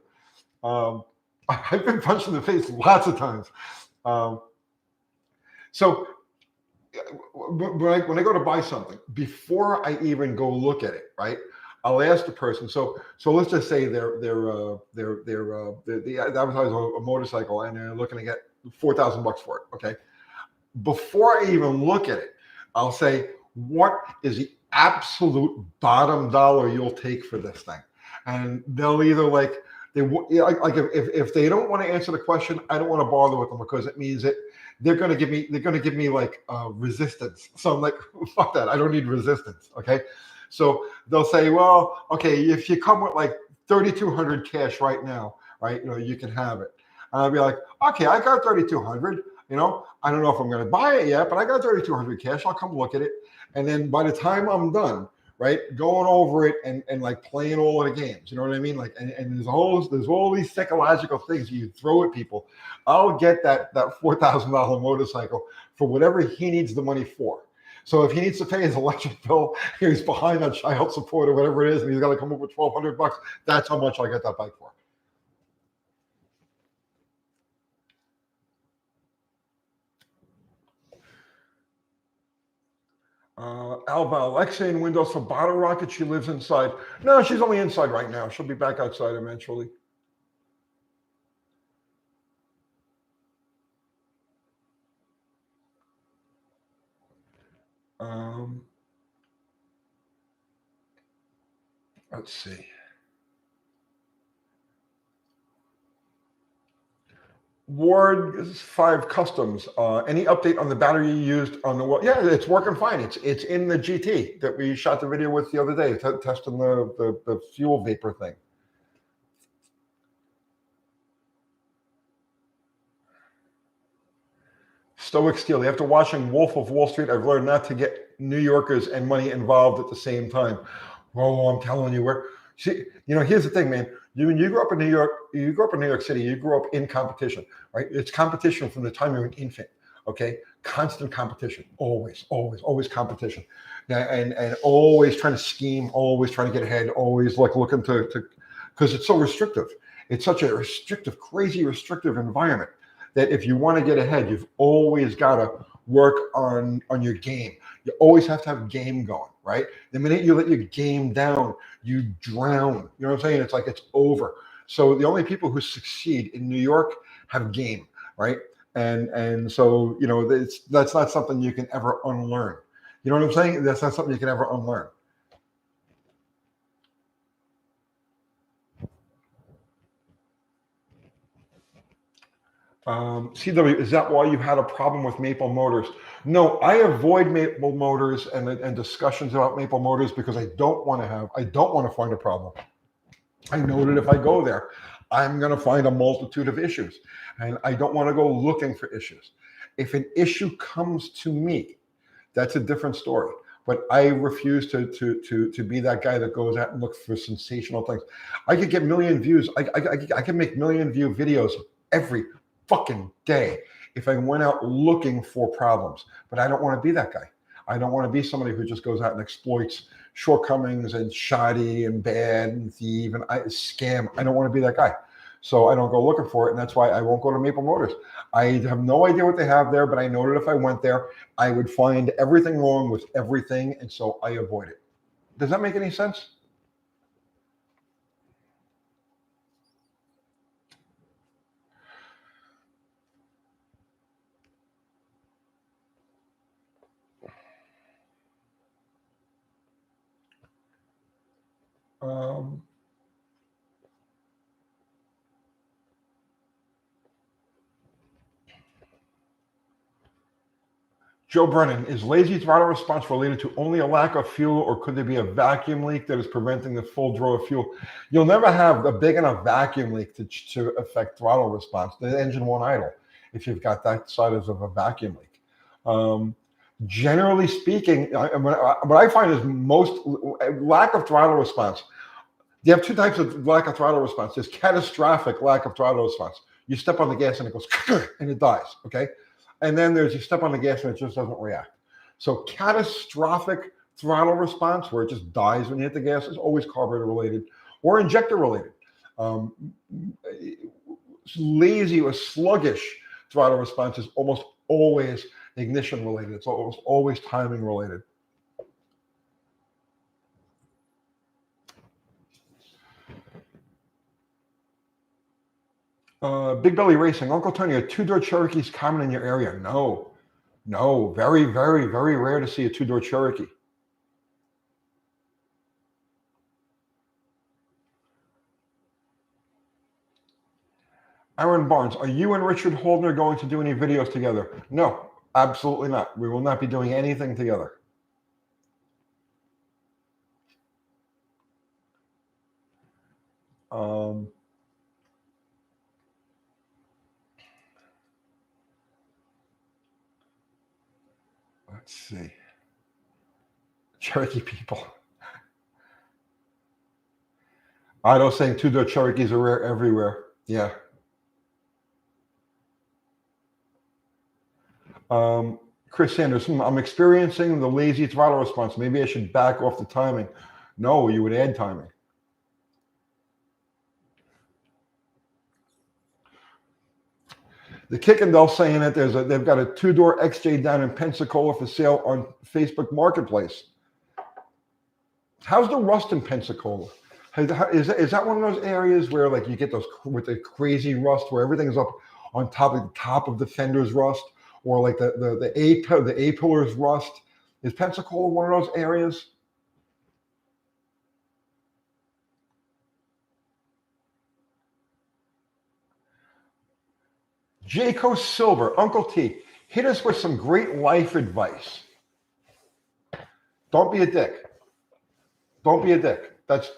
I've been punched in the face lots of times. So when I go to buy something, before I even go look at it, right? I'll ask the person. So let's just say they're advertising a motorcycle and they're looking to get $4,000 for it. Okay. Before I even look at it, I'll say, what is the absolute bottom dollar you'll take for this thing? And they'll either if they don't want to answer the question, I don't want to bother with them because it means that they're going to give me like resistance. So I'm like, fuck that. I don't need resistance. Okay. So they'll say, well, okay, if you come with like 3,200 cash right now, right, you can have it. And I'll be like, okay, I got 3,200. I don't know if I'm going to buy it yet, but I got 3,200 cash. I'll come look at it. And then by the time I'm done, right, going over it and like playing all of the games, you know what I mean? Like, and there's all these psychological things you throw at people. I'll get that $4,000 motorcycle for whatever he needs the money for. So if he needs to pay his electric bill, he's behind on child support or whatever it is, and he's got to come up with $1,200. That's how much I get that bike for. Alba, Alexa in Windows for Bottle Rocket. She lives inside. No, she's only inside right now. She'll be back outside eventually. Let's see. Ward 5 Customs. Any update on the battery you used on the wall? Yeah, it's working fine. It's in the GT that we shot the video with the other day, testing the fuel vapor thing. Stoic Steel. After watching Wolf of Wall Street, I've learned not to get New Yorkers and money involved at the same time. Oh, I'm telling you, here's the thing, man. You grew up in New York. You grew up in New York City. You grew up in competition, right? It's competition from the time you're an infant. Okay, constant competition, always competition, and always trying to scheme, always trying to get ahead, always like looking to because it's so restrictive. It's such a restrictive, crazy restrictive environment that if you want to get ahead, you've always got to work on your game. You always have to have game going, right? The minute you let your game down, you drown. You know what I'm saying? It's like it's over. So the only people who succeed in New York have game, right? And so that's not something you can ever unlearn. You know what I'm saying? That's not something you can ever unlearn. CW, is that why you had a problem with Maple Motors? No, I avoid Maple Motors and discussions about Maple Motors because I don't want to find a problem. I know that if I go there, I'm going to find a multitude of issues, and I don't want to go looking for issues. If an issue comes to me, that's a different story. But I refuse to be that guy that goes out and looks for sensational things. I could get million views. I can make million view videos every fucking day if I went out looking for problems. But I don't want to be that guy. I don't want to be somebody who just goes out and exploits shortcomings and shoddy and bad and thief and scam. I don't want to be that guy. So I don't go looking for it, and that's why I won't go to Maple Motors. I have no idea what they have there, but I know that if I went there, I would find everything wrong with everything, and so I avoid it. Does that make any sense? Um, Joe Brennan, is lazy throttle response related to only a lack of fuel, or could there be a vacuum leak that is preventing the full draw of fuel? You'll never have a big enough vacuum leak to affect throttle response. The engine won't idle if you've got that size of a vacuum leak. Generally speaking, what I find is most lack of throttle response. You have two types of lack of throttle response. There's catastrophic lack of throttle response. You step on the gas and it goes and it dies, okay? And then there's you step on the gas and it just doesn't react. So catastrophic throttle response, where it just dies when you hit the gas, is always carburetor related or injector related. Lazy or sluggish throttle response is almost always ignition related. It's almost always timing related. Big Belly Racing, Uncle Tony, are two-door Cherokees common in your area? No, very, very, very rare to see a two-door Cherokee. Aaron Barnes, are you and Richard Holdner going to do any videos together? No, absolutely not. We will not be doing anything together. Let's see. Cherokee people. Ido saying two-door Cherokees are rare everywhere. Yeah. Chris Sanders, I'm experiencing the lazy throttle response. Maybe I should back off the timing. No, you would add timing. The Kickendall saying that they've got a two-door XJ down in Pensacola for sale on Facebook Marketplace. How's the rust in Pensacola? Is that one of those areas where like you get those with the crazy rust where everything's up on top of the fenders rust, or like the A pillars rust? Is Pensacola one of those areas? Jayco Silver, Uncle T, hit us with some great life advice. Don't be a dick. Don't be a dick. That's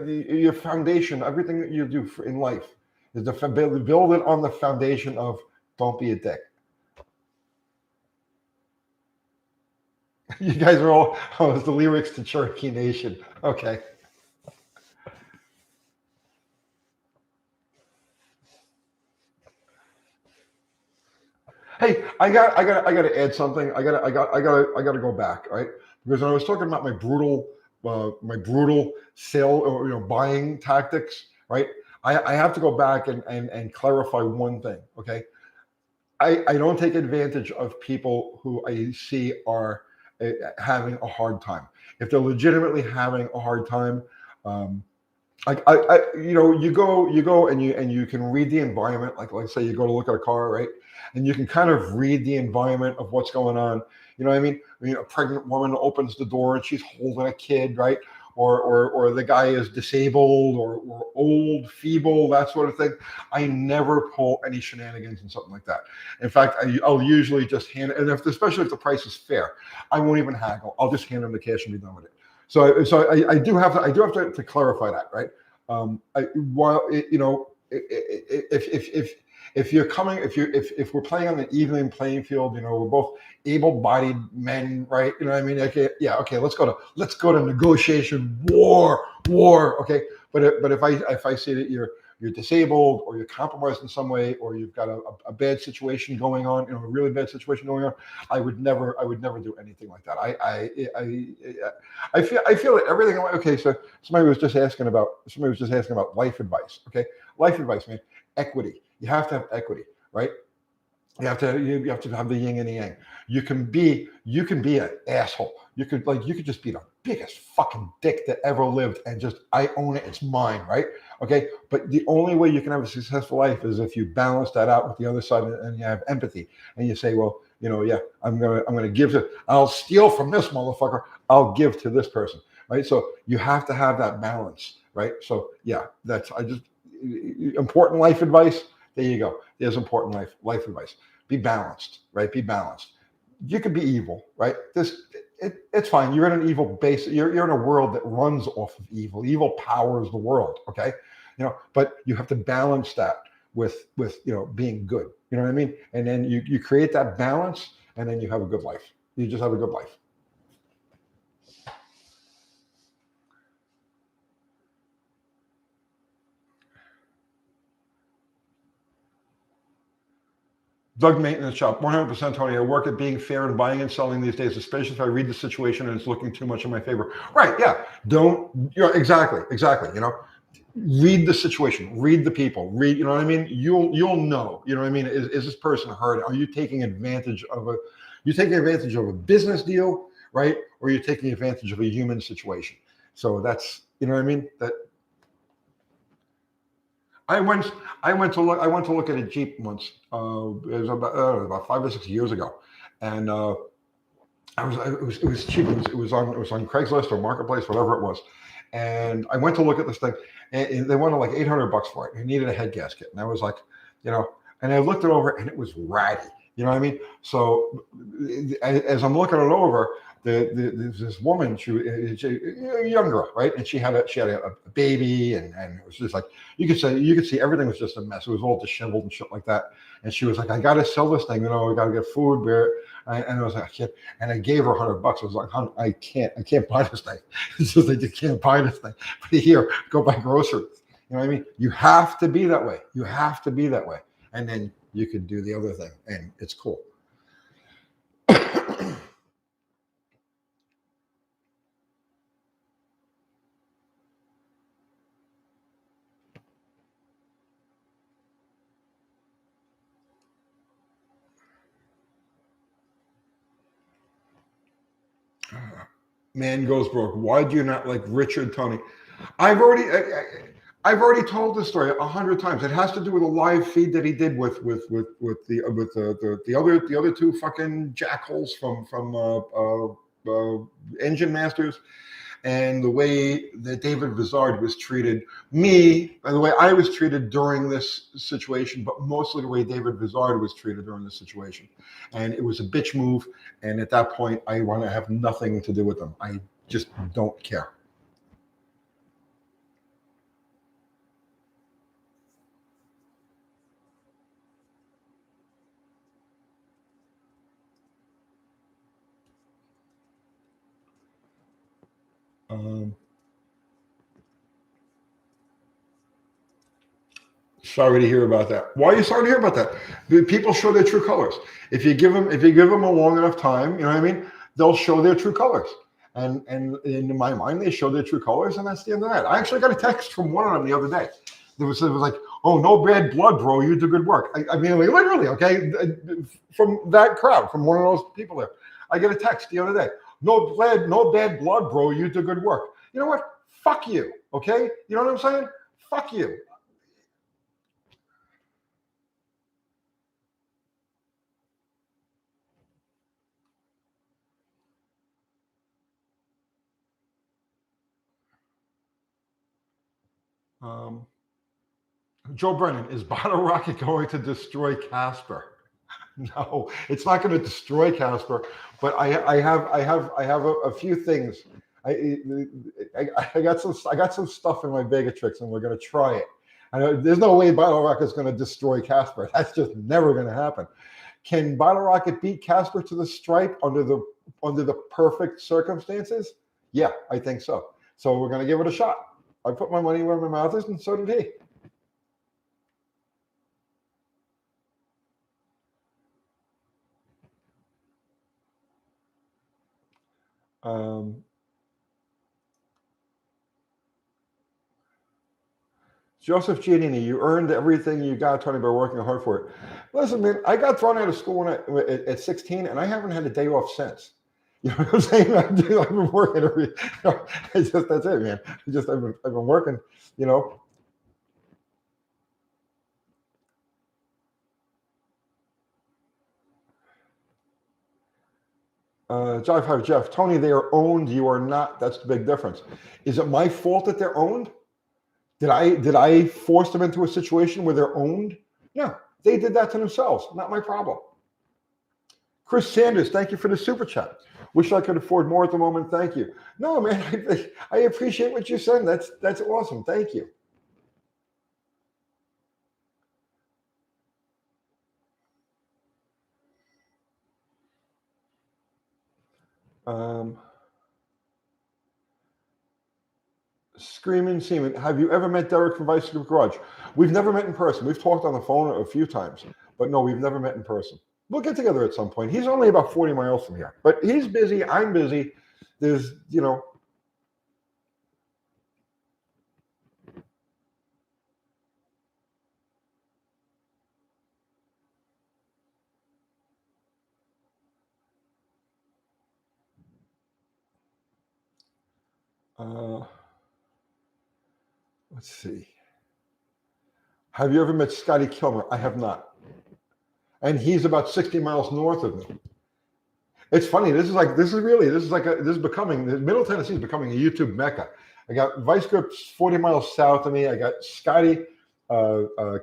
your foundation. Everything that you do in life is to build it on the foundation of don't be a dick. You guys are all, it's the lyrics to Cherokee Nation. Okay. Hey, I got to add something. I got to go back, right? Because when I was talking about my brutal sale or buying tactics, right? I have to go back and clarify one thing, okay? I don't take advantage of people who I see are having a hard time. If they're legitimately having a hard time, you go and you can read the environment. Like say you go to look at a car, right? And you can kind of read the environment of what's going on. You know what I mean? A pregnant woman opens the door and she's holding a kid, right? Or the guy is disabled or old, feeble, that sort of thing. I never pull any shenanigans and something like that. In fact, I'll usually just hand it, and especially if the price is fair, I won't even haggle. I'll just hand them the cash and be done with it. So I do have to clarify that, right? If we're playing on an even playing field, we're both able-bodied men, right? You know what I mean? Okay, yeah, okay. Let's go to negotiation, war. Okay, but if I see that you're you're disabled or you're compromised in some way, or you've got a bad situation going on, a really bad situation going on, I would never do anything like that. I feel that everything. Okay, so somebody was just asking about life advice. Okay, life advice, man. Equity. You have to have equity, right? You have to have the yin and the yang. You can be an asshole. You could just be the biggest fucking dick that ever lived and just, I own it, it's mine, right? Okay. But the only way you can have a successful life is if you balance that out with the other side and you have empathy and you say, well, yeah, I'm gonna give to, I'll steal from this motherfucker, I'll give to this person, right? So you have to have that balance, right? So yeah, important life advice. There you go. There's important life advice. Be balanced, right? Be balanced. You could be evil, right? It's fine. You're in an evil base. You're in a world that runs off of evil. Evil powers the world, okay? But you have to balance that with being good. You know what I mean? And then you create that balance, and then you have a good life. You just have a good life. Doug Maintenance Shop, 100% Tony. I work at being fair and buying and selling these days, especially if I read the situation and it's looking too much in my favor. Right? Yeah. Exactly. Read the situation, read the people, read. You know what I mean? You'll know. You know what I mean? Is this person hurt? Are you taking advantage of a? You taking advantage of a business deal, right? Or you're taking advantage of a human situation. So that's, you know what I mean? That. I went to look at a Jeep once. It was about 5 or 6 years ago, and it was cheap. It was on Craigslist or Marketplace, whatever it was. And I went to look at this thing, and they wanted like $800 for it. I needed a head gasket, and I was like, and I looked it over, and it was ratty. You know what I mean? So as I'm looking it over, there's this woman, she a young girl, right? And she had a baby, and it was just like you could see everything was just a mess. It was all disheveled and shit like that. And she was like, I got to sell this thing, we got to get food. And I was like, I can't. And I gave her $100. I was like, hon, I can't buy this thing. It's just like, you can't buy this thing. But here, go buy groceries. You know what I mean? You have to be that way. You have to be that way. And then you could do the other thing, and it's cool. Man goes broke. Why do you not like Richard Tony? I've already told this story 100 times. It has to do with a live feed that he did with the other two fucking jackholes from Engine Masters, and the way that David Vizard was treated. Me, by the way, I was treated during this situation, but mostly the way David Vizard was treated during this situation. And it was a bitch move. And at that point, I want to have nothing to do with them. I just don't care. Sorry to hear about that. Why are you sorry to hear about that? People show their true colors. If you give them a long enough time, you know what I mean, they'll show their true colors. And in my mind, they show their true colors, and that's the end of that. I actually got a text from one of them the other day. It was like, oh, no bad blood, bro. You do good work. I mean, like, literally, okay, from that crowd, from one of those people there. I get a text the other day. No bad blood, bro. You do good work. You know what? Fuck you. Okay. You know what I'm saying? Fuck you. Joe Brennan, is Bottle Rocket going to destroy Casper? No, it's not going to destroy Casper, but I have a few things. I got some stuff in my Vegatrix, and we're going to try it. I know there's no way Bottle Rocket is going to destroy Casper. That's just never going to happen. Can Bottle Rocket beat Casper to the stripe under the perfect circumstances? Yeah, I think so. So we're going to give it a shot. I put my money where my mouth is, and so did he. Um, Joseph Giannini, you earned everything you got, Tony, by working hard for it. Listen, man, I got thrown out of school at 16, and I haven't had a day off since. You know what I'm saying? I've been working it's just that's it, man. I've been working. You know. Jive Hive Jeff, Tony, they are owned. You are not. That's the big difference. Is it my fault that they're owned? Did I force them into a situation where they're owned? No, they did that to themselves. Not my problem. Chris Sanders, thank you for the super chat. Wish I could afford more at the moment. Thank you. No, man, I appreciate what you said. That's awesome. Thank you. Screaming Seaman, have you ever met Derek from Vice Grip Garage? We've never met in person. We've talked on the phone a few times, but no, we've never met in person. We'll get together at some point. He's only about 40 miles from here, but he's busy. I'm busy. There's, you know. Let's see. Have you ever met Scotty Kilmer? I have not. And he's about 60 miles north of me. It's funny. This is becoming, Middle Tennessee is becoming a YouTube mecca. I got Vice Grips 40 miles south of me. I got Scotty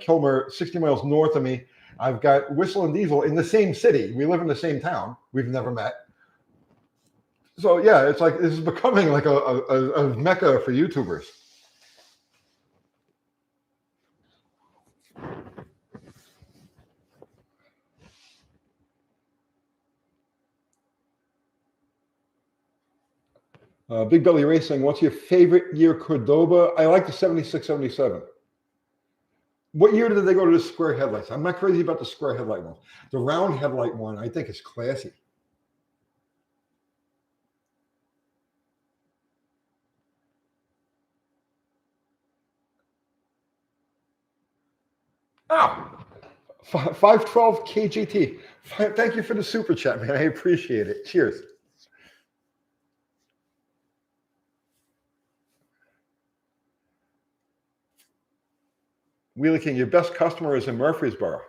Kilmer 60 miles north of me. I've got Whistle and Diesel in the same city. We live in the same town. We've never met. So yeah, it's like this is becoming like a mecca for YouTubers. Big Belly Racing, what's your favorite year Cordoba? I like the 76, 77. What year did they go to the square headlights? I'm not crazy about the square headlight one. The round headlight one, I think, is classy. Oh, 512 KGT. Thank you for the super chat, man. I appreciate it. Cheers. Wheeler King, your best customer is in Murfreesboro.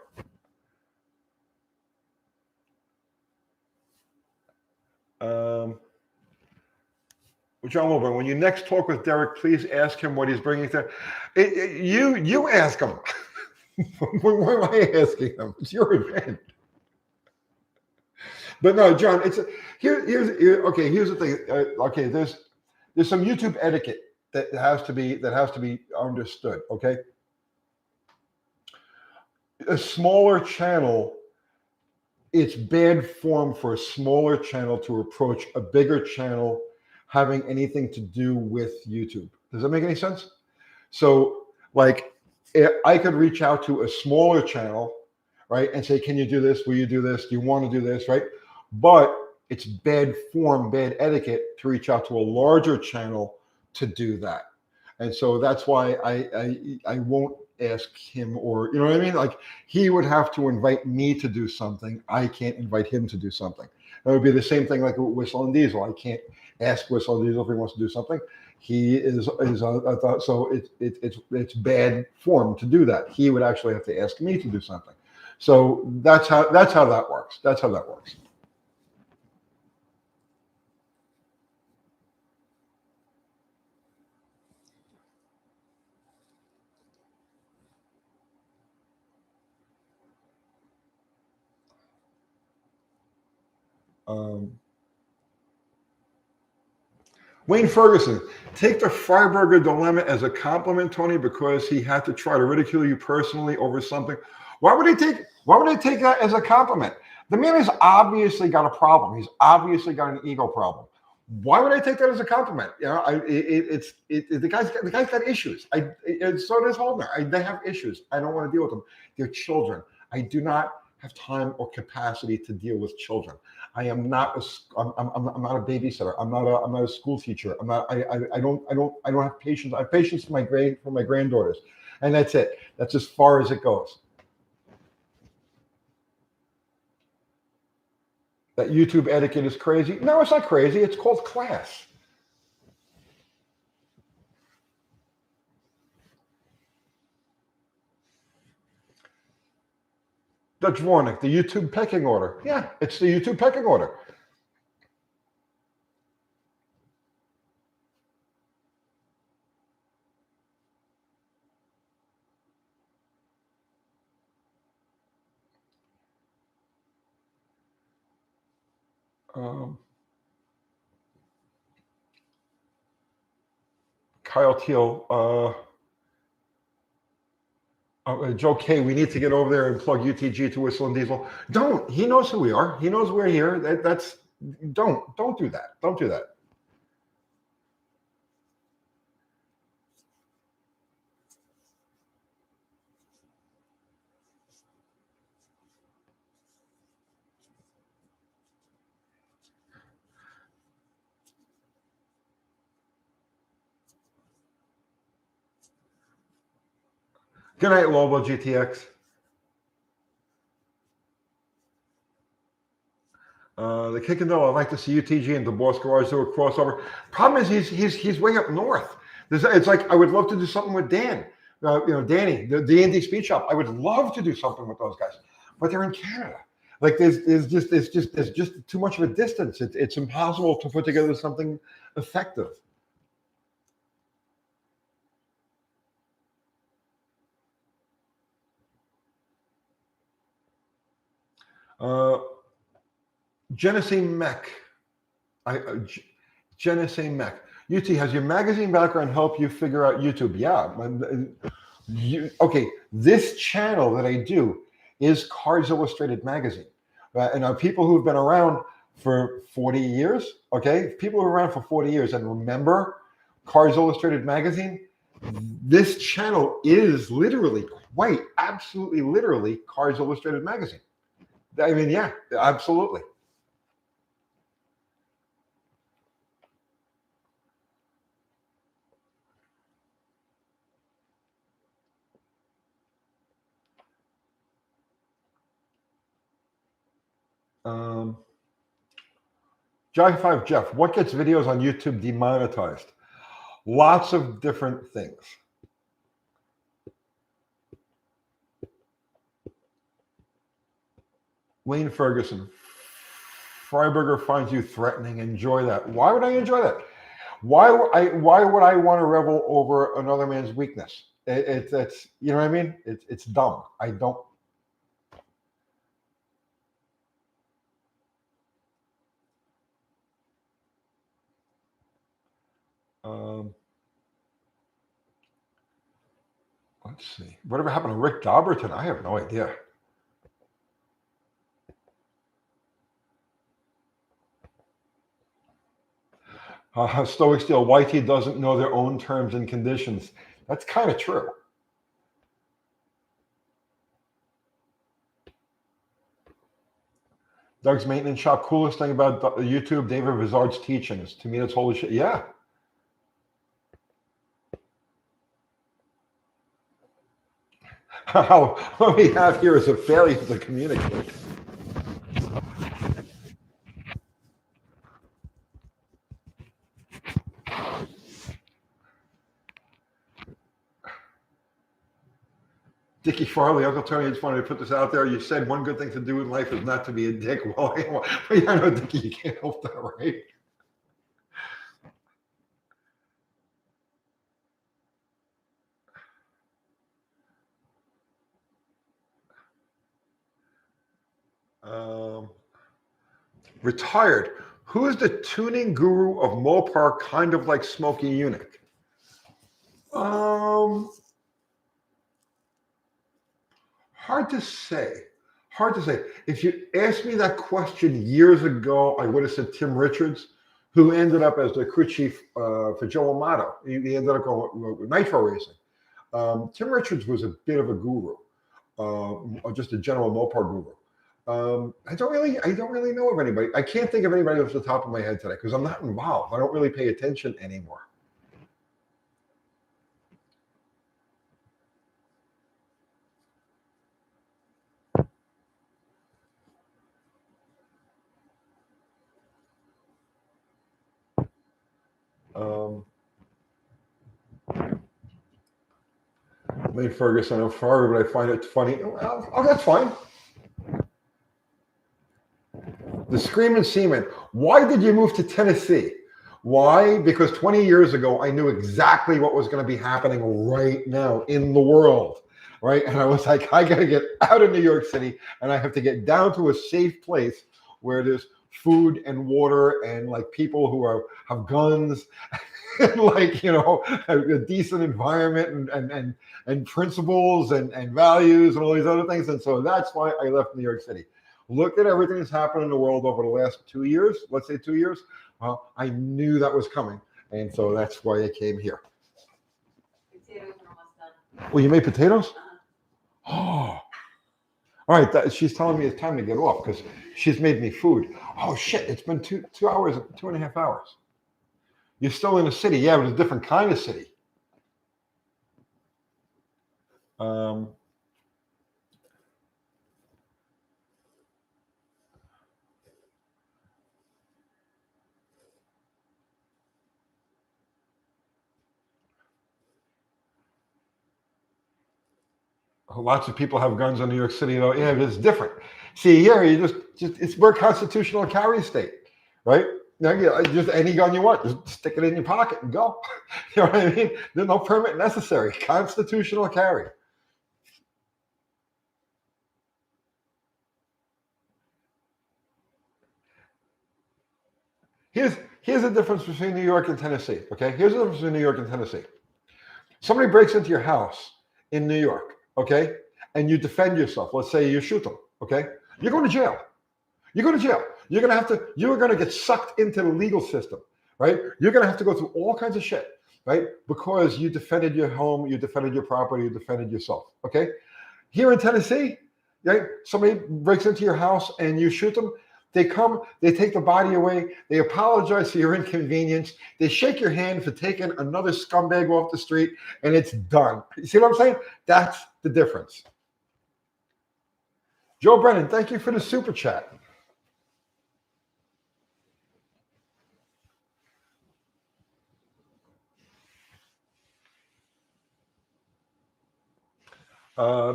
John Wilburn, when you next talk with Derek, please ask him what he's bringing to. You ask him. Why am I asking him? It's your event. But no, John, here's the thing. Okay, there's some YouTube etiquette that has to be understood. Okay, a smaller channel, it's bad form for a smaller channel to approach a bigger channel having anything to do with YouTube. Does that make any sense? So, like, I could reach out to a smaller channel, right, and say, can you do this? Will you do this? Do you want to do this, right? But it's bad form, bad etiquette to reach out to a larger channel to do that. And so that's why I won't ask him, or, you know what I mean? Like, he would have to invite me to do something. I can't invite him to do something. That would be the same thing like with Whistle and Diesel. I can't ask Whistle and Diesel if he wants to do something. He is so it's bad form to do that. He would actually have to ask me to do something. So that's how that works. That's how that works. Wayne Ferguson, take the Freiberger dilemma as a compliment, Tony, because he had to try to ridicule you personally over something. Why would he take that as a compliment? The man has obviously got a problem. He's obviously got an ego problem. Why would I take that as a compliment? You know, the guy's got issues. So does Holdner. They have issues. I don't want to deal with them. They're children. I do not have time or capacity to deal with children. I am not I'm not a babysitter. I'm not a school teacher. I don't have patience. I have patience for my granddaughters, and that's it. That's as far as it goes. That YouTube etiquette is crazy. No, it's not crazy. It's called class. Dutch Warnick, the YouTube pecking order. Yeah, it's the YouTube pecking order. Kyle Teal, Joe K, we need to get over there and plug UTG to Whistle and Diesel. Don't. He knows who we are. He knows we're here. Don't do that. Don't do that. Good night, Lobo GTX. The kick and go. I'd like to see UTG and the Boss Garage do a crossover. Problem is, he's way up north. It's like I would love to do something with Dan. Danny, the D&D Speed Shop. I would love to do something with those guys, but they're in Canada. Like there's just too much of a distance. It's impossible to put together something effective. Genesee Mech. Genesee Mech. UT, has your magazine background help you figure out YouTube? Yeah. Okay, this channel that I do is Cars Illustrated magazine. And people who've been around for 40 years, okay? People who are around for 40 years and remember Cars Illustrated magazine, this channel is literally, quite absolutely literally, Cars Illustrated magazine. I mean, yeah, absolutely. Jai 5 Jeff, what gets videos on YouTube demonetized? Lots of different things. Lane Ferguson, Freiberger finds you threatening. Enjoy that. Why would I enjoy that? Why would I want to revel over another man's weakness? It's you know what I mean? It's dumb. I don't. Let's see. Whatever happened to Rick Dobberton? I have no idea. Stoic Steel, YT doesn't know their own terms and conditions. That's kind of true. Doug's Maintenance Shop, coolest thing about YouTube, David Vizard's teachings. To me, that's holy shit. Yeah. What we have here is a failure to communicate. Dickie Farley, Uncle Tony, I just wanted to put this out there. You said one good thing to do in life is not to be a dick. Well, I know, Dickie, you can't help that, right? Retired. Who is the tuning guru of Mopar, kind of like Smokey Eunuch? Hard to say. Hard to say. If you asked me that question years ago, I would have said Tim Richards, who ended up as the crew chief for Joe Amato. He ended up going with Nitro Racing. Tim Richards was a bit of a guru, just a general Mopar guru. I don't really know of anybody. I can't think of anybody off the top of my head today because I'm not involved. I don't really pay attention anymore. Um, Lane Ferguson, I'm sorry, but I find it funny. Oh, that's fine. The Screaming Seaman. Why did you move to Tennessee? Why? Because 20 years ago, I knew exactly what was going to be happening right now in the world, right? And I was like, I got to get out of New York City and I have to get down to a safe place where there's food and water and like people who have guns and like, a decent environment and principles and values and all these other things. And so that's why I left New York City. Look at everything that's happened in the world over the last 2 years, let's say 2 years. Well, I knew that was coming. And so that's why I came here. Potatoes are almost done. Well, you made potatoes? Uh-huh. Oh, all right. She's telling me it's time to get off because she's made me food. Oh, shit. It's been 2 hours, 2.5 hours. You're still in the city. Yeah, but it's a different kind of city. Lots of people have guns in New York City, though. Yeah, but it's different. See, here you just we're a constitutional carry state, right? Now, just any gun you want, just stick it in your pocket and go. You know what I mean? There's no permit necessary. Constitutional carry. Here's the difference between New York and Tennessee. Okay, here's the difference between New York and Tennessee. Somebody breaks into your house in New York, okay, and you defend yourself. Let's say you shoot them, okay, you're going to jail. You go to jail. You're gonna get sucked into the legal system, right? You're gonna have to go through all kinds of shit, right? Because you defended your home, you defended your property, you defended yourself. Okay. Here in Tennessee, right? Somebody breaks into your house and you shoot them. They come, they take the body away, they apologize for your inconvenience, they shake your hand for taking another scumbag off the street, and it's done. You see what I'm saying? That's the difference. Joe Brennan, thank you for the super chat.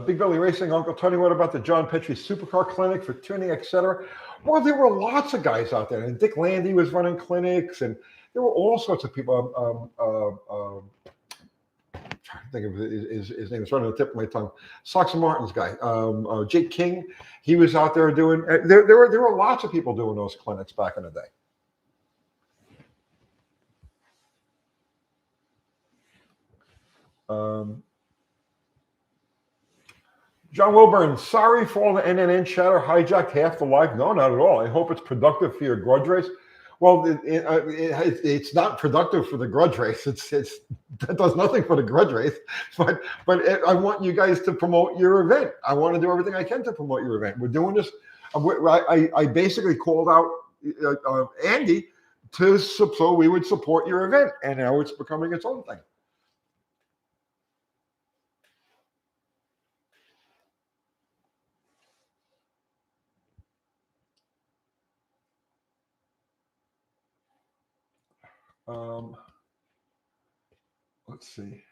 Big Belly Racing, Uncle Tony, what about the John Petrie Supercar Clinic for tuning, etc.? Well, there were lots of guys out there, and Dick Landy was running clinics, and there were all sorts of people. I'm trying to think of his name. It's right on the tip of my tongue. Sox and Martin's guy, Jake King. He was out there doing. There were lots of people doing those clinics back in the day. John Wilburn, sorry for all the NNN chatter hijacked half the live. No, not at all. I hope it's productive for your grudge race. Well, it's not productive for the grudge race. That does nothing for the grudge race. But I want you guys to promote your event. I want to do everything I can to promote your event. We're doing this. I basically called out Andy so we would support your event, and now it's becoming its own thing. Let's see.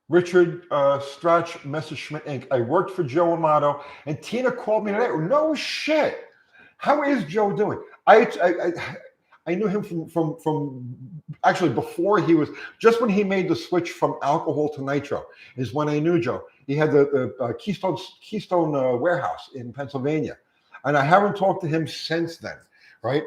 Richard Strach, Messerschmitt Inc. I worked for Joe Amato, and Tina called me today. No shit. How is Joe doing? I knew him from actually before he was, just when he made the switch from alcohol to nitro is when I knew Joe. He had the Keystone warehouse in Pennsylvania, and I haven't talked to him since then, right?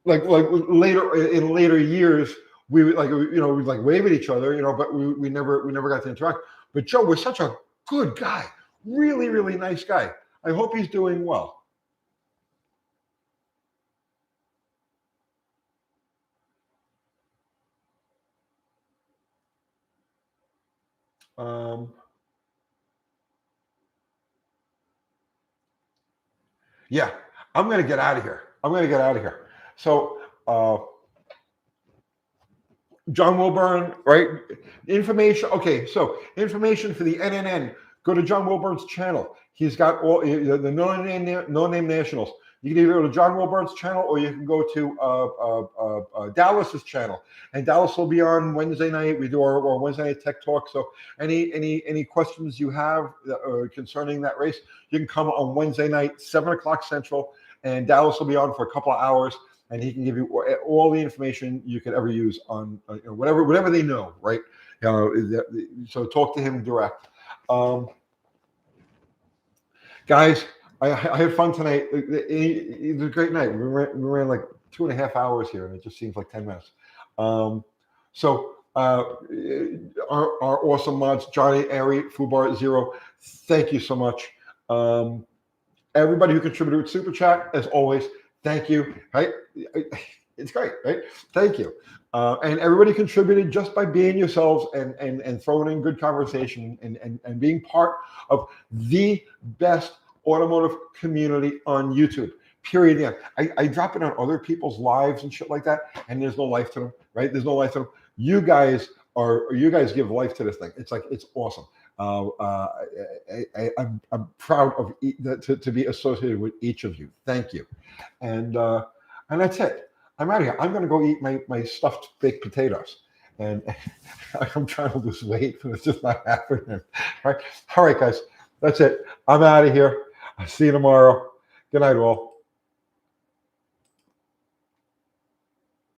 Like later years, we would we'd wave at each other, but we never got to interact. But Joe was such a good guy, really, really nice guy. I hope he's doing well. Yeah, I'm going to get out of here. So, John Wilburn, right? Information. Okay, so information for the NNN. Go to John Wilburn's channel. He's got all the no name nationals. You can either go to John Wilburn's channel or you can go to Dallas's channel. And Dallas will be on Wednesday night. We do our Wednesday night tech talk. So any questions you have concerning that race, you can come on Wednesday night, 7 o'clock Central, and Dallas will be on for a couple of hours. And he can give you all the information you could ever use on whatever they know, right? So talk to him direct. Guys, I had fun tonight. It was a great night. We ran like 2.5 hours here, and it just seems like 10 minutes. So our awesome mods, Johnny, Ari, Fubar, Zero, thank you so much. Everybody who contributed with Super Chat, as always, thank you. Right? It's great, right? Thank you. And everybody contributed just by being yourselves and throwing in good conversation and being part of the best automotive community on YouTube. Period. Yeah. I drop it on other people's lives and shit like that, and there's no life to them, right? There's no life to them. You guys give life to this thing. It's awesome. I'm proud of to be associated with each of you. Thank you. And that's it. I'm out of here. I'm going to go eat my stuffed baked potatoes. And I'm trying to lose weight, but it's just not happening. All right, guys. That's it. I'm out of here. I'll see you tomorrow. Good night, all.